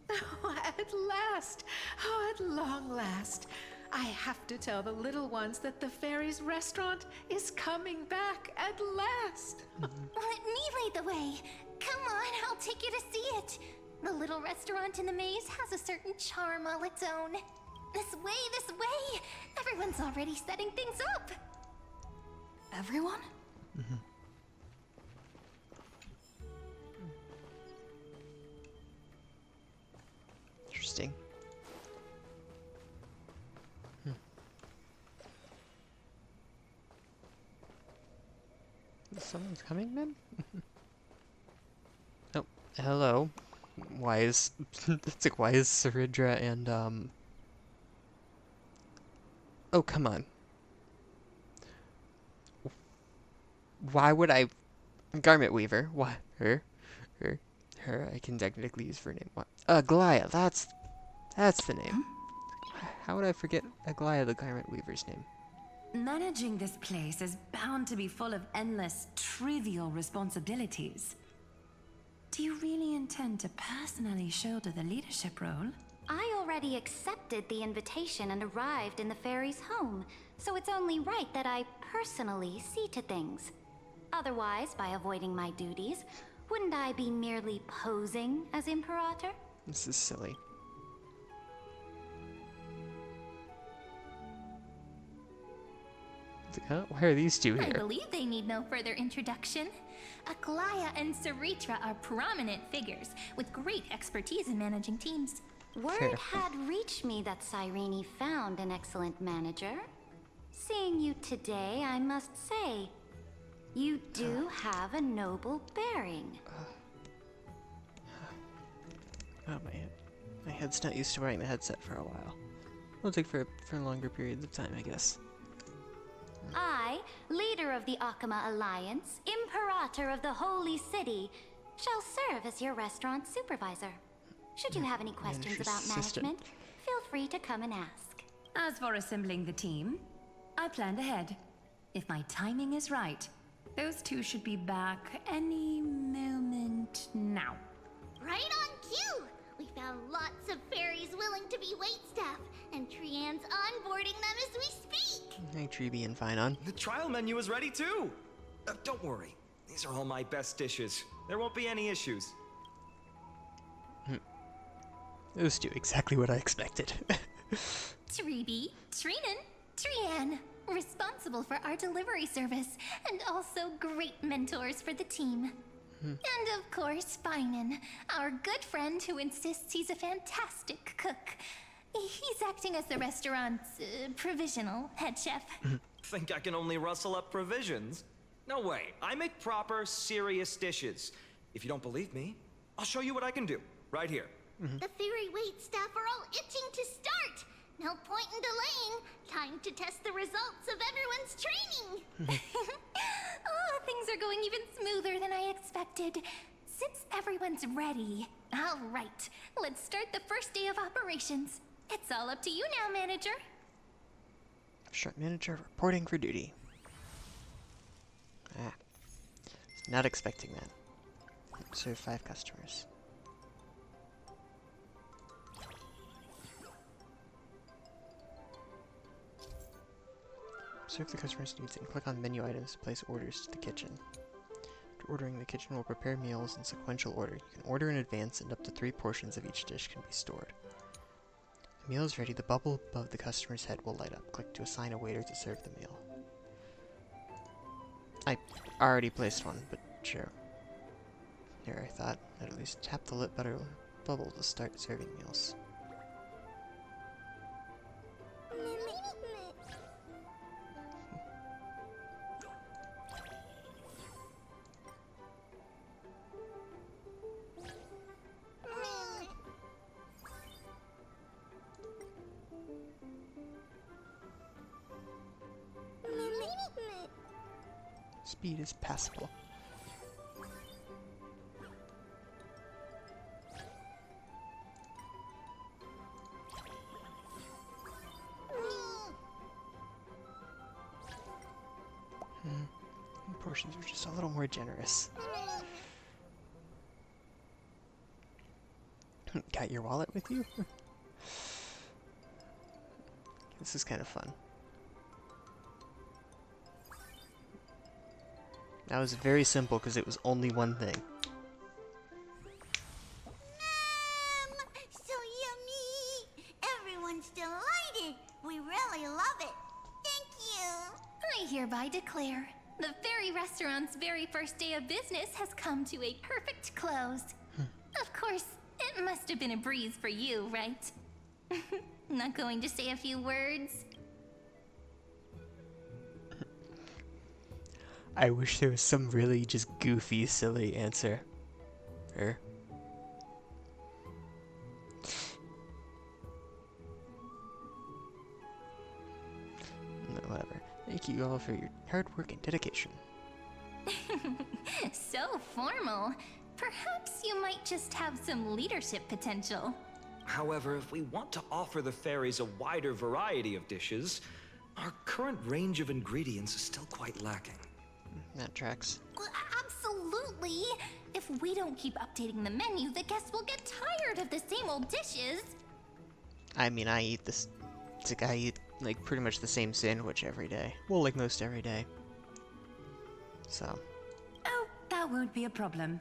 Oh, at last! Oh, at long last! I have to tell the little ones that the fairies' restaurant is coming back at last! Let me lead the way. Come on, I'll take you to see it. The little restaurant in the maze has a certain charm all its own. This way, this way! Everyone's already setting things up! Everyone? Interesting. Someone's coming then? Oh, hello. Why is it's like why is Saridra and oh come on. Why would I Garment Weaver? Why her I can technically use for a name. What? Aglaya, that's the name. How would I forget Aglaya the Garment Weaver's name? Managing this place is bound to be full of endless, trivial responsibilities. Do you really intend to personally shoulder the leadership role? I already accepted the invitation and arrived in the fairy's home, so it's only right that I personally see to things. Otherwise, by avoiding my duties, wouldn't I be merely posing as Imperator? This is silly. Huh? Why are these two I here? believe they need no further introduction. Aglaya and Saritra are prominent figures with great expertise in managing teams. Word had reached me that Cyrene found an excellent manager. Seeing you today, I must say, you do have a noble bearing. Oh, my head's not used to wearing the headset for a while. It'll take for longer periods of time, I guess. I, leader of the Akama Alliance, Imperator of the Holy City, shall serve as your restaurant supervisor. Should you have any questions about management, feel free to come and ask. As for assembling the team, I planned ahead. If my timing is right, those two should be back any moment now. Right on cue! We found lots of fairies willing to be waitstaff, and Trian's onboarding them as we speak. Hey, Treeby and Finon. The trial menu is ready too. Don't worry, these are all my best dishes. There won't be any issues. Those two, exactly what I expected. Treeby, Trinan, Trian, responsible for our delivery service, and also great mentors for the team. And of course, Finan, our good friend who insists he's a fantastic cook. He's acting as the restaurant's provisional head chef. Think I can only rustle up provisions? No way, I make proper, serious dishes. If you don't believe me, I'll show you what I can do, right here. The fairy waitstaff are all itching to start. No point in delaying. Time to test the results of everyone's training. Oh, things are going even smoother than I expected. Since everyone's ready, all right, let's start the first day of operations. It's all up to you now, manager. Short manager reporting for duty. Not expecting that. Serve 5 customers. Serve the customer's needs and click on menu items to place orders to the kitchen. After ordering, the kitchen will prepare meals in sequential order. You can order in advance and up to 3 portions of each dish can be stored. The meal is ready. The bubble above the customer's head will light up. Click to assign a waiter to serve the meal. I already placed one, but sure. Here, I thought I'd at least tap the lit bubble to start serving meals. Speed is passable. Portions are just a little more generous. Got your wallet with you? This is kind of fun. That was very simple because it was only one thing. So yummy! Everyone's delighted. We really love it. Thank you. I hereby declare the fairy restaurant's very first day of business has come to a perfect close. Of course, it must have been a breeze for you, right? Not going to say a few words? I wish there was some really just goofy, silly answer. No, whatever. Thank you all for your hard work and dedication. So formal. Perhaps you might just have some leadership potential. However, if we want to offer the fairies a wider variety of dishes, our current range of ingredients is still quite lacking. That tracks. Well, absolutely. If we don't keep updating the menu, the guests will get tired of the same old dishes. I mean, I eat this. It's like I eat like pretty much the same sandwich every day. Well, like most every day. So. Oh, that won't be a problem.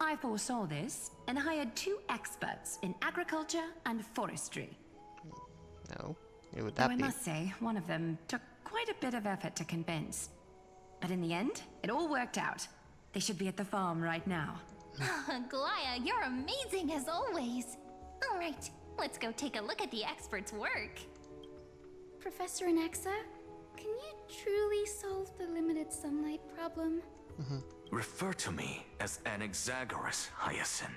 I foresaw this and hired 2 experts in agriculture and forestry. No, who would that Though be? I must say, one of them took quite a bit of effort to convince. But in the end, it all worked out. They should be at the farm right now. Glaya, you're amazing as always. All right, let's go take a look at the expert's work. Professor Anaxa, can you truly solve the limited sunlight problem? Refer to me as Anaxagoras, Hyacinth.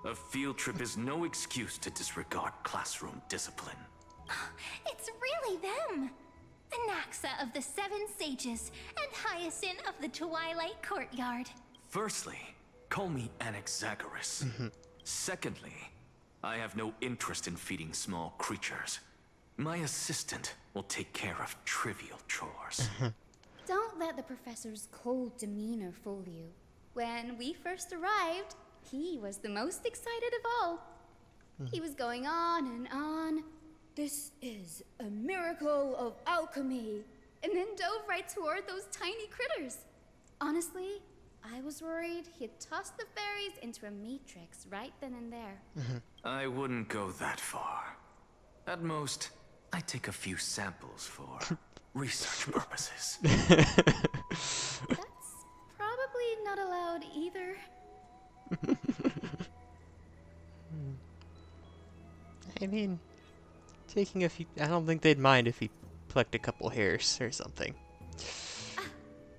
A field trip is no excuse to disregard classroom discipline. It's really them. Anaxa of the 7 Sages and Hyacinth of the Twilight Courtyard. Firstly, call me Anaxagoras. Secondly, I have no interest in feeding small creatures. My assistant will take care of trivial chores. Don't let the professor's cold demeanor fool you. When we first arrived, he was the most excited of all. He was going on and on. This is a miracle of alchemy. And then dove right toward those tiny critters. Honestly, I was worried he'd toss the fairies into a matrix right then and there. I wouldn't go that far. At most, I take a few samples for research purposes. That's probably not allowed either. I mean, taking a few. I don't think they'd mind if he plucked a couple hairs or something.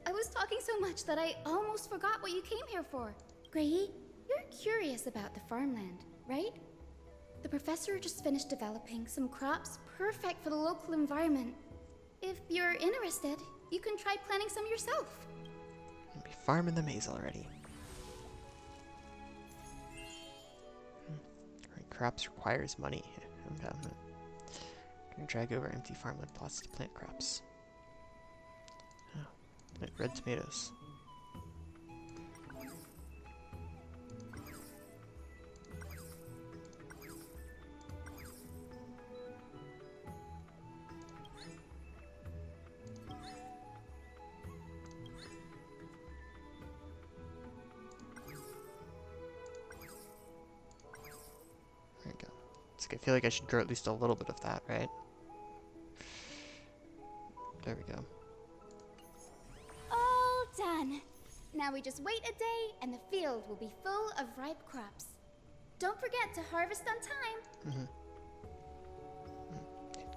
I was talking so much that I almost forgot what you came here for. Grayi, you're curious about the farmland, right? The professor just finished developing some crops perfect for the local environment. If you're interested, you can try planting some yourself. I'll be farming the maize already. Crops requires money. I'm gonna drag over empty farmland plots to plant crops. Oh, like red tomatoes. There we go. I feel like I should grow at least a little bit of that, right? There we go. All done. Now we just wait a day and the field will be full of ripe crops. Don't forget to harvest on time.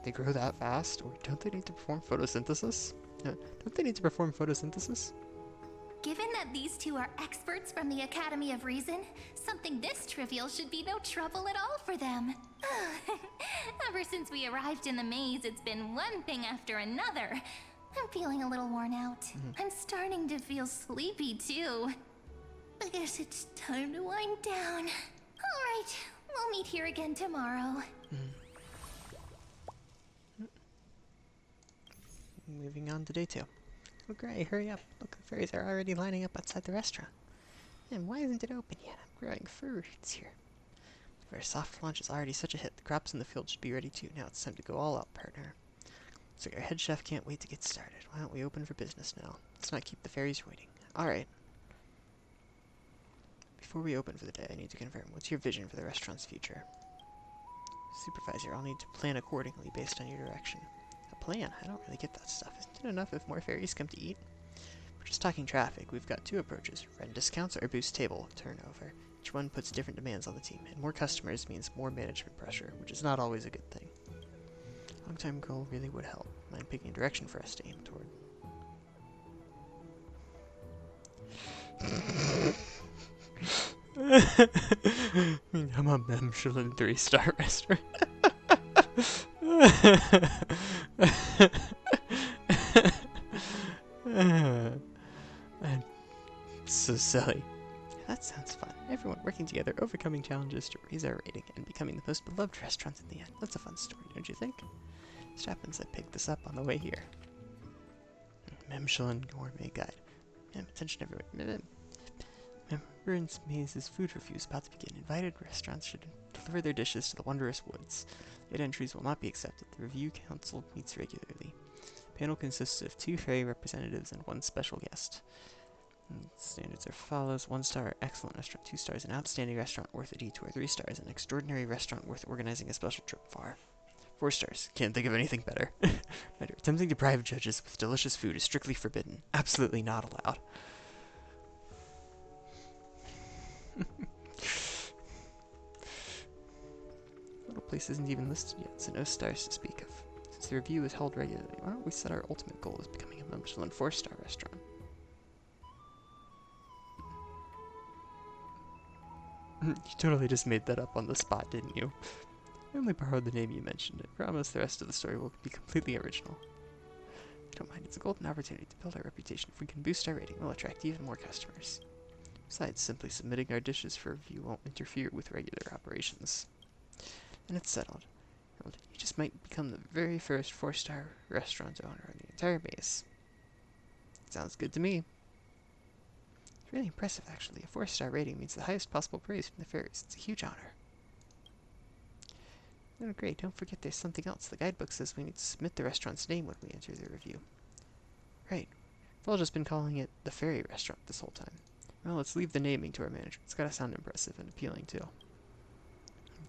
They grow that fast? Or don't they need to perform photosynthesis? Don't they need to perform photosynthesis? Given that these 2 are experts from the Academy of Reason, something this trivial should be no trouble at all for them. Ever since we arrived in the maze, it's been one thing after another. I'm feeling a little worn out. I'm starting to feel sleepy, too. I guess it's time to wind down. All right, we'll meet here again tomorrow. Moving on to day 2. Oh great, hurry up. Look, the fairies are already lining up outside the restaurant. And why isn't it open yet? I'm growing furries here. The very soft launch is already such a hit. The crops in the field should be ready too. Now it's time to go all out, partner. Looks like our head chef can't wait to get started. Why don't we open for business now? Let's not keep the fairies waiting. Alright. Before we open for the day, I need to confirm. What's your vision for the restaurant's future? Supervisor, I'll need to plan accordingly based on your direction. Plan? I don't really get that stuff. Isn't it enough if more fairies come to eat? We're just talking traffic. We've got 2 approaches. Rent discounts or boost table turnover. Each one puts different demands on the team, and more customers means more management pressure, which is not always a good thing. Long-term goal really would help. Mind picking a direction for us to aim toward? I'm a Michelin 3-star restaurant. So silly. That sounds fun. Everyone working together, overcoming challenges to raise our rating, and becoming the most beloved restaurant in the end. That's a fun story, don't you think? Just happens I picked this up on the way here. Michelin Gourmet Guide. Attention everyone. Remembrance Maze's food review is about to begin. Invited restaurants should deliver their dishes to the Wondrous Woods. Late entries will not be accepted. The review council meets regularly. The panel consists of 2 fairy representatives and 1 special guest. Standards are follows: 1 star, excellent restaurant; 2 stars, an outstanding restaurant worth a detour; 3 stars, an extraordinary restaurant worth organizing a special trip for. 4 stars, can't think of anything better. Attempting to bribe judges with delicious food is strictly forbidden. Absolutely not allowed. Little place isn't even listed yet, so no stars to speak of. Since the review is held regularly, why don't we set our ultimate goal as becoming a Michelin 4-star restaurant? You totally just made that up on the spot, didn't you? I only borrowed the name you mentioned. I promise the rest of the story will be completely original. I don't mind, it's a golden opportunity to build our reputation. If we can boost our rating, we'll attract even more customers. Besides, simply submitting our dishes for review won't interfere with regular operations. And it's settled. You just might become the very first 4-star restaurant owner in the entire base. Sounds good to me. It's really impressive, actually. A 4-star rating means the highest possible praise from the fairies. It's a huge honor. Oh, great. Don't forget there's something else. The guidebook says we need to submit the restaurant's name when we enter the review. Right. We've all just been calling it the Fairy Restaurant this whole time. Well, let's leave the naming to our manager. It's gotta sound impressive and appealing, too.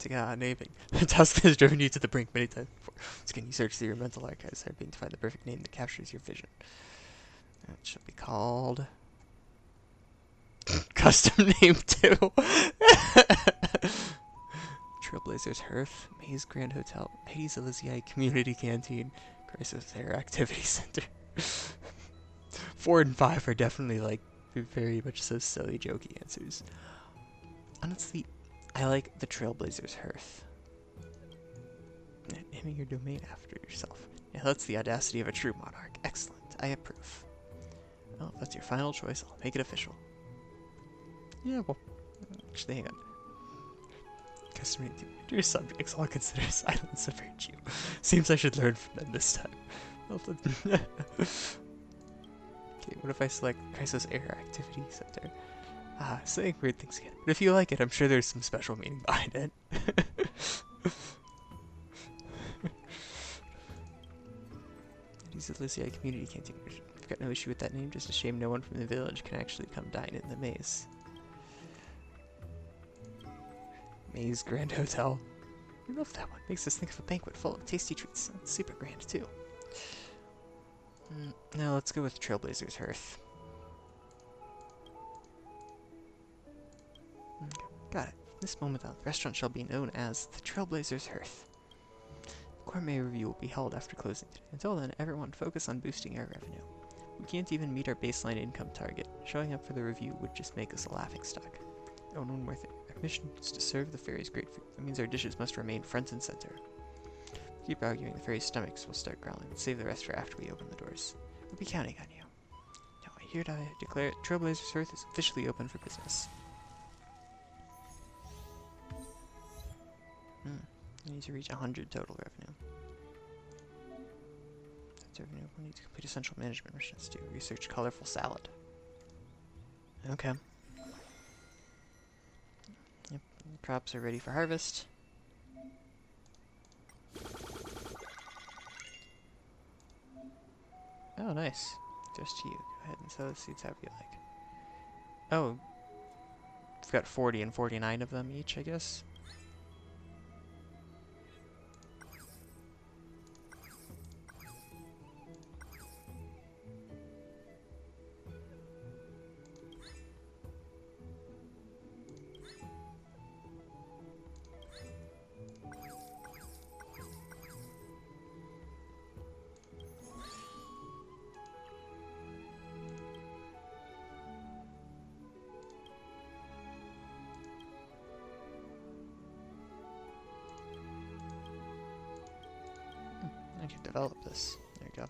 Naming. The task has driven you to the brink many times before. So can you search through your mental archives, hoping to find the perfect name that captures your vision? It should be called... Custom name, too. Trailblazers Hearth, Maze Grand Hotel, Hades Elysiae Community Canteen, Crisis Air Activity Center. 4 and 5 are definitely, like, very much so silly, jokey answers. Honestly, I like the Trailblazers Hearth. Naming your domain after yourself. Yeah, that's the audacity of a true monarch. Excellent. I approve. Well, if that's your final choice, I'll make it official. Yeah, well, actually, hang on. Customary to your subjects, I'll consider silence a virtue. Seems I should learn from them this time. Okay, what if I select Crisis Air Activity Center? Saying weird things again. But if you like it, I'm sure there's some special meaning behind it. Hades Elysiae Community Canteen. I've got no issue with that name, just a shame no one from the village can actually come dine in the maze. Maze Grand Hotel. I love that one. Makes us think of a banquet full of tasty treats. It's super grand, too. Now let's go with Trailblazers Hearth. Okay, got it. From this moment on, the restaurant shall be known as the Trailblazers Hearth. The gourmet review will be held after closing today. Until then, everyone focus on boosting our revenue. We can't even meet our baseline income target. Showing up for the review would just make us a laughingstock. Oh, one more thing. Our mission is to serve the fairies great food. That means our dishes must remain front and center. If we keep arguing, the fairies' stomachs will start growling. Let's save the rest for after we open the doors. We'll be counting on you. Now I hereby declare Trailblazers Hearth is officially open for business. I need to reach 100 total revenue. That's revenue. We need to complete essential management missions to research colorful salad. Okay. Yep, the crops are ready for harvest. Oh, nice. Just you. Go ahead and sow the seeds however you like. Oh. We've got 40 and 49 of them each, I guess. can develop this. There you go.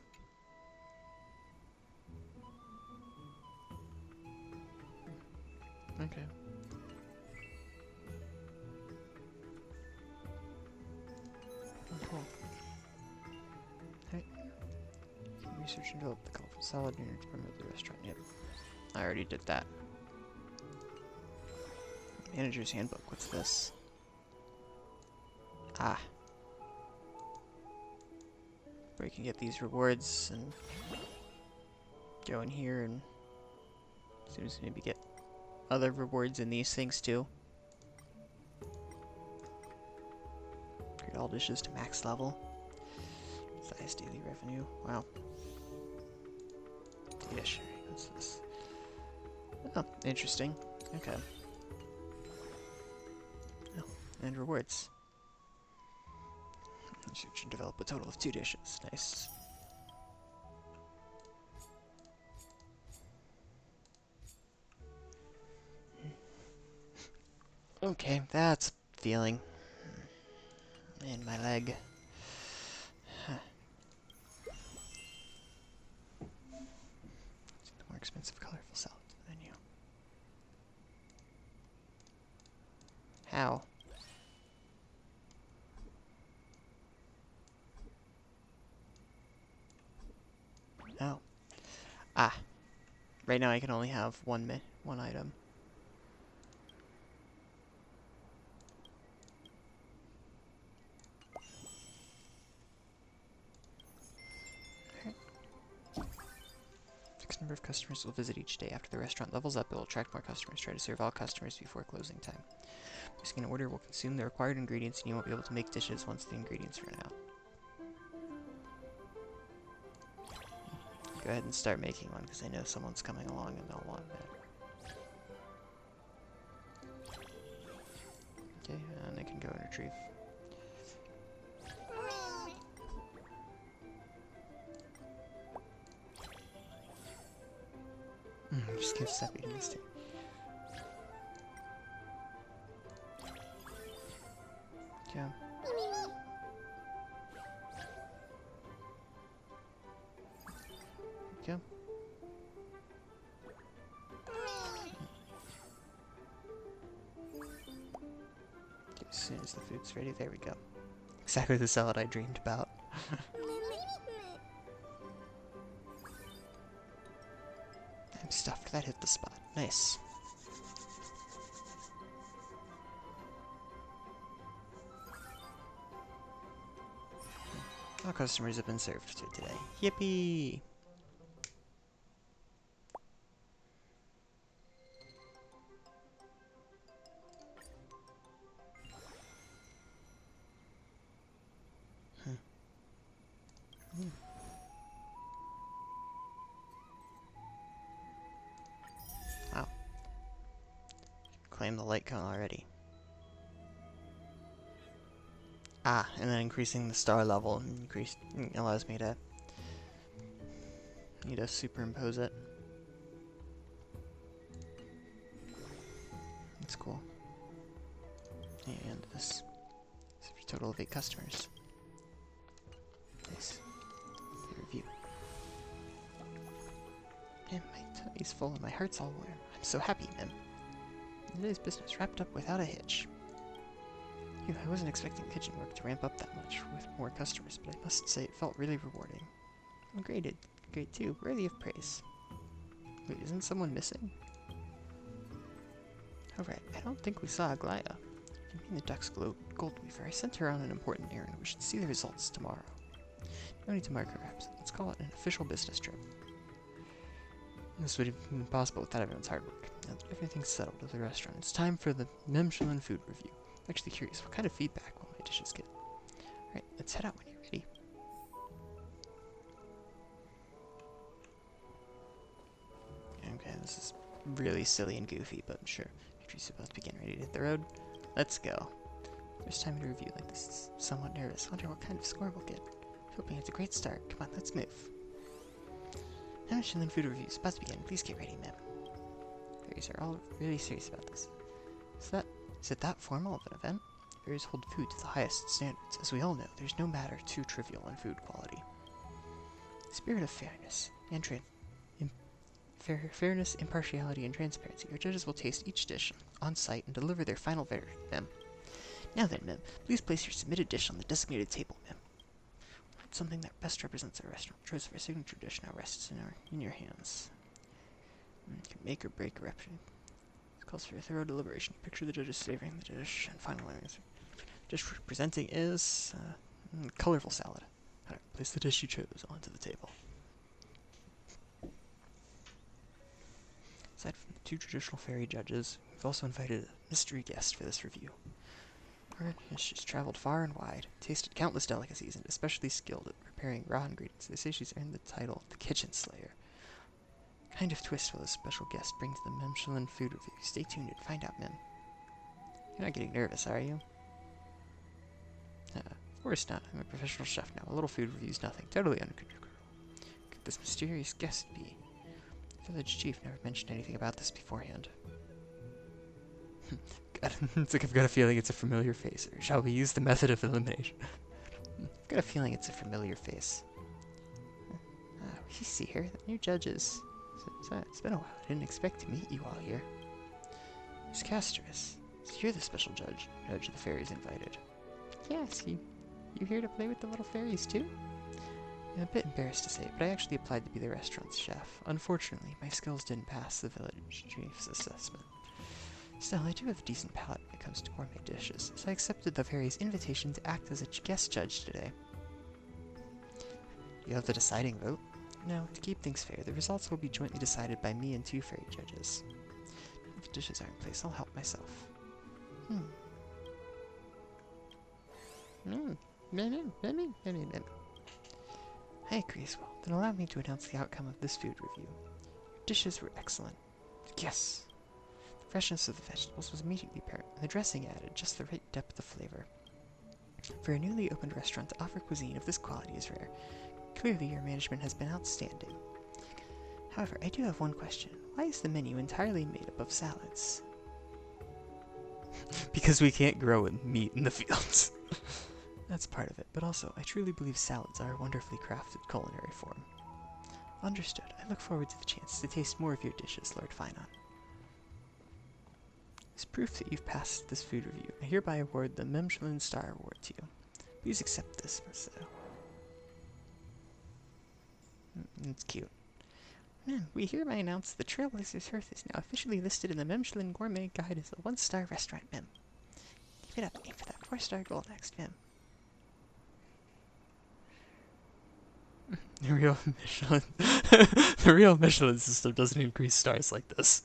Okay. Cool. Hey. Research and develop the colorful salad unit to promote the restaurant. Yep. I already did that. Manager's handbook. What's this? Ah. Where you can get these rewards and go in here and as soon as maybe get other rewards in these things too. Create all dishes to max level. Size daily revenue. Wow. Dish. What's this? Oh, interesting. Okay. Oh, and rewards. Research and develop a total of 2 dishes. Nice. Okay, that's feeling in my leg. Huh. The more expensive colorful salad menu. How? Oh. Ah. Right now I can only have one item. Fixed number of customers will visit each day. After the restaurant levels up, it will attract more customers. Try to serve all customers before closing time. Placing an order will consume the required ingredients, and you won't be able to make dishes once the ingredients run out. Go ahead and start making one, because I know someone's coming along and they'll want that. Okay, and I can go and retrieve. Just give step eating this thing. Yeah. Okay. As soon as the food's ready, there we go. Exactly the salad I dreamed about. I'm stuffed. That hit the spot. Nice. All customers have been served to today. Yippee! Wow. Claim the light cone already. Ah, and then increasing the star level allows me to superimpose it. That's cool. And this is a total of 8 customers. Nice. Review. And my tummy's full and my heart's all warm. I'm so happy, Mim. Today's business wrapped up without a hitch. I wasn't expecting kitchen work to ramp up that much with more customers, but I must say it felt really rewarding. I'm great too, worthy of praise. Wait, isn't someone missing? Oh right, I don't think we saw Aglaya. You mean the Duck's Gold Weaver? I sent her on an important errand. We should see the results tomorrow. No need to mark her absence. Let's call it an official business trip. This would have been possible without everyone's hard work. Now that everything's settled at the restaurant, it's time for the Michelin food review. I'm actually curious, what kind of feedback will my dishes get? Alright, let's head out when you're ready. Okay, this is really silly and goofy, but sure. Entries about to begin. Ready to hit the road? Let's go. First time in a review like this is somewhat nervous. Wonder what kind of score we'll get. Hoping it's a great start. Come on, let's move. Now Michelin food review is about to begin. Please get ready, ma'am. Fairies are all really serious about this. Is it that formal of an event? fairies hold food to the highest standards. As we all know, there's no matter too trivial in food quality. Spirit of fairness and fairness, impartiality, and transparency. Your judges will taste each dish on site and deliver their final verdict, ma'am. Now then, ma'am, please place your submitted dish on the designated table, ma'am. Something that best represents our restaurant. Choice of our signature dish now rests in your hands. Make or break a reputation. It calls for a thorough deliberation. Picture the judges savoring the dish and final answer. Dish presenting is colorful salad. Alright, place the dish you chose onto the table. Aside from the 2 traditional fairy judges, we've also invited a mystery guest for this review. She's traveled far and wide, tasted countless delicacies, and especially skilled at preparing raw ingredients. They say she's earned the title the Kitchen Slayer. Kind of twist will a special guest bring to the Michelin food review. Stay tuned and find out, ma'am. You're not getting nervous, are you? Of course not. I'm a professional chef now. A little food review's nothing. Totally under control. Could this mysterious guest be? The village chief never mentioned anything about this beforehand. It's like I've got a feeling it's a familiar face. Or shall we use the method of elimination? I've got a feeling it's a familiar face. We see her, the new judges. It's been a while. I didn't expect to meet you all here. Miss Casterus, so you're the special judge the fairies invited. Yes, you here to play with the little fairies too? I'm a bit embarrassed to say it, but I actually applied to be the restaurant's chef. Unfortunately, my skills didn't pass the village chief's assessment. Still, I do have a decent palate when it comes to gourmet dishes, so I accepted the fairies' invitation to act as a guest judge today. You have the deciding vote? No, to keep things fair, the results will be jointly decided by me and 2 fairy judges. If the dishes are in place, I'll help myself. I agree as well. Then allow me to announce the outcome of this food review. Your dishes were excellent. Yes! The freshness of the vegetables was immediately apparent, and the dressing added just the right depth of flavor. For a newly opened restaurant to offer cuisine of this quality is rare. Clearly, your management has been outstanding. However, I do have one question. Why is the menu entirely made up of salads? Because we can't grow meat in the fields. That's part of it, but also, I truly believe salads are a wonderfully crafted culinary form. Understood. I look forward to the chance to taste more of your dishes, Lord Finon. As proof that you've passed this food review, I hereby award the Michelin Star Award to you. Please accept this, Marcel. It's cute. We hereby announce the Trailblazer's Hearth is now officially listed in the Michelin Gourmet Guide as a 1-star restaurant, ma'am. Keep it up, aim for that 4-star goal next, ma'am. The real Michelin system doesn't increase stars like this.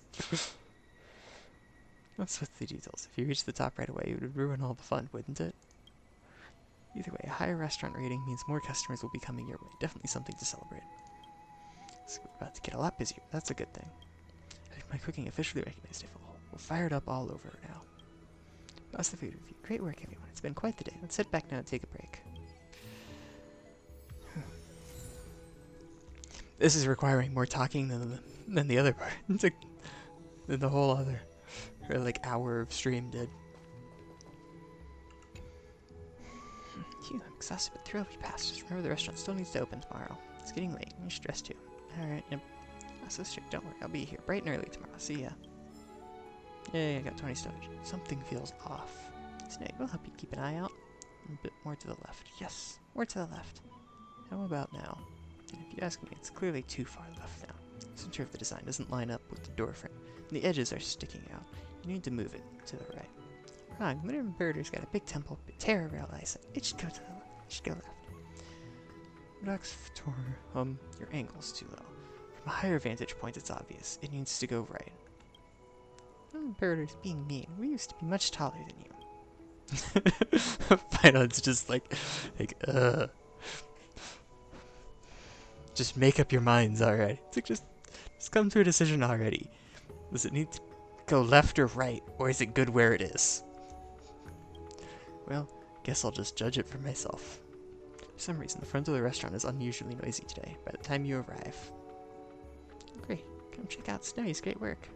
What's with the details? If you reach the top right away, it would ruin all the fun, wouldn't it? Either way, a higher restaurant rating means more customers will be coming your way. Definitely something to celebrate. So we're about to get a lot busier. That's a good thing. I think my cooking officially recognized it. We'll fire it up all over now. That's the food review. Great work, everyone. It's been quite the day. Let's head back now and take a break. This is requiring more talking than the other part. It's like than the whole other hour of stream did. Phew, I'm exhausted but thrilled we passed. Just remember the restaurant still needs to open tomorrow. It's getting late. You should rest too. Alright, yep. Not so strict, don't worry. I'll be here bright and early tomorrow. See ya. Yay, I got 20 stowage. Something feels off. Snake will help you keep an eye out. A bit more to the left. Yes, more to the left. How about now? And if you ask me, it's clearly too far left now. The center of the design doesn't line up with the door frame, and the edges are sticking out. You need to move it to the right. Wrong. Lunar Imperator's got a big temple, but Terra realized it should go to the left. It should go left. Your angle's too low. From a higher vantage point, it's obvious. It needs to go right. Lunar Imperator's being mean. We used to be much taller than you. Final's just just make up your minds already. It's like just come to a decision already. Does it need to go left or right, or is it good where it is? Well, guess I'll just judge it for myself. For some reason, the front of the restaurant is unusually noisy today, by the time you arrive. Great, come check out Snowy's great work.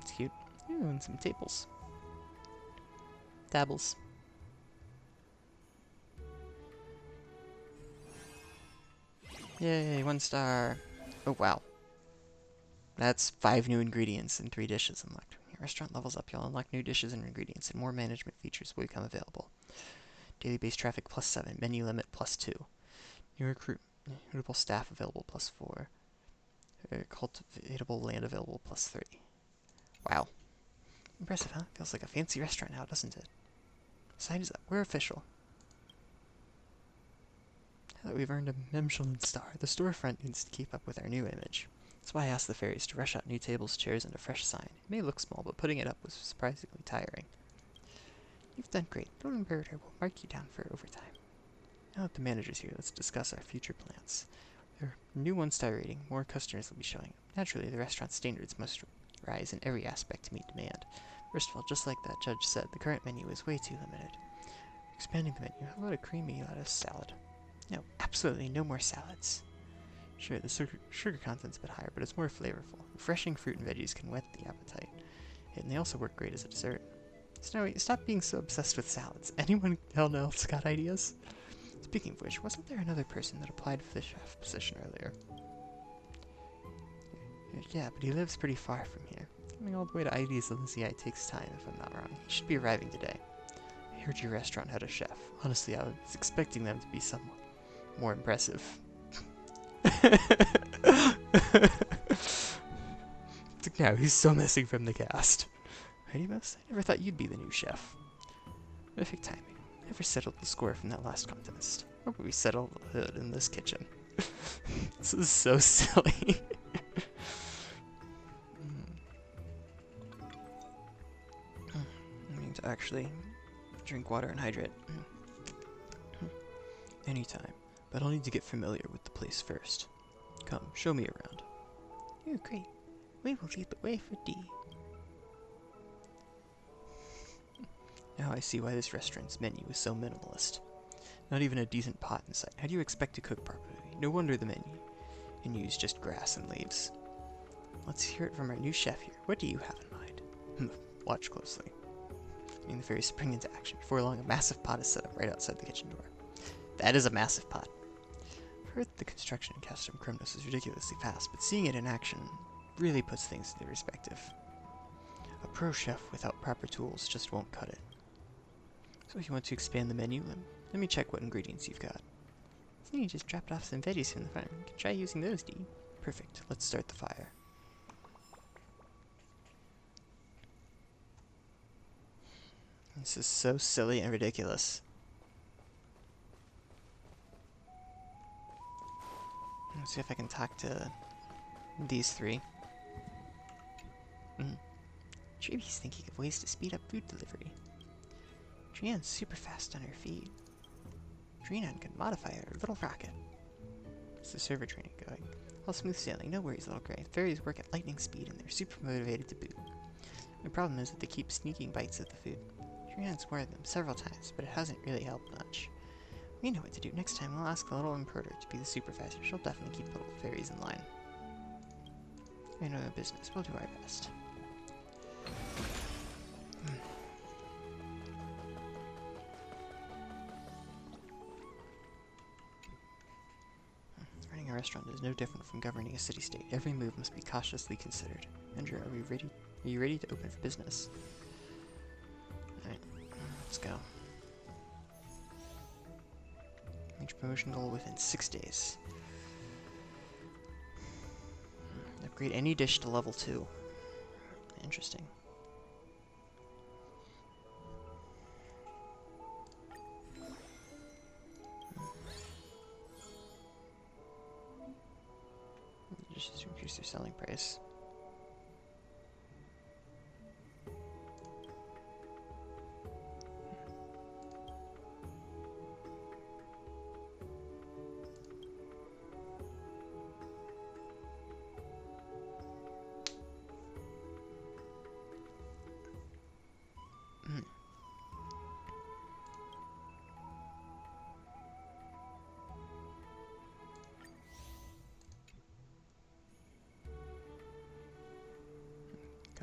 It's cute. Ooh, and some tables. Dabbles. Yay, 1 star. Oh, wow. That's 5 new ingredients and 3 dishes unlocked. When your restaurant levels up, you'll unlock new dishes and ingredients, and more management features will become available. Daily base traffic +7. Menu limit +2. New recruitable staff available +4. Cultivatable land available +3. Wow. Impressive, huh? Feels like a fancy restaurant now, doesn't it? Sign is up. We're official. Now that we've earned a Michelin star, the storefront needs to keep up with our new image. That's why I asked the fairies to rush out new tables, chairs, and a fresh sign. It may look small, but putting it up was surprisingly tiring. You've done great. Lord Imperator will mark you down for overtime. Now that the manager's here, let's discuss our future plans. With our new 1-star rating, more customers will be showing up. Naturally, the restaurant's standards must rise in every aspect to meet demand. First of all, just like that judge said, the current menu is way too limited. Expanding the menu, how about a creamy lettuce salad? No, absolutely no more salads. Sure, the sugar content's a bit higher, but it's more flavorful. Refreshing fruit and veggies can whet the appetite. And they also work great as a dessert. Snowy, stop being so obsessed with salads. Anyone else got ideas? Speaking of which, wasn't there another person that applied for the chef position earlier? Yeah, but he lives pretty far from here. Coming all the way to ID's Elysiae takes time, if I'm not wrong. He should be arriving today. I heard your restaurant had a chef. Honestly, I was expecting them to be somewhat more impressive. Now he's so missing from the cast. Ready, Mouse? I never thought you'd be the new chef. Perfect timing. Never settled the score from that last contest. Or would we settle it in this kitchen? This is so silly. I need to actually drink water and hydrate. Anytime, but I'll need to get familiar with the place first. Come, show me around. Oh, great. We will lead the way for D. Now I see why this restaurant's menu is so minimalist. Not even a decent pot in sight. How do you expect to cook properly? No wonder the menu's just grass and leaves. Let's hear it from our new chef here. What do you have in mind? Watch closely. The fairies spring into action. Before long, a massive pot is set up right outside the kitchen door. That is a massive pot. I've heard the construction in Castrum Crymnos is ridiculously fast, but seeing it in action really puts things into perspective. A pro chef without proper tools just won't cut it. So if you want to expand the menu, let me check what ingredients you've got. So you just dropped off some veggies from the farm. You can try using those, D. Perfect. Let's start the fire. This is so silly and ridiculous. Let's see if I can talk to these 3. Treeby's thinking of ways to speed up food delivery. Trian's super fast on her feet. Trian can modify her little rocket. It's the server training going. All smooth sailing, no worries, little gray. Fairies work at lightning speed and they're super motivated to boot. The problem is that they keep sneaking bites of the food. Trian's warned them several times, but it hasn't really helped much. We know what to do. Next time we'll ask the little importer to be the supervisor. She'll definitely keep little fairies in line. We know our business. We'll do our best. Running a restaurant is no different from governing a city-state. Every move must be cautiously considered. Andrew, are you ready to open for business? Alright, let's go. Reach promotion goal within 6 days. Upgrade any dish to level 2. Interesting. Dishes to increase their selling price.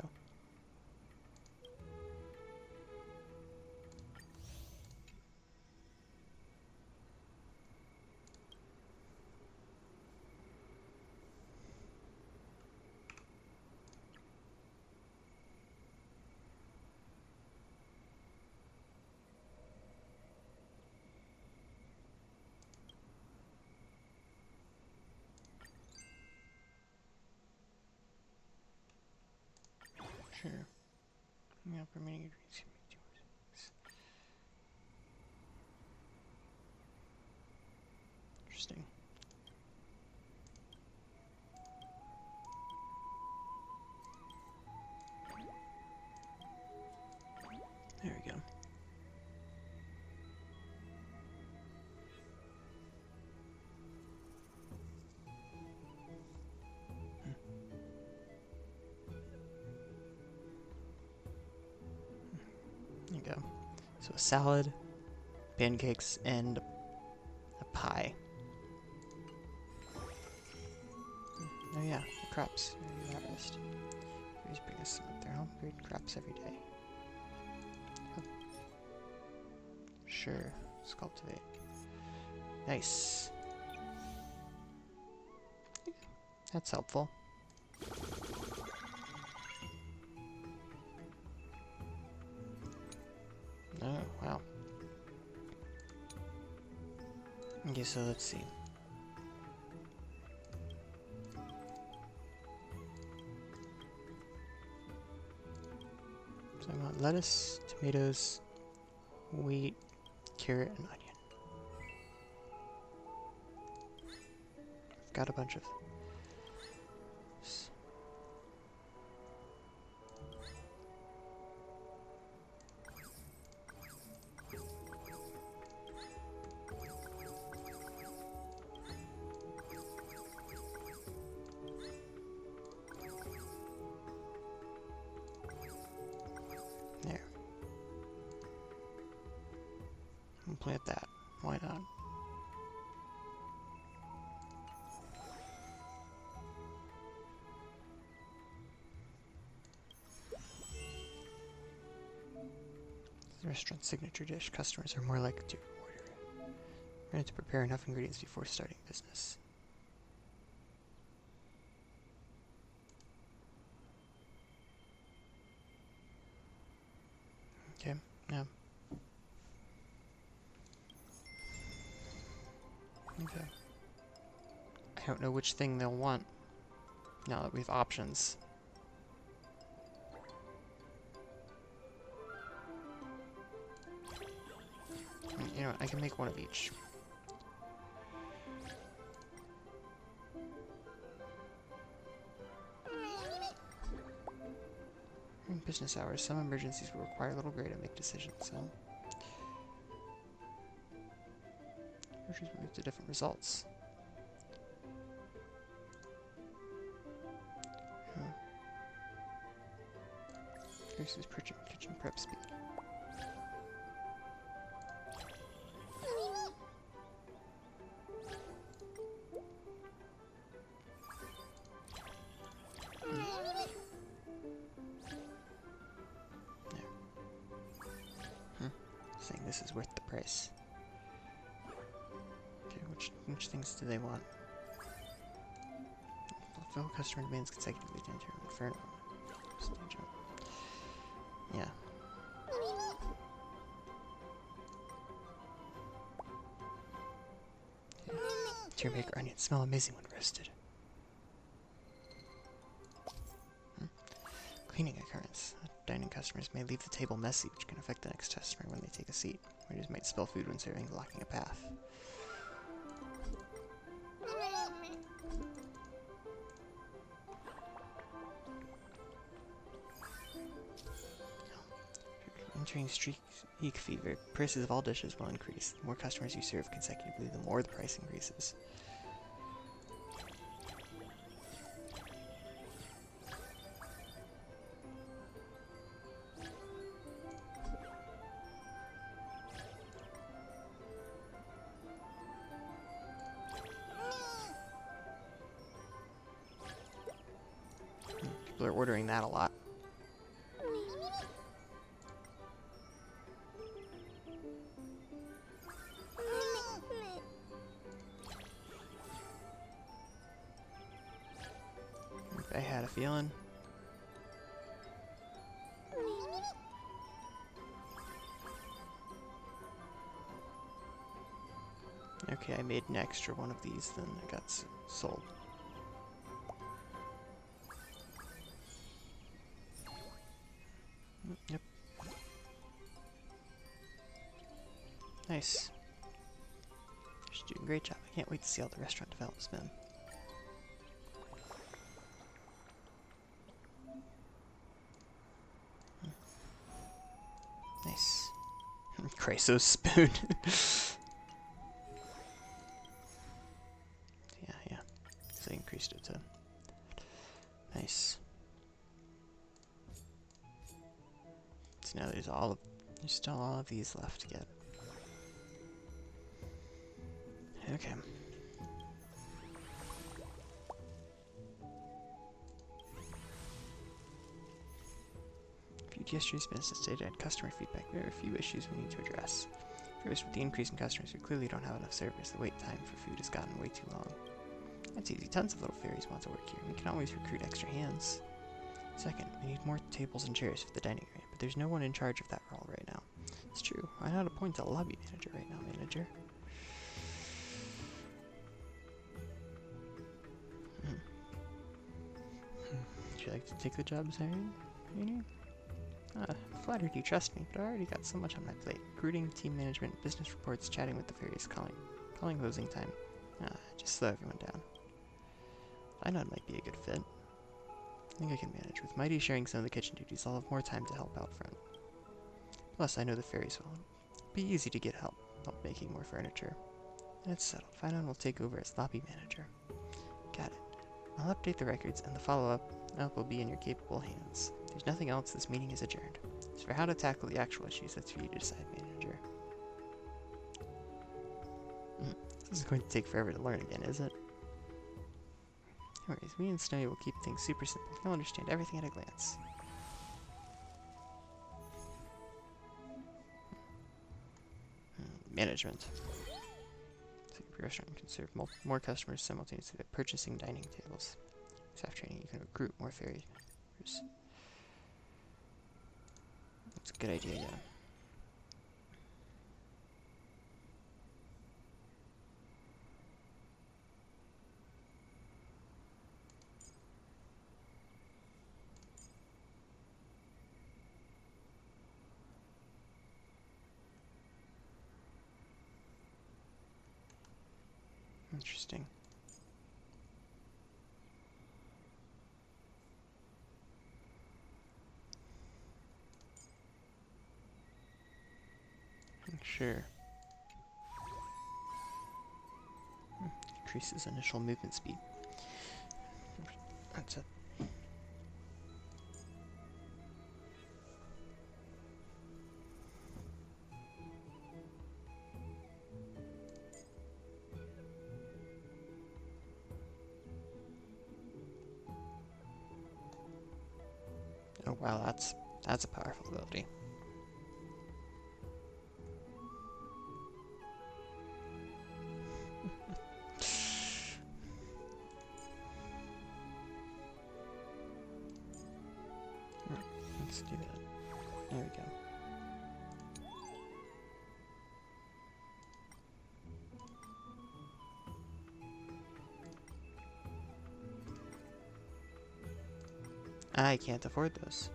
Go. Sure. Yeah, permitting agreements. Interesting. There we go. There you go. So a salad, pancakes, and a pie. Oh yeah, the crops. Maybe harvest. Please bring us some of their home breed crops every day. Oh. Sure. Let's cultivate. Nice. That's helpful. Oh, wow. Okay, so let's see. So I want lettuce, tomatoes, wheat, carrot, and onion. I've got a bunch of there. I'll plant that. Why not? The restaurant's signature dish. Customers are more likely to order it. We need to prepare enough ingredients before starting business. Okay, yeah. Okay. I don't know which thing they'll want now that we have options. You know what, I can make one of each. In business hours, some emergencies will require a little gray to make decisions, so... Groceries will lead to different results. Huh. Increases kitchen prep speed. Saying this is worth the price. Okay, which things do they want? Fulfill customer demands consecutively to enter Inferno. Yeah. Tier maker onions smell amazing when roasted. Cleaning occurrence. Dining customers may leave the table messy, which can affect the next customer when they take a seat. Waiters might spill food when serving, blocking a path. Entering streak fever, prices of all dishes will increase. The more customers you serve consecutively, the more the price increases. People are ordering that a lot. I had a feeling. Okay, I made an extra one of these, then it got sold. Yep. Nice. She's doing a great job. I can't wait to see how the restaurant develops, man. Nice. Chryso's spoon. yeah. So I increased it to... Nice. So now there's still all of these left to get. Okay. Viewed yesterday's business data and customer feedback. There are a few issues we need to address. First, with the increase in customers, we clearly don't have enough servers. The wait time for food has gotten way too long. That's easy. Tons of little fairies want to work here, and we can always recruit extra hands. Second, we need more tables and chairs for the dining area, but there's no one in charge of that role right now. It's true. Why not appoint a lobby manager right now, manager? Would you like to take the job, Zarian? Flattered you trust me, but I already got so much on my plate. Recruiting, team management, business reports, chatting with the fairies, calling closing time. Just slow everyone down. I know it might be a good fit. I think I can manage. With Mighty sharing some of the kitchen duties, I'll have more time to help out front. Plus, I know the fairies will be easy to get help making more furniture. And it's settled. Finon will take over as lobby manager. Got it. I'll update the records, and the follow-up will be in your capable hands. If there's nothing else, this meeting is adjourned. As for how to tackle the actual issues, that's for you to decide, manager. This is going to take forever to learn again, is it? No worries, me and Snowy will keep things super simple. You'll understand everything at a glance. Management. So your restaurant can serve more customers simultaneously by purchasing dining tables. Staff training, you can recruit more fairies. That's a good idea, yeah. Interesting. Sure. Increases initial movement speed. That's it. Oh wow, that's a powerful ability. Let's do that. There we go. I can't afford those.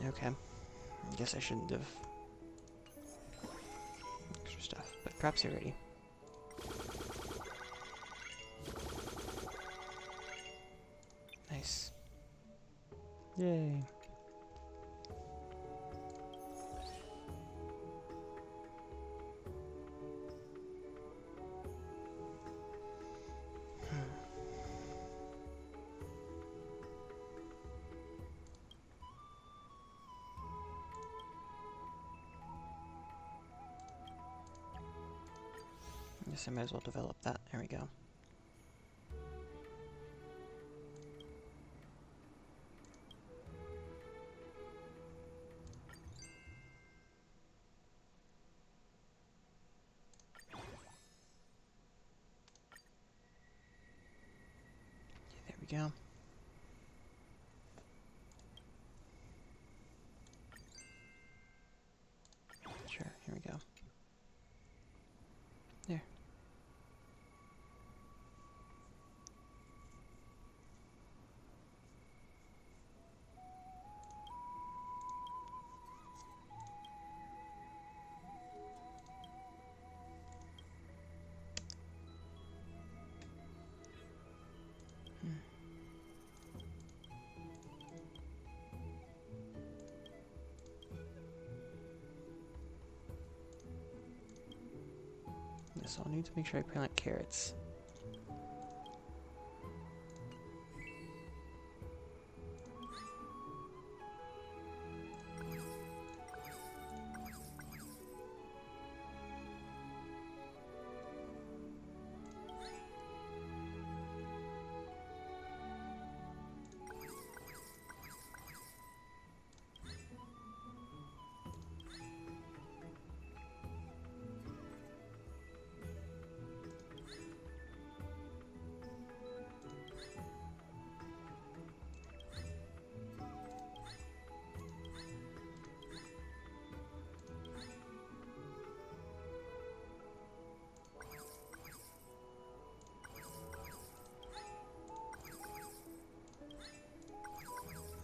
Okay. I guess I shouldn't have extra stuff, but perhaps you're ready. Nice. Yay. I guess I might as well develop that. There we go. There we go. So I'll need to make sure I plant carrots.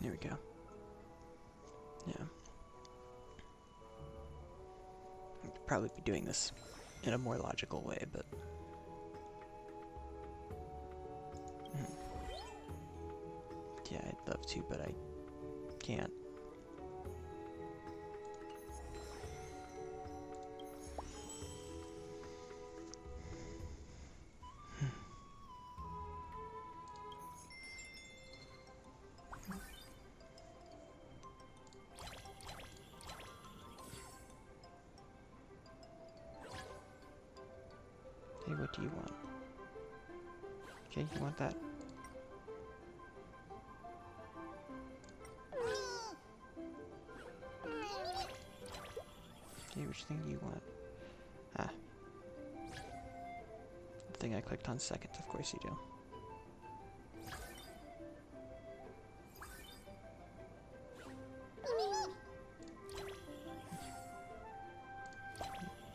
There we go. Yeah. I'd probably be doing this in a more logical way, but... Yeah, I'd love to, but I can't. Hey, what do you want? Okay, you want that? Okay, which thing do you want? Ah. The thing I clicked on second, of course you do.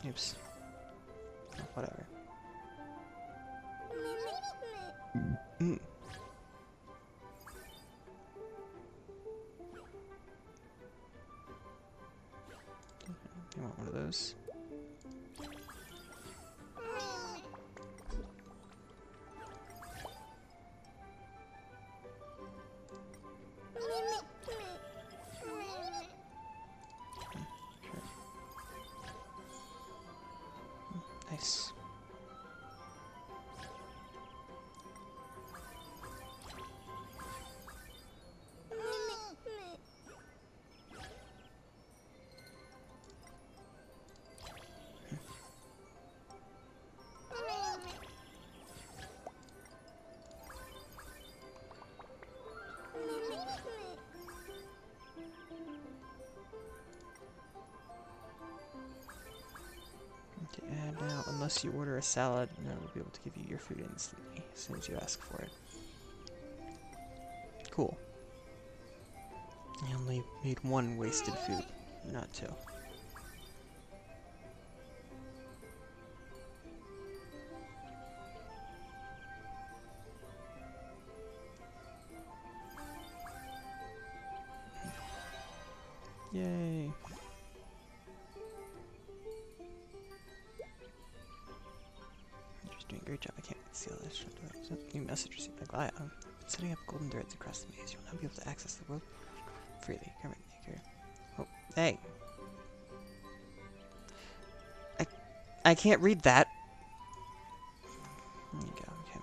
Oops. Oh, whatever. Mm. You want one of those? Nice. Okay, and now, unless you order a salad, no, we'll be able to give you your food instantly as soon as you ask for it. Cool. I only made one wasted food, not two. Yay! You're just doing a great job. I can't wait to see all this. New message received by Glaya. Setting up golden threads across the maze. You will now be able to access the world freely. Government maker. Oh, hey! I can't read that. There you go. Okay.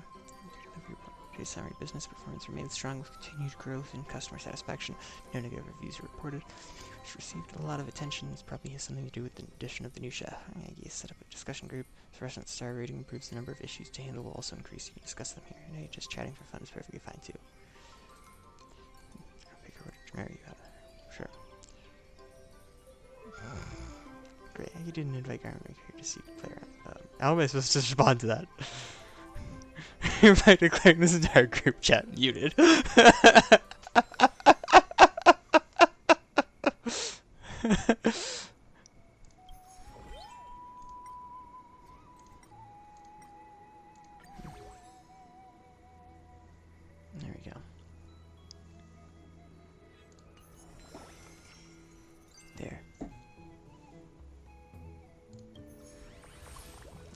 Today's summary business performance remains strong with continued growth in customer satisfaction. No negative reviews are reported. It's received a lot of attention. This probably has something to do with the addition of the new chef. You set up a discussion group. The restaurant star rating improves the number of issues to handle will also increase. You can discuss them here. Hey, just chatting for fun is perfectly fine too. I'll pick her to marry you. Sure. Great. You didn't invite Garment Maker here to see play around. How am I supposed to respond to that? You're about declaring this entire group chat muted. There we go. There.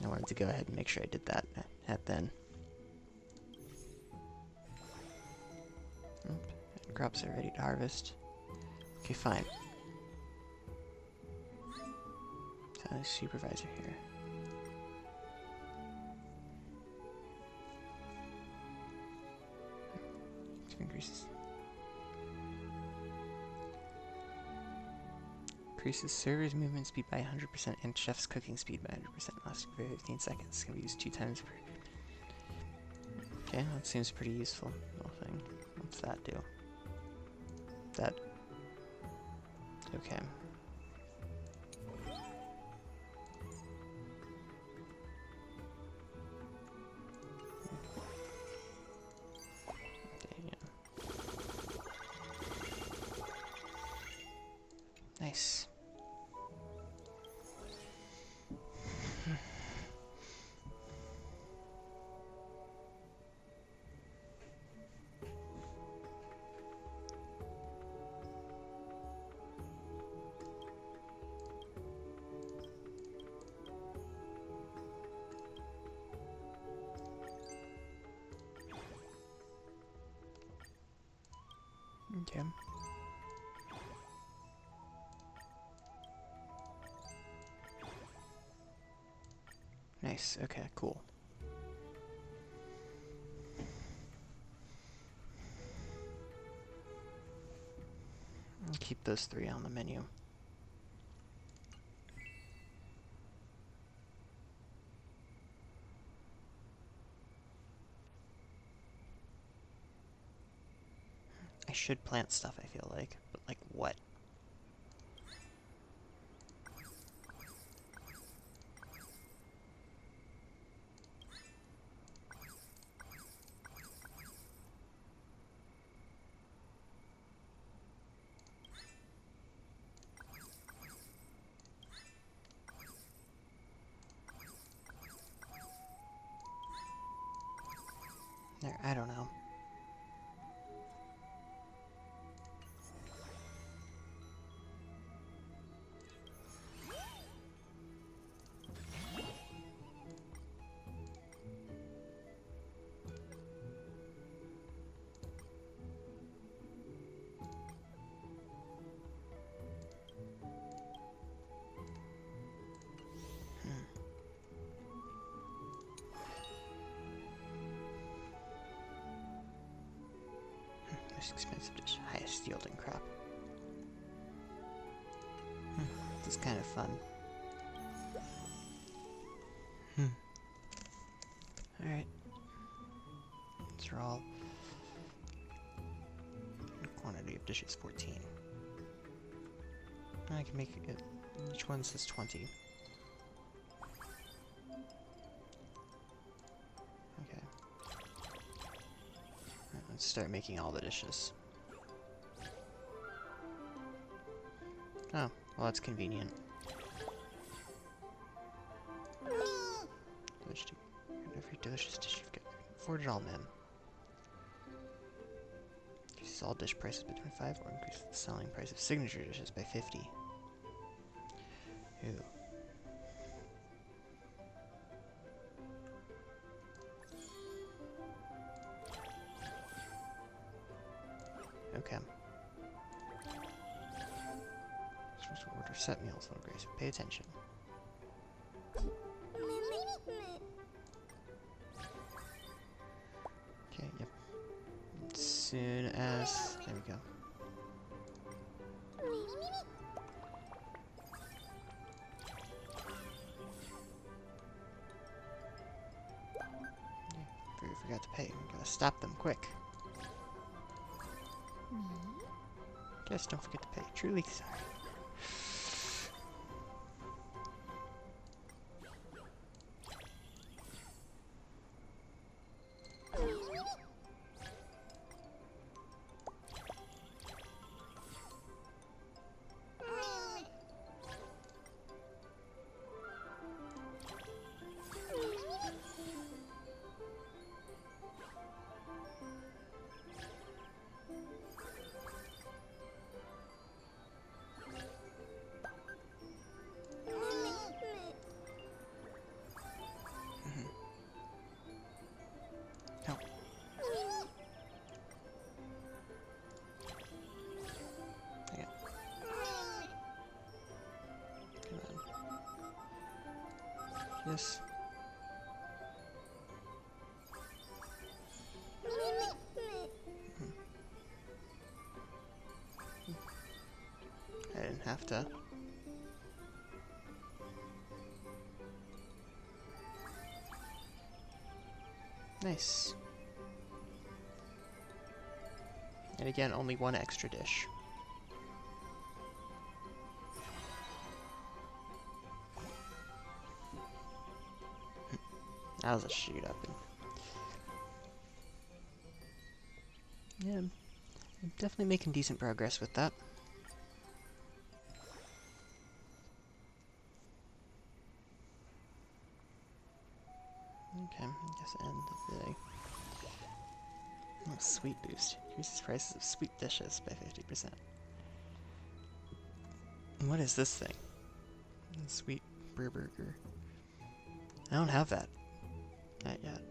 I wanted to go ahead and make sure I did that at then. Crops are ready to harvest. Okay, fine. So, supervisor here. Increases server's movement speed by 100% and chef's cooking speed by 100%. Lasting for 15 seconds. Can be used 2 times per... Okay, that seems pretty useful. Little thing. What's that do? That... Okay. Nice. Okay. Nice, okay, cool. I'll keep those 3 on the menu. I should plant stuff, I feel like, but like what? There, I don't know. Most expensive dish, highest yielding crop. This is kind of fun. Alright. These are all... Quantity of dishes, 14. I can make it... Each one says 20. Okay. Right, let's start making all the dishes. Oh, well that's convenient. Every delicious dish you've got. Afford it all, ma'am. Increases all dish prices by 25 or increases the selling price of signature dishes by 50. Ooh. Okay. Supposed to order set meals, little Grace. Pay attention. Okay, yep. As soon as... There we go. Forgot to pay. Gotta stop them quick. Guess don't forget to pay. Truly sorry. Yes. I didn't have to. Nice. And again, only one extra dish. That was a shoot up. Yeah, I'm definitely making decent progress with that. Okay, I guess end of the day. Oh, sweet boost. Increases prices of sweet dishes by 50%. What is this thing? Sweet brew burger. I don't have that. Not yet.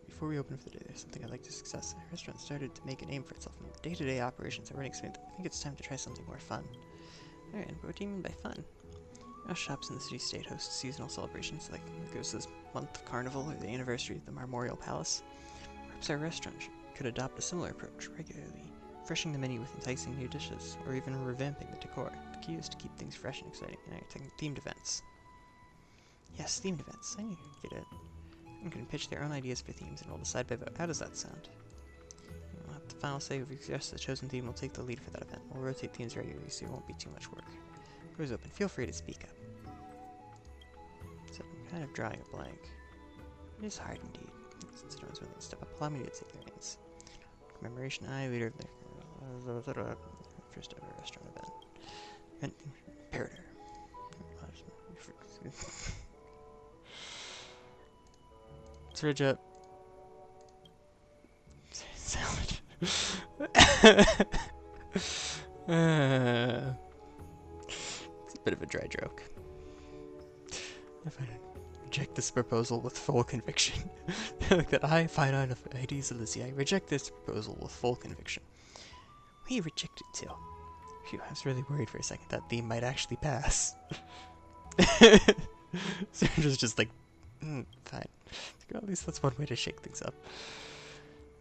Before we open for the day, there's something I'd like to discuss. The restaurant started to make a name for itself, and day-to-day operations are running smooth. I think it's time to try something more fun. Alright, but what do you mean by fun? Most shops in the city-state host seasonal celebrations, like Goza's month carnival or the anniversary of the Memorial Palace. Perhaps our restaurant could adopt a similar approach, regularly refreshing the menu with enticing new dishes, or even revamping the decor. The key is to keep things fresh and exciting, and themed events. Yes, themed events. I need to get it. Everyone can pitch their own ideas for themes, and we'll decide by vote. How does that sound? We'll have the final say. If we suggest the chosen theme, we'll take the lead for that event. We'll rotate themes regularly, so it won't be too much work. Doors open. Feel free to speak up. So I'm kind of drawing a blank. It is hard indeed. Since no one's willing to step up, allow me to take the reins. Commemoration, leader of the first ever restaurant event. Imperator. Surge up. Salad. It's a bit of a dry joke. If I reject this proposal with full conviction. Like that I, Finite of Hades Elysia, I reject this proposal with full conviction. We reject it too. Phew, I was really worried for a second that theme might actually pass. So just like, fine. Well, at least that's one way to shake things up.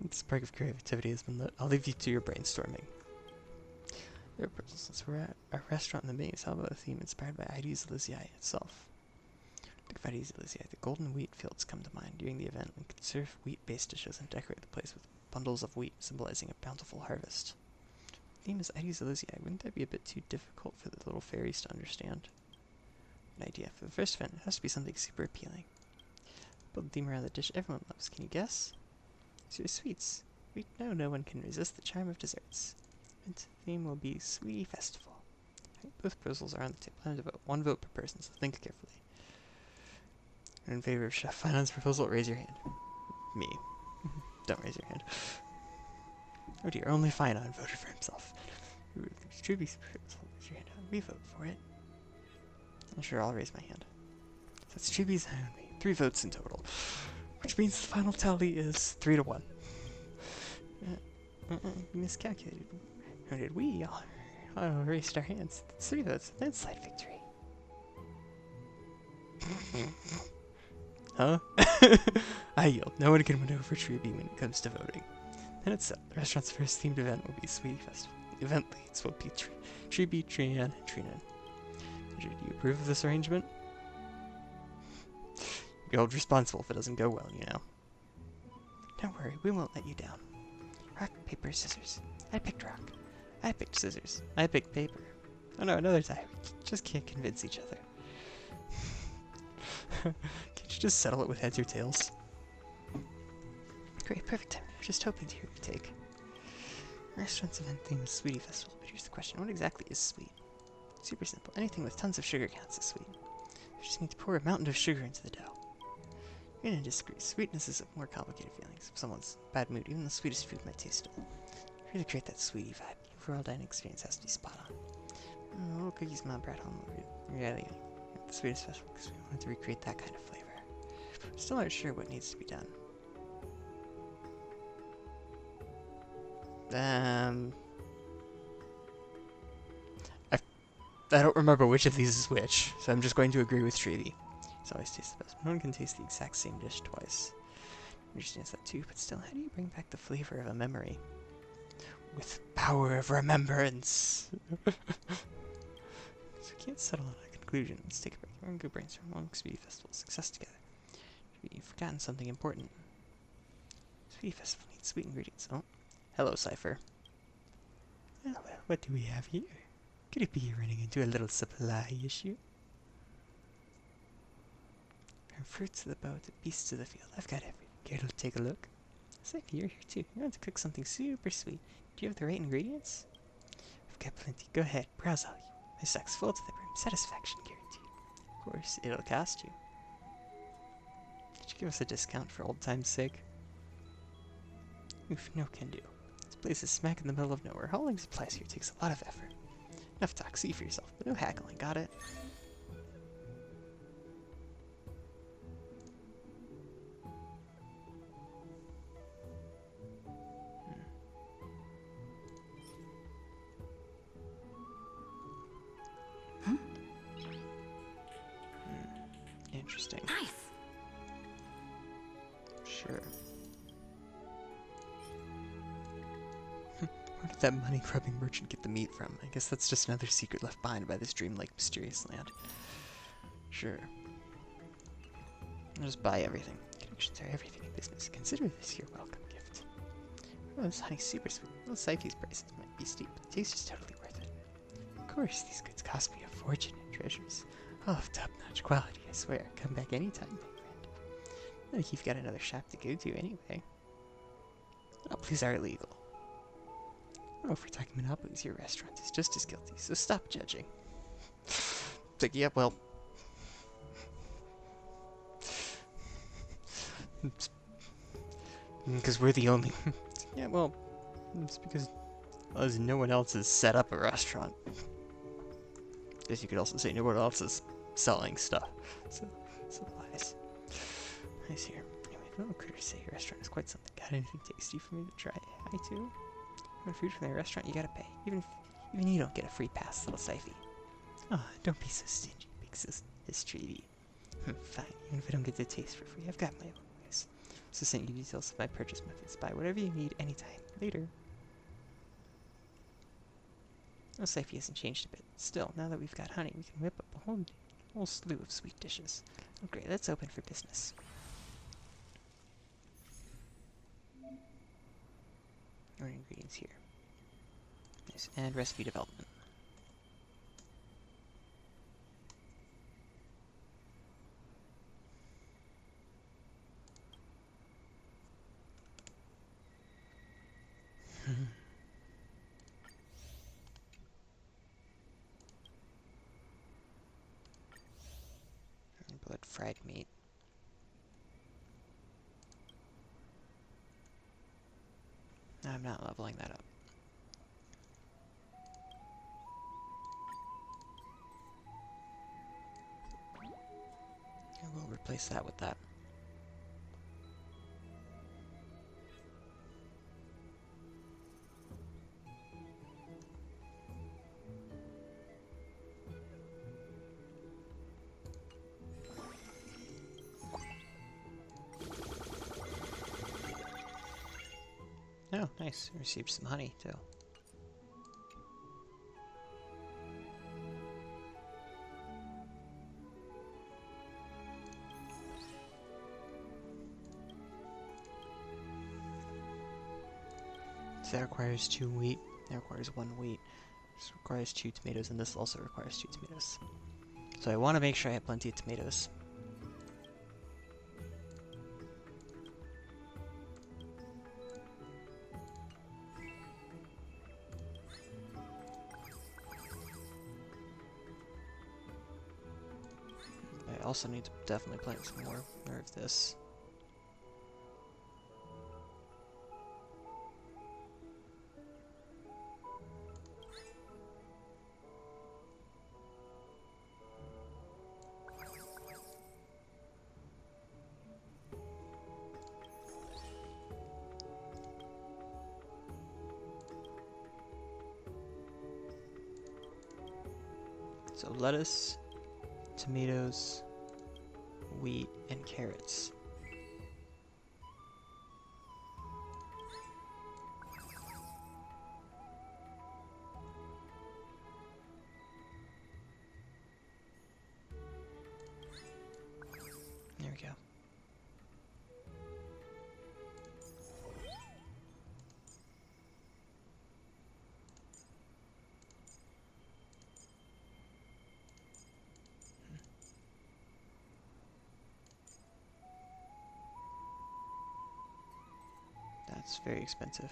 This spark of creativity has been lit. I'll leave you to your brainstorming. There are proposals. Since we're at a restaurant in the maze, how about a theme inspired by Hades Elysia itself? Think of Hades Elysia. The golden wheat fields come to mind. During the event, we could serve wheat-based dishes and decorate the place with bundles of wheat, symbolizing a bountiful harvest. The theme is Hades Elysia. Wouldn't that be a bit too difficult for the little fairies to understand? An idea. For the first event, it has to be something super appealing. Build a theme around the dish everyone loves. Can you guess? These are sweets. We know no one can resist the charm of desserts. And the theme will be Sweetie Festival. I think both proposals are on the table. I have to vote. One vote per person, so think carefully. In favor of Chef Finon's proposal, raise your hand. Me. Don't raise your hand. Oh dear, only Finon voted for himself. Truby's proposal, raise your hand. We vote for it. I'm sure I'll raise my hand. So it's Truby's only. 3 votes in total. Which means the final tally is 3-1. We miscalculated. How did we? All raised our hands. It's 3 votes. Landslide victory. Huh? I yield. No one can win over Truby when it comes to voting. Then it's set. The restaurant's first themed event will be Sweetie Festival. The event leads will be Truby, Trian, and Trinan. Do you approve of this arrangement? You're held responsible if it doesn't go well, you know. Don't worry, we won't let you down. Rock, paper, scissors. I picked rock. I picked scissors. I picked paper. Oh no, another tie. We just can't convince each other. Can't you just settle it with heads or tails? Great, perfect time. I was just hoping to hear your take. Restaurant's event theme is Sweetie Festival, but here's the question. What exactly is sweet? Super simple. Anything with tons of sugar counts as sweet. You just need to pour a mountain of sugar into the dough. You're gonna disagree. Sweetness is a more complicated feeling. If someone's bad mood, even the sweetest food might taste dull. To really create that sweetie vibe, the overall dining experience has to be spot on. Little cookies Mom brought home were really the sweetest festival because we wanted to recreate that kind of flavor. Still aren't sure what needs to be done. I don't remember which of these is which, so I'm just going to agree with Treaty. It's always tastes the best. No one can taste the exact same dish twice. Understands that too, but still, how do you bring back the flavor of a memory? With power of remembrance! So we can't settle on a conclusion. Let's take a break. We're gonna go brainstorm one Speedy Festival success together. You've forgotten something important. Speedy Festival needs sweet ingredients. Oh, hello, Cypher. Well, what do we have here? Could it be you're running into a little supply issue? From fruits of the bow to beasts of the field, I've got everything. Care to take a look? Cypher, you're here too. You want to cook something super sweet. Do you have the right ingredients? I've got plenty. Go ahead, browse all you. My stock's full to the brim. Satisfaction guaranteed. Of course, it'll cost you. Did you give us a discount for old time's sake? Oof, no can do. This place is smack in the middle of nowhere. Hauling supplies here takes a lot of effort. Enough talk, see for yourself, but no haggling, got it? Interesting. Nice. Sure. Where did that money-grubbing merchant get the meat from? I guess that's just another secret left behind by this dreamlike mysterious land. Sure. I'll just buy everything. Connections are everything in business. Consider this your welcome gift. Oh, this honey's super sweet. Well, Psyche's prices might be steep, but the taste is totally worth it. Of course, these goods cost me a fortune in treasures. All of top-notch quality, I swear. Come back anytime, my friend. I think you've got another shop to go to anyway. Monopolies are illegal. Oh, if we're talking monopolies, your restaurant is just as guilty, so stop judging. It's like, yeah, well... Because we're the only... yeah, well... It's because no one else has set up a restaurant. I guess you could also say no one else is selling stuff. So supplies. Nice here. Anyway, the little critters say your restaurant is quite something. Got anything tasty for me to try? I too. Want food from their restaurant, you gotta pay. Even you don't get a free pass, little Syphie. Oh, don't be so stingy, big mistreaty. Fine, even if I don't get the taste for free, I've got my own ways. So send you details of my purchase methods. Buy whatever you need anytime. Later. Oh, Syphie hasn't changed a bit. Still, now that we've got honey, we can whip up a whole slew of sweet dishes. Oh great, let's open for business. What ingredients here? Nice, and recipe development. Blood fried meat. I'm not leveling that up. I will replace that with that. Oh, nice. Received some honey, too. So that requires 2 wheat. That requires 1 wheat. This requires 2 tomatoes, and this also requires 2 tomatoes. So I want to make sure I have plenty of tomatoes. I also need to definitely plant some more of this. So lettuce, tomatoes, wheat, and carrots. go. That's very expensive.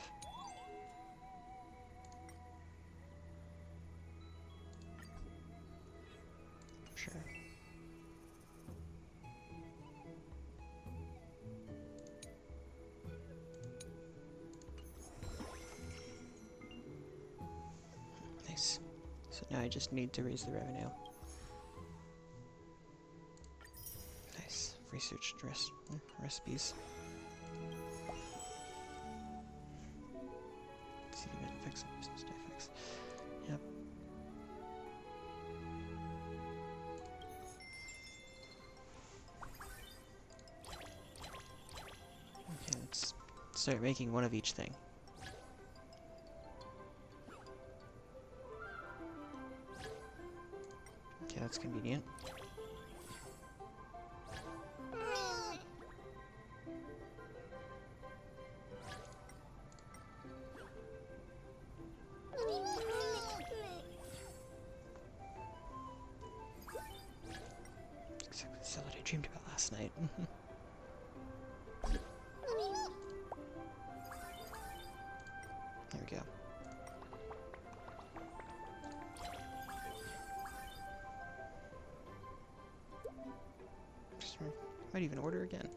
Sure. Nice. So now I just need to raise the revenue. Nice. Research recipes. Sediment effects, business effects. Yep. Okay, let's start making one of each thing. Okay, that's convenient. Exactly the salad I dreamed about last night. There we go. Might even order again.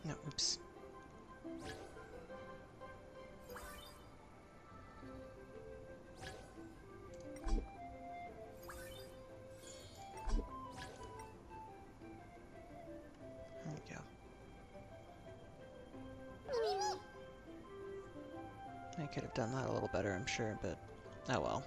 No, oops. There we go. I could have done that a little better, I'm sure, but oh well.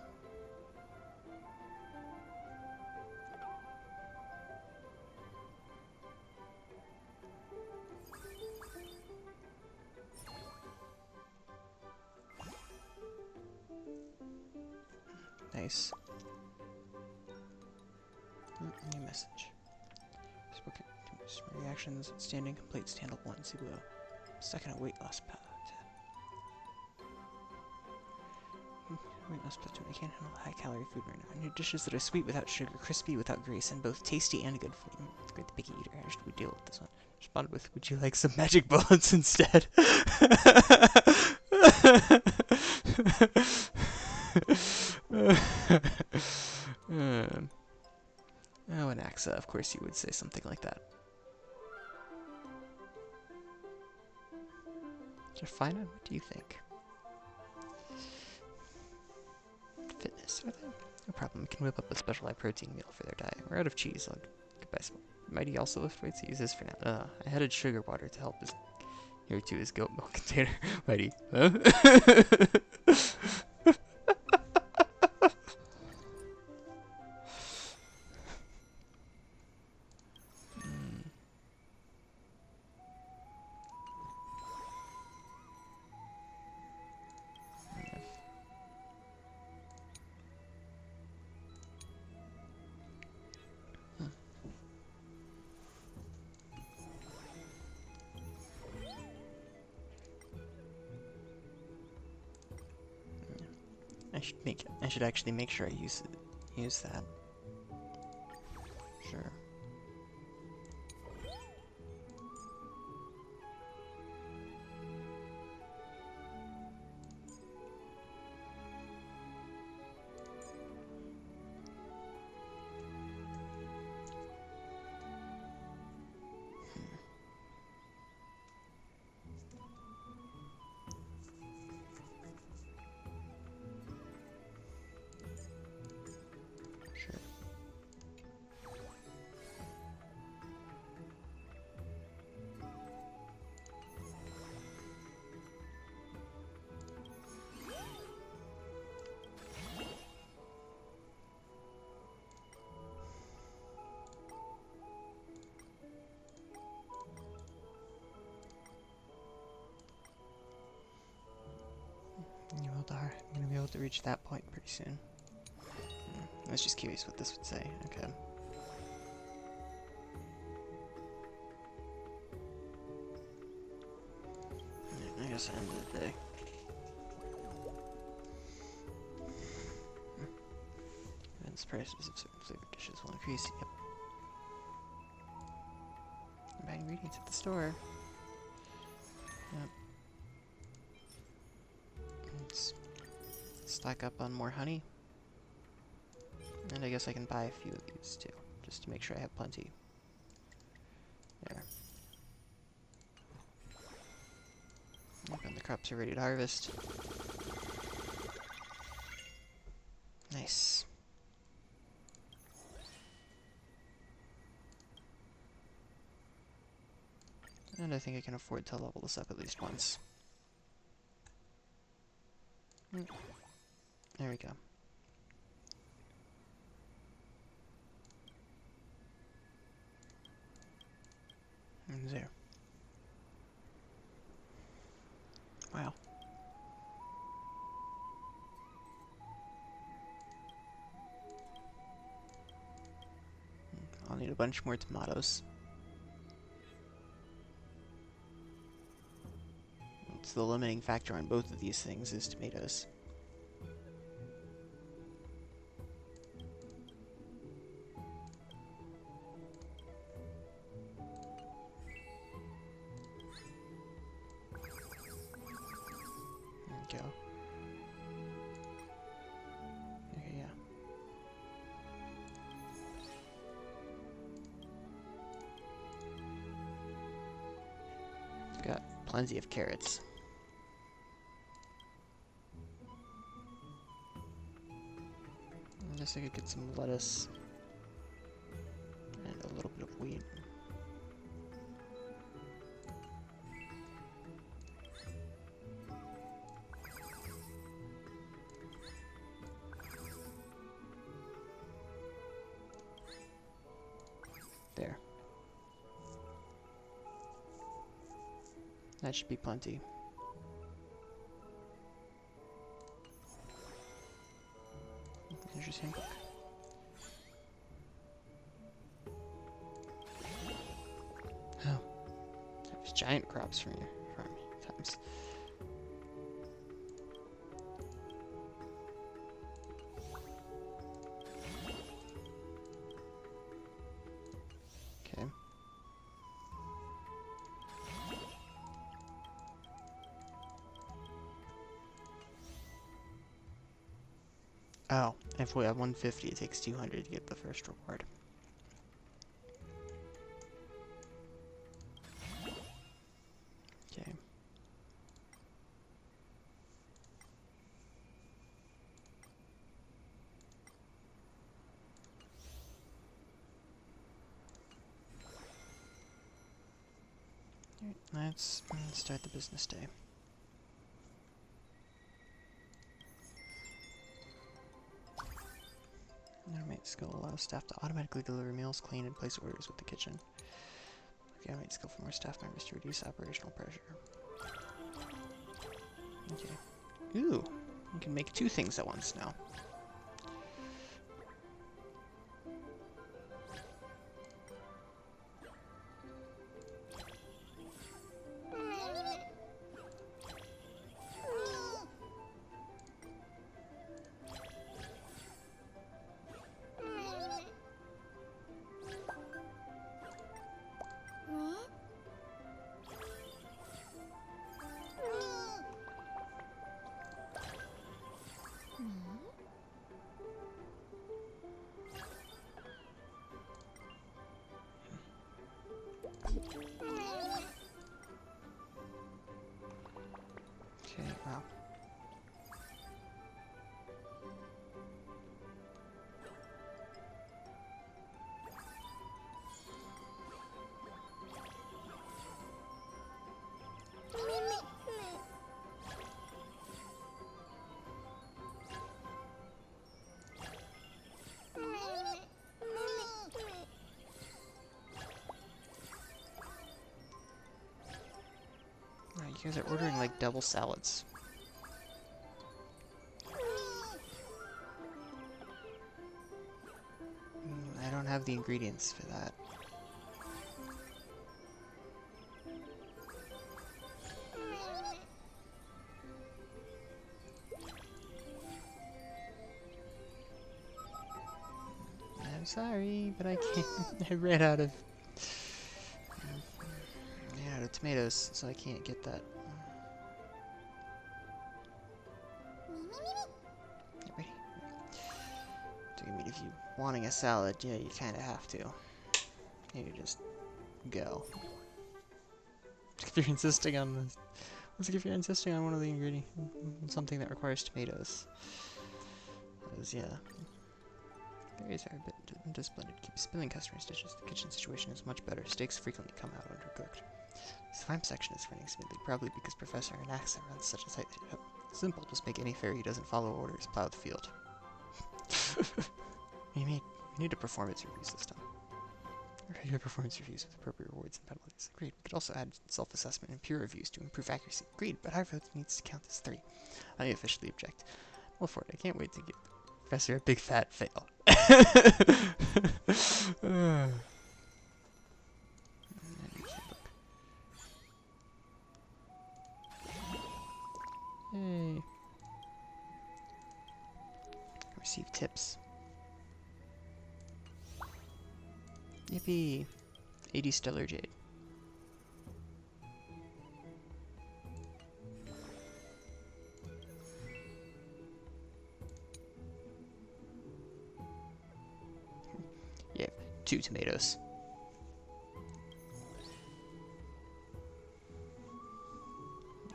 Nice. New message. Reactions standing complete stand up 1 see below. Stuck in a weight loss path. Weight loss plateau. I can't handle high calorie food right now. I need dishes that are sweet without sugar, crispy without grease, and both tasty and good for me. Great the picky eater. How should we deal with this one? Responded with, would you like some magic bullets instead? Oh, and Axa, of course you would say something like that. Jafina, what do you think? Fitness, are they? No problem, we can whip up a special high protein meal for their diet. We're out of cheese, I'll goodbye. Mighty also lift weights, use this for now. I added sugar water to help his here too his goat milk container. Mighty, huh? I should actually make sure I use that. Sure. I'm gonna be able to reach that point pretty soon. I was just curious what this would say. Okay. I guess I ended the day. And the prices of certain flavored dishes will increase. Yep. Buy ingredients at the store. Yep. Let's stock up on more honey. And I guess I can buy a few of these too, just to make sure I have plenty. There. And the crops are ready to harvest. Nice. And I think I can afford to level this up at least once. There we go. And there. Wow. I'll need a bunch more tomatoes. It's the limiting factor on both of these things is tomatoes. There we go. Okay, yeah. Got plenty of carrots. I guess I could get some lettuce and a little bit of wheat. There. That should be plenty. There's your handbook. Oh. There's giant crops from your farm times. Okay. Oh, if we have 150, it takes 200 to get the first reward. Okay. Alright, let's start the business day. Automate skill allows staff to automatically deliver meals, clean, and place orders with the kitchen. Okay, automate skill for more staff members to reduce operational pressure. Okay. Ooh, you can make two things at once now. Okay, wow. Wow, you guys are ordering like double salads. have the ingredients for that. I'm sorry, but I can't. I ran out of tomatoes, so I can't get that. Ready? So, I mean, if you wanting a salad, yeah, you kind of have to. You just go. If you're insisting on this, it's like if you're insisting on one of the ingredients, something that requires tomatoes. Because, yeah. Berries are a bit undisciplined. Keep spilling customers' dishes. The kitchen situation is much better. Steaks frequently come out undercooked. This farm section is running smoothly, probably because Professor Anaxa runs such a tight ship. Simple, just make any fairy who doesn't follow orders plow the field. We need a performance review system. Regular performance reviews with appropriate rewards and penalties. Agreed. We could also add self-assessment and peer reviews to improve accuracy. Agreed, but our vote needs to count as 3. I officially object. Well, for it, I can't wait to give Professor a big fat fail. Hey. Receive tips. Yippee. 80 stellar jade. Yeah, 2 tomatoes.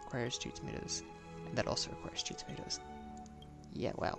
Requires 2 tomatoes. And that also requires 2 tomatoes. Yeah, wow.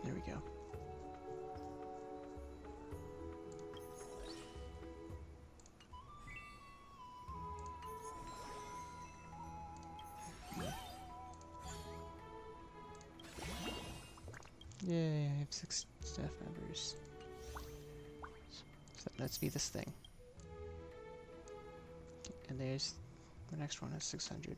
There we go. Yay, I have 6 staff members. So let's be this thing. And there's the next one is 600.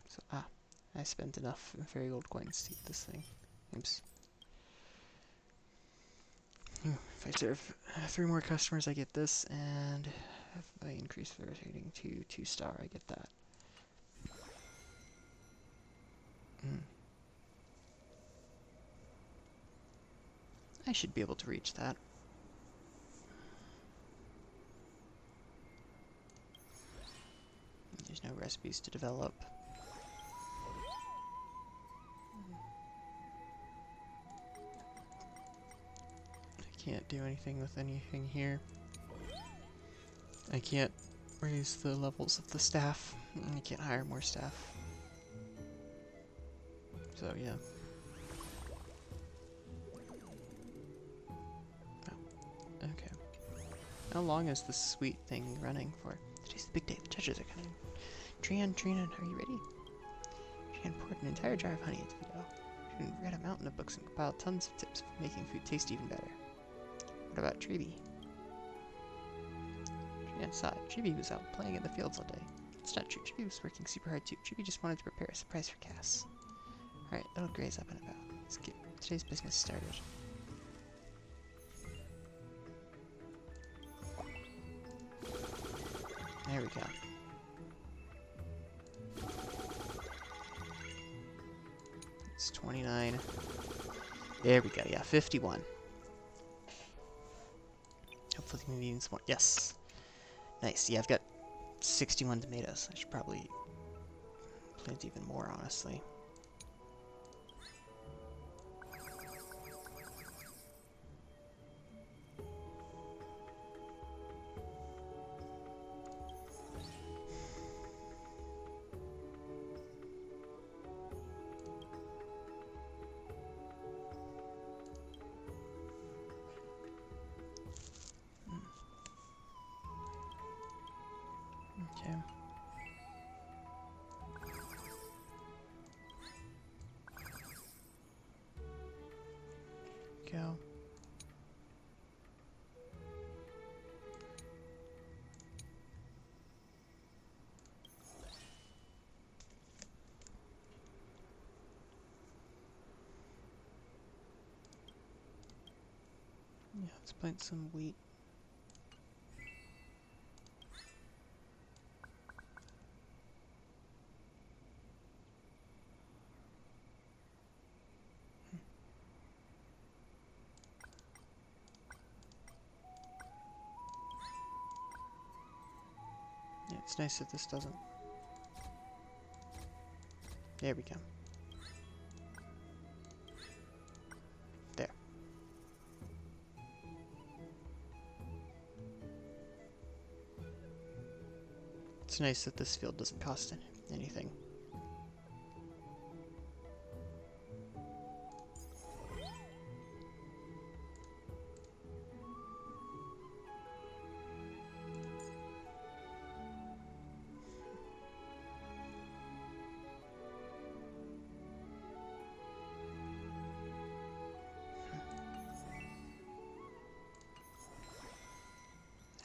So, I spent enough fairy gold coins to get this thing. Oops. If I serve 3 more customers, I get this, and if I increase their rating to 2-star, I get that. I should be able to reach that. There's no recipes to develop. I can't do anything with anything here. I can't raise the levels of the staff. I can't hire more staff. So, yeah. Oh, okay. How long is this sweet thing running for? Today's the big day. The judges are coming. Trina, are you ready? Trian poured an entire jar of honey into the dough. She read a mountain of books and compiled tons of tips for making food taste even better. What about Treeby? Trian sighed. Treeby was out playing in the fields all day. It's not true. Treeby was working super hard too. Treeby just wanted to prepare a surprise for Cass. Alright, it'll graze up and about. Let's get today's business started. There we go. It's 29. There we go, yeah, 51. Hopefully maybe even some more. Yes. Nice, yeah, I've got 61 tomatoes. I should probably plant even more, honestly. Okay. Go. Yeah, let's plant some wheat. Yeah, it's nice that this doesn't. There we go. There. It's nice that this field doesn't cost anything.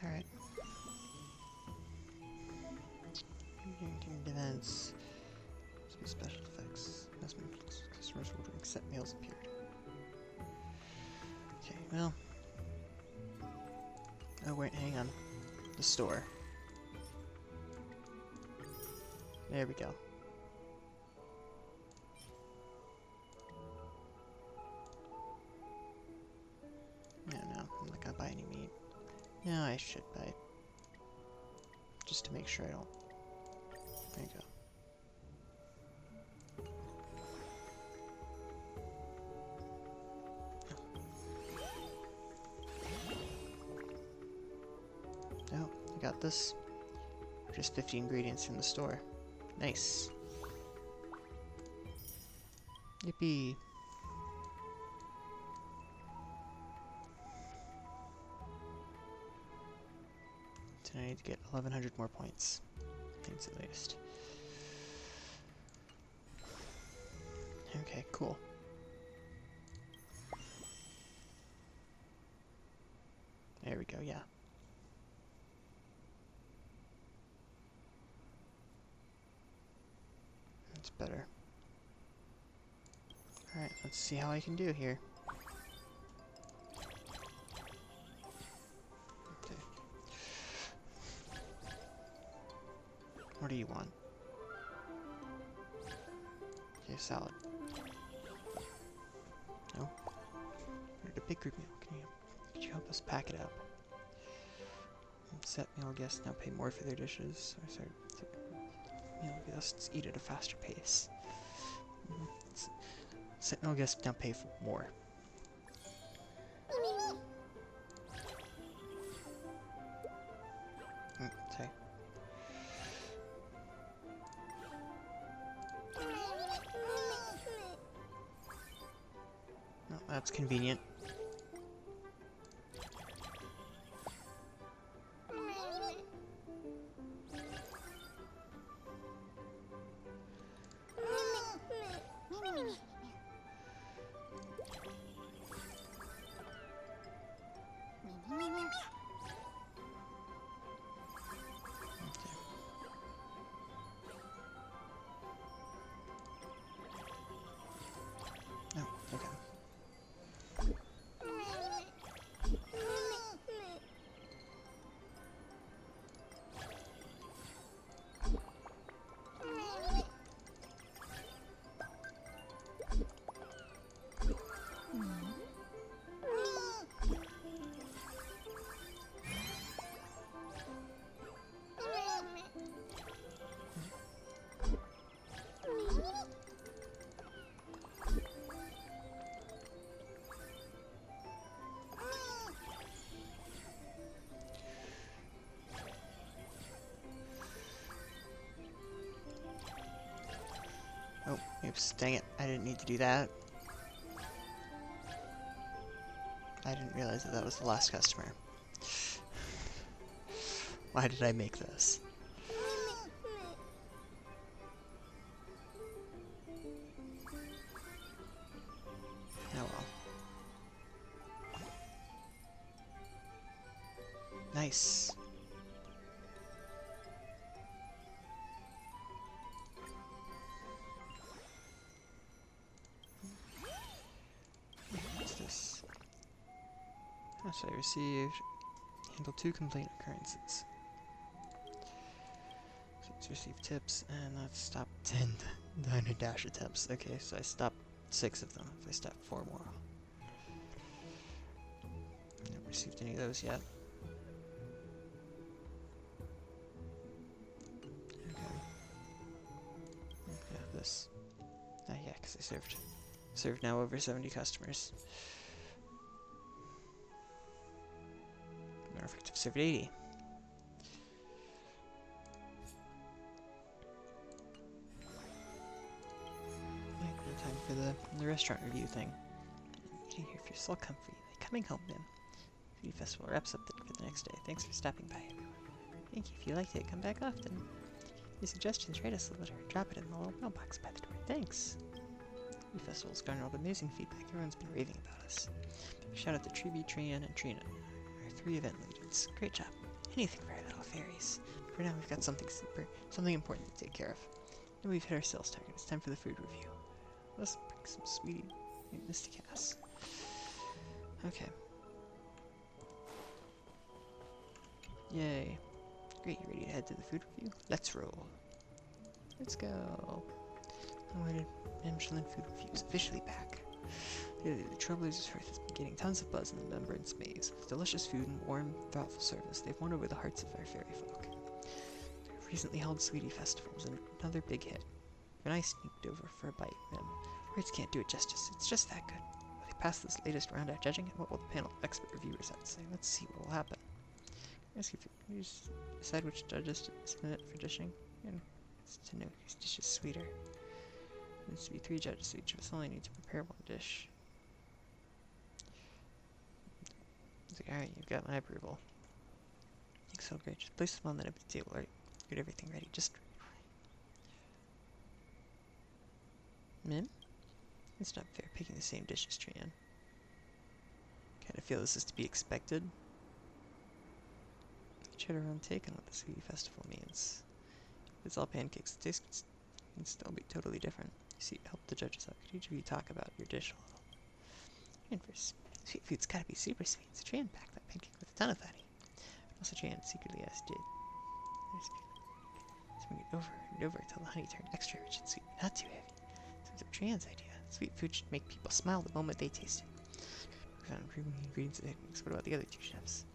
Alright. Events. Some special effects. Customers ordering set meals appeared. Okay, well. Oh wait, hang on. The store. There we go. No, I'm not gonna buy any meat. No, I should buy. Just to make sure I don't. There you go. Oh, I got this. Just 50 ingredients in the store. Nice. Yippee. So I need to get 1,100 more points. Thanks at least. Okay, cool. There we go, yeah. That's better. Alright, let's see how I can do here. Okay. What do you want? Okay, salad. No? Ordered a big group meal. Could you help us pack it up? Set meal guests now pay more for their dishes. Or sorry, meal guests eat at a faster pace. Set meal guests now pay for more. Sorry. No, that's convenient. Oh, okay. Oh, oops, dang it. I didn't need to do that. I didn't realize that that was the last customer. Why did I make this? Oh well. Nice. What's this? Oh, so I received. Handle 2 complaint occurrences. So let's receive tips, and let's stop 10 diner dash attempts. Okay, so I stopped 6 of them. If I stop 4 more. I haven't received any of those yet. Okay. Yeah, this. Ah, yeah, because I served now over 70 customers. Matter of fact, I've served 80. Right, time for the restaurant review thing. Eating here feels so comfy. Like coming home, then. Foodie festival wraps up for the next day. Thanks for stopping by, everyone. Thank you. If you liked it, come back often. Your suggestions, write us a letter. Drop it in the little mailbox by the door. Thanks. Foodie festival's garnered amazing feedback. Everyone's been raving about us. Shout out to Treeby, Trian, and Trina, our 3 event leaders. Great job. Anything for our little fairies. For now, we've got something important to take care of. And we've hit our sales target. It's time for the food review. Let's bring some sweetie Misty Cass. Okay. Yay. Great, you ready to head to the food review? Let's roll. Let's go. Unweighted Michelin food review is officially back. Lately, the Trailblazers' Hearth has been getting tons of buzz in the Remembrance Maze. With delicious food and warm, thoughtful service, they've won over the hearts of our fairy folk. Their recently held Sweetie Festival was another big hit. When I sneaked over for a bite, words can't do it justice. It's just that good. Will they pass this latest round at judging? And what will the panel of expert reviewers have to say? Let's see what will happen. Can you just decide which judges to submit for dishing? And it's to know whose dish is sweeter. There needs to be 3 judges, so each of us only need to prepare 1 dish. It's like, alright, you've got my approval. Thanks, so great. Just place them on that empty table. Alright, get everything ready. Just Mim? It's not fair picking the same dish as Trian. Kinda feel this is to be expected. Each had her own take on what the Sweetie Festival means. If it's all pancakes, the taste can still be totally different. You see, help the judges out. Could each of you talk about your dish a little? And first, sweet food's gotta be super sweet, so Trian packed that pancake with a ton of honey. Also, Trian secretly asked did. Swing it over and over until the honey turned extra rich and sweet, not too heavy. Sounds like Trian's idea. Sweet food should make people smile the moment they taste it. We found improving ingredients and techniques. What about the other 2 chefs?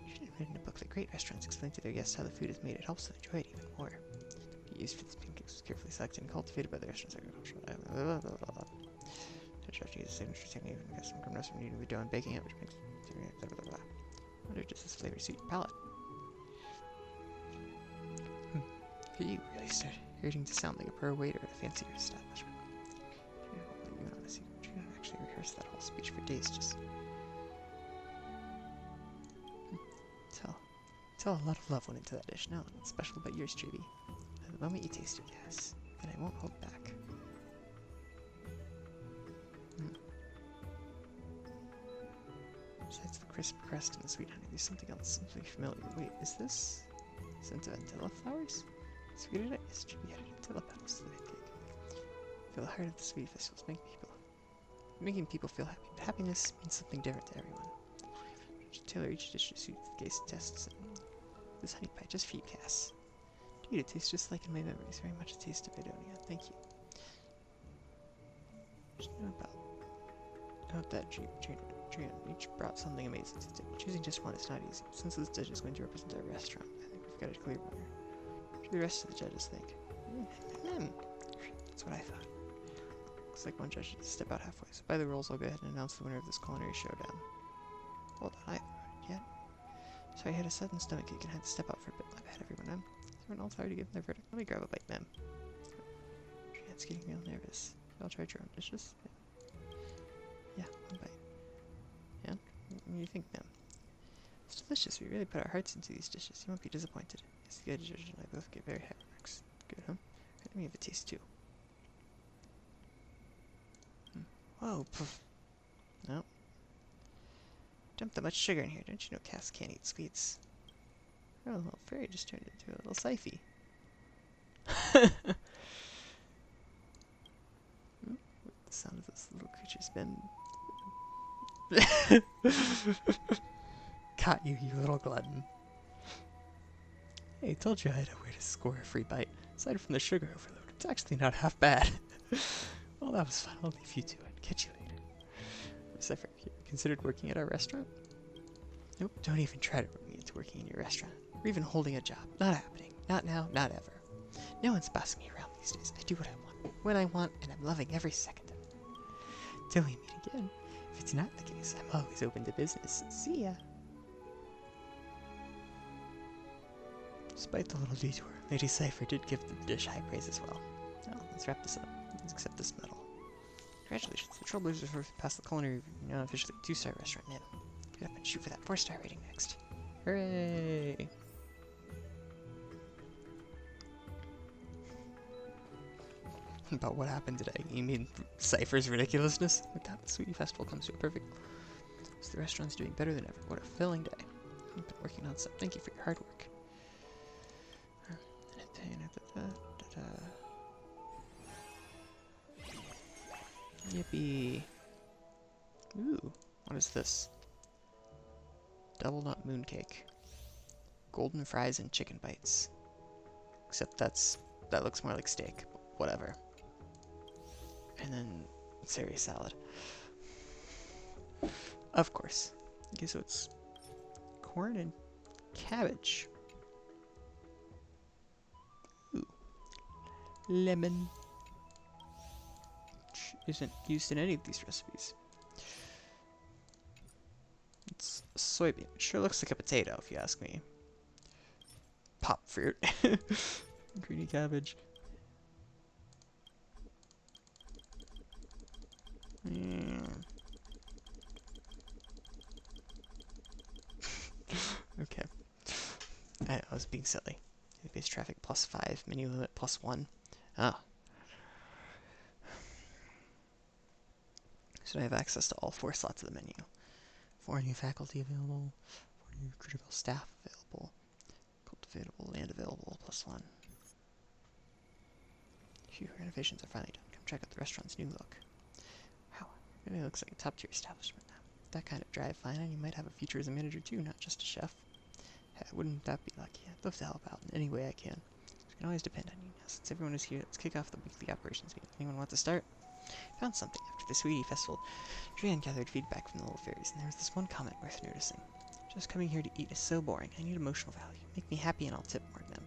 You should have read in a book that great restaurants explain to their guests how the food is made. It helps them enjoy it even more. The used for these pancakes was carefully selected and cultivated by the restaurant's agricultural. Judge uses signature technique and got some criminals from kneading the dough and baking it, which makes wonder does this flavor suit your palate? You really starting to sound like a pro waiter at a fancier establishment. You and honestly, you don't actually rehearse that whole speech for days, just tell a lot of love went into that dish. Now, what's special about yours, Treeby? The moment you taste it, yes, then I won't hold back. Besides the crisp crust and the sweet honey, there's something else simply familiar. Wait, is this scent of Antilla flowers? Sweeter than yes, Treeby added Antilla petals to the pancake. Feel the heart of the Sweetie Festival is making people feel happy, but happiness means something different to everyone. You should tailor each dish to suit the gaze tests. This honey pie just for you, Cass. Dude, it tastes just like in my memories. Very much a taste of Idonia. Thank you. Just know about that Trian each brought something amazing to the table. Choosing just one is not easy. Since this dish is going to represent our restaurant, I think we've got a clear winner. What do the rest of the judges think? That's what I thought. Looks like one judge had to step out halfway. So by the rules, I'll go ahead and announce the winner of this culinary showdown. Hold on, I haven't voted yet. Sorry, I had a sudden stomachache and had to step out for a bit. My bad, everyone. Is everyone else already given their verdict? Let me grab a bite, ma'am. It's getting real nervous. Y'all tried your own dishes? Yeah, one bite. Yeah? What do you think, ma'am? It's delicious. We really put our hearts into these dishes. You won't be disappointed. Yes, the editor and I both get very high marks. Good, huh? Let me have a taste, too. Whoa, poof. No. Dumped that much sugar in here. Don't you know cats can't eat sweets? Oh, the little fairy just turned into a little siphie. The sound of this little creature's been... Caught you, you little glutton. Hey, I told you I had a way to score a free bite. Aside from the sugar overload, it's actually not half bad. Well, that was fun. I'll leave you to it. Catch you later. Cypher, you considered working at our restaurant? Nope, don't even try to work me into working in your restaurant. Or even holding a job. Not happening. Not now, not ever. No one's bossing me around these days. I do what I want, when I want, and I'm loving every second of it. Till we meet again. If it's not the case, I'm always open to business. See ya. Despite the little detour, Lady Cypher did give the dish high praise as well. Now, let's wrap this up. Let's accept this medal. Congratulations, the Trailblazers have passed the culinary review, now officially 2-star restaurant. Man, get up and shoot for that 4-star rating next. Hooray! About what happened today? You mean Cypher's ridiculousness? With that, the Sweetie Festival comes to a perfect close. The restaurant's doing better than ever. What a filling day. I've been working on stuff. Thank you for your hard work. Yippee. Ooh, what is this? Double nut mooncake. Golden fries and chicken bites. Except that looks more like steak. Whatever. And then celery salad. Of course. Okay, so it's corn and cabbage. Ooh. Lemon. Which isn't used in any of these recipes. It's a soybean. It sure looks like a potato, if you ask me. Pop fruit. Greeny cabbage. Okay. I was being silly. Base traffic +5, menu limit +1. Ah. So I have access to all 4 slots of the menu. 4 new faculty available, 4 new recruitable staff available, cultivatable land available +1. Phew, renovations are finally done. Come check out the restaurant's new look. Wow, it really looks like a top-tier establishment now. With that kind of drive, fine, you might have a future as a manager too, not just a chef. Hey, wouldn't that be lucky? I'd love to help out in any way I can. I can always depend on you. Now, since everyone is here, let's kick off the weekly operations meeting. Anyone want to start? Found something. After the Sweetie Festival, Drian gathered feedback from the little fairies, and there was this one comment worth noticing. Just coming here to eat is so boring. I need emotional value. Make me happy and I'll tip more than them.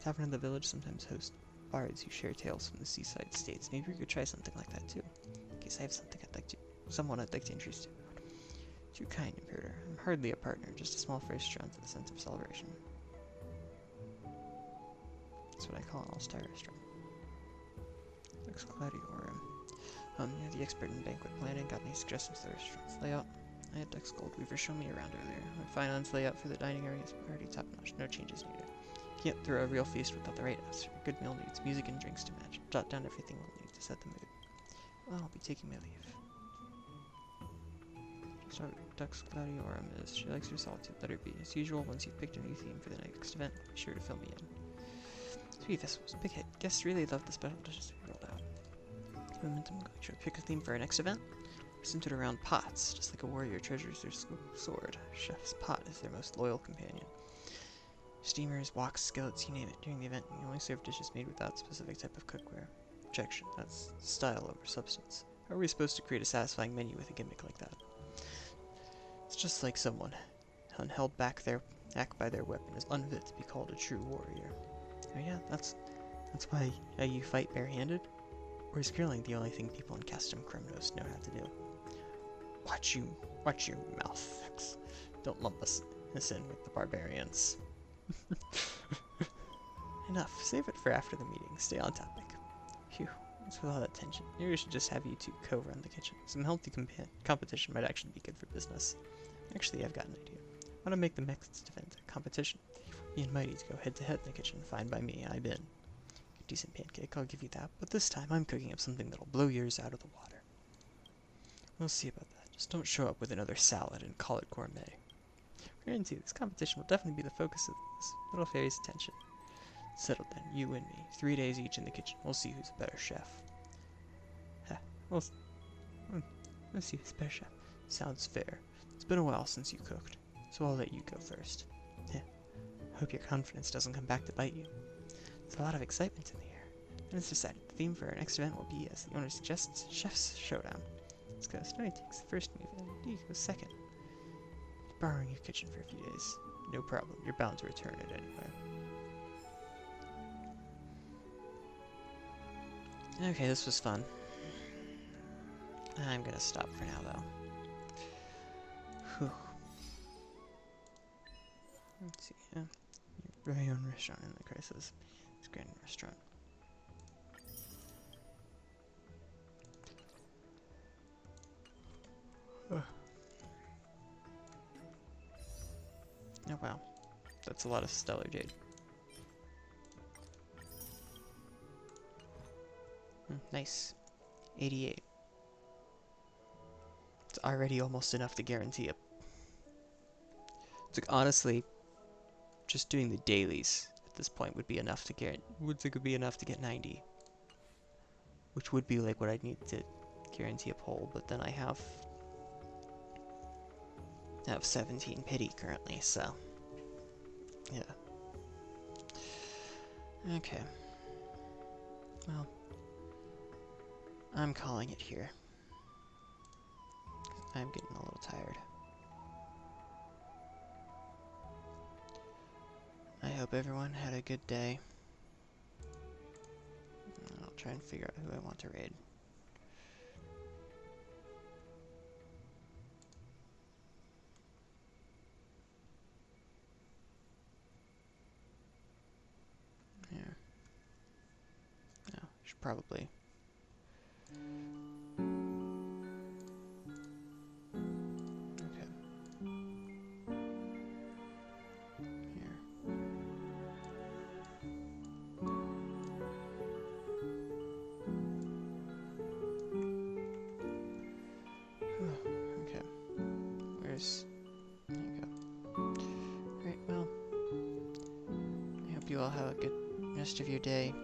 Tavern in the village sometimes hosts bards who share tales from the seaside states. Maybe we could try something like that too. In case I have someone I'd like to introduce you. Too kind, Imperator. I'm hardly a partner, just a small first round to the sense of celebration. That's what I call an all-star restaurant. Looks Gladiatorium. You're the expert in banquet planning. Got any suggestions for the restaurant's layout? I had Dex Goldweaver show me around earlier. My finance layout for the dining area is already top-notch. No changes needed. Can't throw a real feast without the right atmosphere. A good meal needs music and drinks to match. Jot down everything we'll need to set the mood. Well, I'll be taking my leave. So Dux Gladiatorium is she likes her solitude. Let her be. As usual, once you've picked a new theme for the next event, be sure to fill me in. Sweetie Festival was a big hit. Guests really loved the special dishes we rolled out. Momentum, should I pick a theme for our next event? We're centered around pots, just like a warrior treasures their sword. Chef's pot is their most loyal companion. Steamers, woks, skillets, you name it. During the event, you only serve dishes made without specific type of cookware. Objection. That's style over substance. How are we supposed to create a satisfying menu with a gimmick like that? It's just like someone held back by their weapon is unfit to be called a true warrior. Oh yeah, that's why you fight barehanded? Or is grilling the only thing people in Castum Kremnos know how to do? Watch your mouth. Don't lump us in with the barbarians. Enough. Save it for after the meeting. Stay on topic. Phew. What's with all that tension? Maybe we should just have you two co-run the kitchen. Some healthy competition might actually be good for business. Actually, I've got an idea. I want to make the next event a competition. Me and Mighty to go head-to-head in the kitchen. Fine by me, I'm in. Decent pancake, I'll give you that. But this time, I'm cooking up something that'll blow yours out of the water. We'll see about that. Just don't show up with another salad and call it gourmet. I guarantee this competition will definitely be the focus of this little fairy's attention. Settled then, you and me. 3 days each in the kitchen. We'll see who's a better chef. Heh, we'll see who's a better chef. Sounds fair. It's been a while since you cooked, so I'll let you go first. Heh. Hope your confidence doesn't come back to bite you. There's a lot of excitement in the air. And it's decided the theme for our next event will be, as the owner suggests, Chef's Showdown. Let's go. Snowy takes the first move, and Dee goes second. Borrowing your kitchen for a few days. No problem. You're bound to return it anyway. Okay, this was fun. I'm gonna stop for now, though. Whew. Let's see. Your very own restaurant in the crisis. It's a grand restaurant. Oh wow. That's a lot of stellar jade. Nice. 88. It's already almost enough to guarantee it. It's like, honestly, just doing the dailies at this point would be enough to get 90. Which would be like what I'd need to guarantee a poll, but then I have 17 pity currently, so yeah. Okay. Well, I'm calling it here. I'm getting a little tired. I hope everyone had a good day. I'll try and figure out who I want to raid. Yeah. No, should probably. Okay. Here. Okay. Where's... There you go. Alright, well... I hope you all have a good rest of your day.